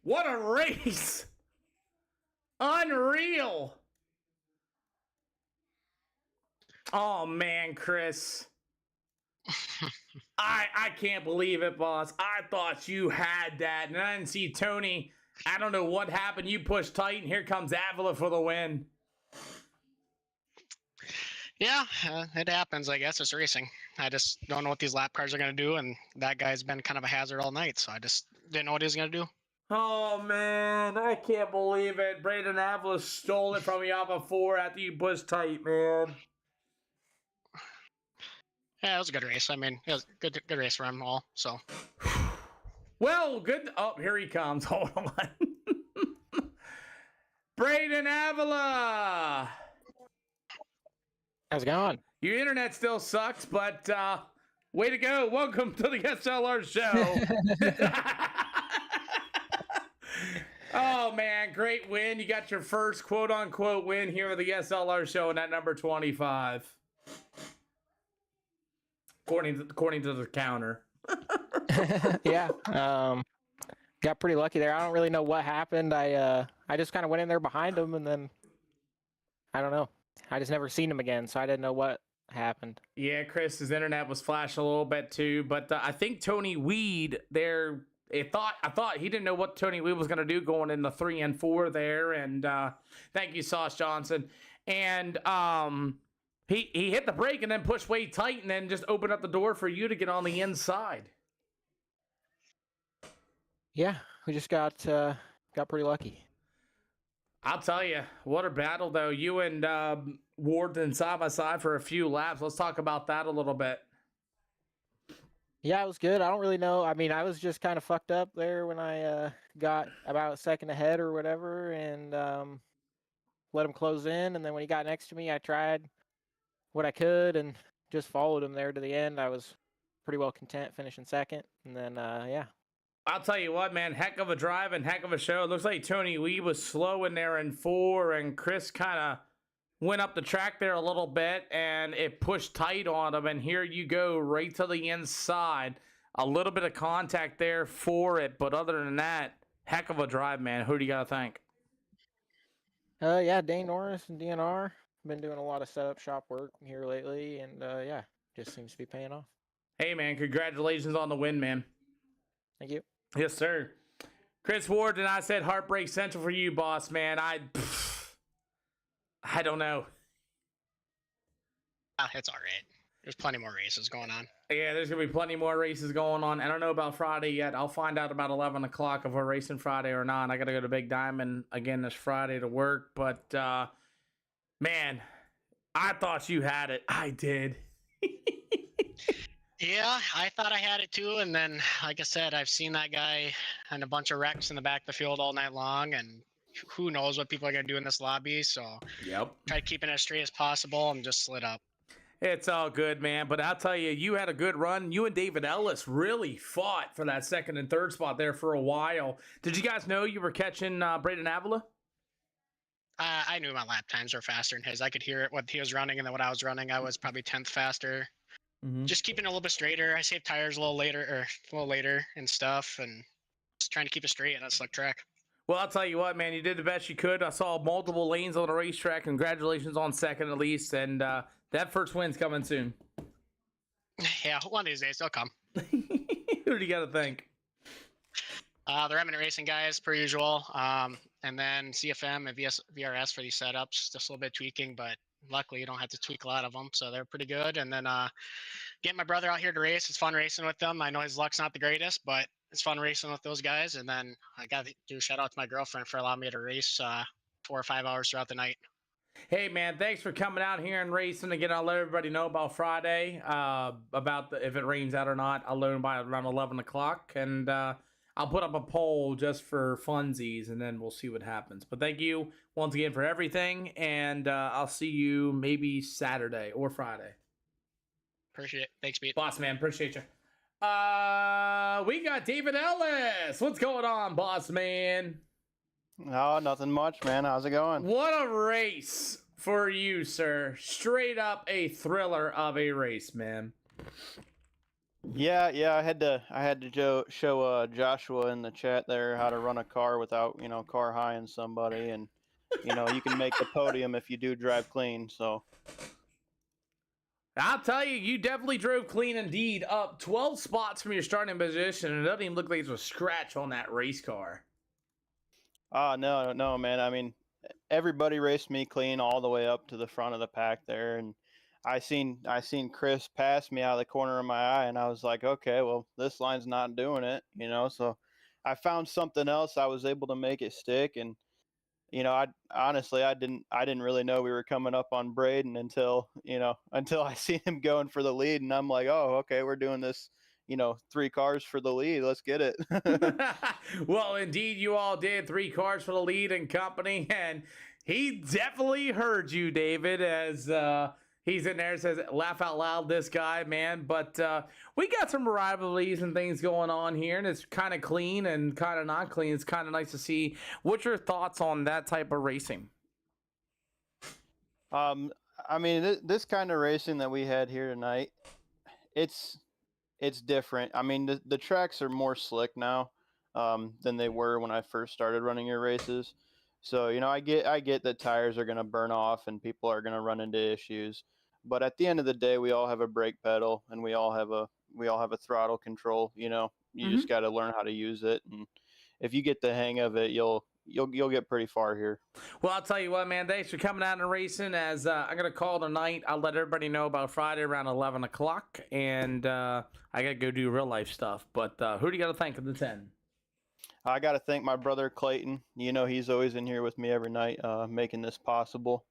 What a race! Unreal! Oh man, Chris. I can't believe it, boss. I thought you had that, and I didn't see Tony. I don't know what happened. You pushed tight, and here comes Avila for the win. Yeah, it happens. I guess it's racing. I just don't know what these lap cars are going to do, and that guy's been kind of a hazard all night, so I just didn't know what he was going to do. Oh man, I can't believe it. Braden Avila stole it from you off of 4 after you pushed tight, man. Yeah, it was a good race. I mean, it was a good race for them all, so. Well, good. Oh, here he comes. Hold on. Braden Avila. How's it going? Your internet still sucks, but way to go. Welcome to the SLR show. Oh, man, great win. You got your first quote-unquote win here at the SLR show in that number 25. According to the counter. Yeah, got pretty lucky there. I don't really know what happened. I just kind of went in there behind him, and then I don't know. I just never seen him again, so I didn't know what happened. Yeah, Chris, his internet was flashing a little bit too, but I think Tony Weed there. I thought he didn't know what Tony Weed was going to do going in the 3 and 4 there, and thank you, Sauce Johnson. And he hit the brake and then pushed way tight, and then just opened up the door for you to get on the inside. Yeah, we just got pretty lucky. I'll tell you, what a battle though. You and Warden side by side for a few laps. Let's talk about that a little bit. Yeah, it was good. I don't really know. I mean, I was just kind of fucked up there when I got about a second ahead or whatever, and let him close in. And then when he got next to me, I tried what I could and just followed him there to the end. I was pretty well content finishing second. And then, yeah. I'll tell you what, man, heck of a drive and heck of a show. It looks like Tony Wee was slow in there in 4, and Chris kind of went up the track there a little bit, and it pushed tight on him, and here you go right to the inside. A little bit of contact there for it, but other than that, heck of a drive, man. Who do you got to thank? Yeah, Dane Norris and DNR. Been doing a lot of setup shop work here lately, and yeah, just seems to be paying off. Hey, man, congratulations on the win, man. Thank you. Yes, sir. Chris Ward and I said Heartbreak Central for you, boss, man. I don't know. It's all right. There's plenty more races going on. Yeah, there's going to be plenty more races going on. I don't know about Friday yet. I'll find out about 11 o'clock if we're racing Friday or not. I got to go to Big Diamond again this Friday to work. But, man, I thought you had it. I did. Yeah, I thought I had it too. And then, like I said, I've seen that guy and a bunch of wrecks in the back of the field all night long. And who knows what people are going to do in this lobby. So yep, tried keeping it as straight as possible and just slid up. It's all good, man. But I'll tell you, you had a good run. You and David Ellis really fought for that second and third spot there for a while. Did you guys know you were catching Braden Avila? I knew my lap times were faster than his. I could hear it, what he was running, and then what I was running, I was probably 10th faster. Just keeping it a little bit straighter. I saved tires a little later and stuff, and just trying to keep it straight on that slick track. Well, I'll tell you what, man, you did the best you could. I saw multiple lanes on the racetrack. Congratulations on second at least, and that first win's coming soon. Yeah, one of these days they'll come. Who do you got to thank? The Remnant Racing guys, per usual, and then CFM and VRS for these setups. Just a little bit tweaking, but luckily you don't have to tweak a lot of them, so they're pretty good. And then getting my brother out here to race. It's fun racing with them. I know his luck's not the greatest, but it's fun racing with those guys. And then I got to do a shout out to my girlfriend for allowing me to race 4 or 5 hours throughout the night. Hey, man, thanks for coming out here and racing. Again, I'll let everybody know about Friday, about if it rains out or not. I'll learn by around 11 o'clock, and I'll put up a poll just for funsies, and then we'll see what happens. But thank you once again for everything, and I'll see you maybe Saturday or Friday. Appreciate it. Thanks, Pete. Boss man, appreciate you. We got David Ellis. What's going on, boss man? Oh, nothing much, man. How's it going? What a race for you, sir. Straight up a thriller of a race, man. Yeah. I had to show Joshua in the chat there how to run a car without, car high-ing somebody, and you can make the podium if you do drive clean. So I'll tell you, you definitely drove clean indeed. Up 12 spots from your starting position, and it doesn't even look like there's a scratch on that race car. No, man. I mean, everybody raced me clean all the way up to the front of the pack there, and I seen Chris pass me out of the corner of my eye, and I was like, okay, well, this line's not doing it, So I found something else. I was able to make it stick, and I honestly didn't really know we were coming up on Braden until I seen him going for the lead, and I'm like, oh, okay, we're doing this. 3 cars for the lead. Let's get it. Well, indeed, you all did. 3 cars for the lead and company, and he definitely heard you, David, as he's in there, says, laugh out loud, this guy, man. But we got some rivalries and things going on here, and it's kind of clean and kind of not clean. It's kind of nice to see. What's your thoughts on that type of racing? I mean, this kind of racing that we had here tonight, it's different. I mean, the tracks are more slick now than they were when I first started running your races. So, I get that tires are going to burn off and people are going to run into issues. But at the end of the day, we all have a brake pedal and we all have a throttle control. You just got to learn how to use it. And if you get the hang of it, you'll get pretty far here. Well, I'll tell you what, man. Thanks for coming out and racing. As I'm gonna call tonight, I'll let everybody know about Friday around 11 o'clock, and I gotta go do real life stuff. But who do you gotta thank in the 10? I gotta thank my brother Clayton. He's always in here with me every night, making this possible.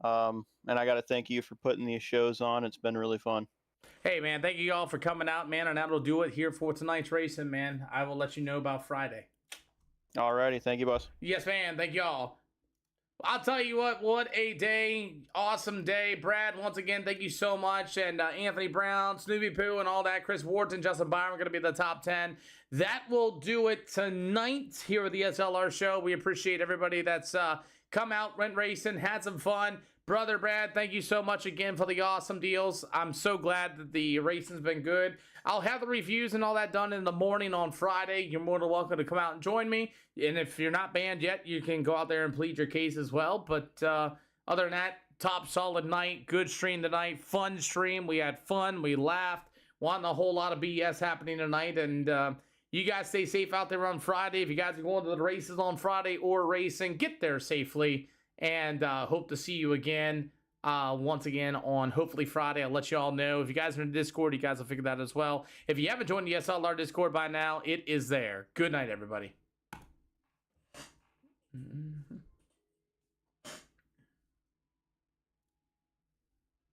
And I gotta thank you for putting these shows on. It's been really fun. Hey, man. Thank you all for coming out, man. And that'll do it here for tonight's racing, man. I will let you know about Friday. Alrighty, thank you, boss. Yes, man. Thank y'all. I'll tell you what a day. Awesome day. Brad, once again, thank you so much. And Anthony Brown, Snoopy Poo, and all that. Chris Wharton, Justin Byron are going to be in the top 10. That will do it tonight here at the SLR show. We appreciate everybody that's come out, went racing, had some fun. Brother Brad, thank you so much again for the awesome deals. I'm so glad that the racing's been good. I'll have the reviews and all that done in the morning on Friday. You're more than welcome to come out and join me. And if you're not banned yet, you can go out there and plead your case as well. But other than that, top solid night. Good stream tonight. Fun stream. We had fun. We laughed. Wanting a whole lot of BS happening tonight. And you guys stay safe out there on Friday. If you guys are going to the races on Friday or racing, get there safely. And hope to see you again once again on hopefully Friday. I'll let you all know. If you guys are in Discord, you guys will figure that as well. If you haven't joined the SLR Discord by now, it is there. Good night, everybody.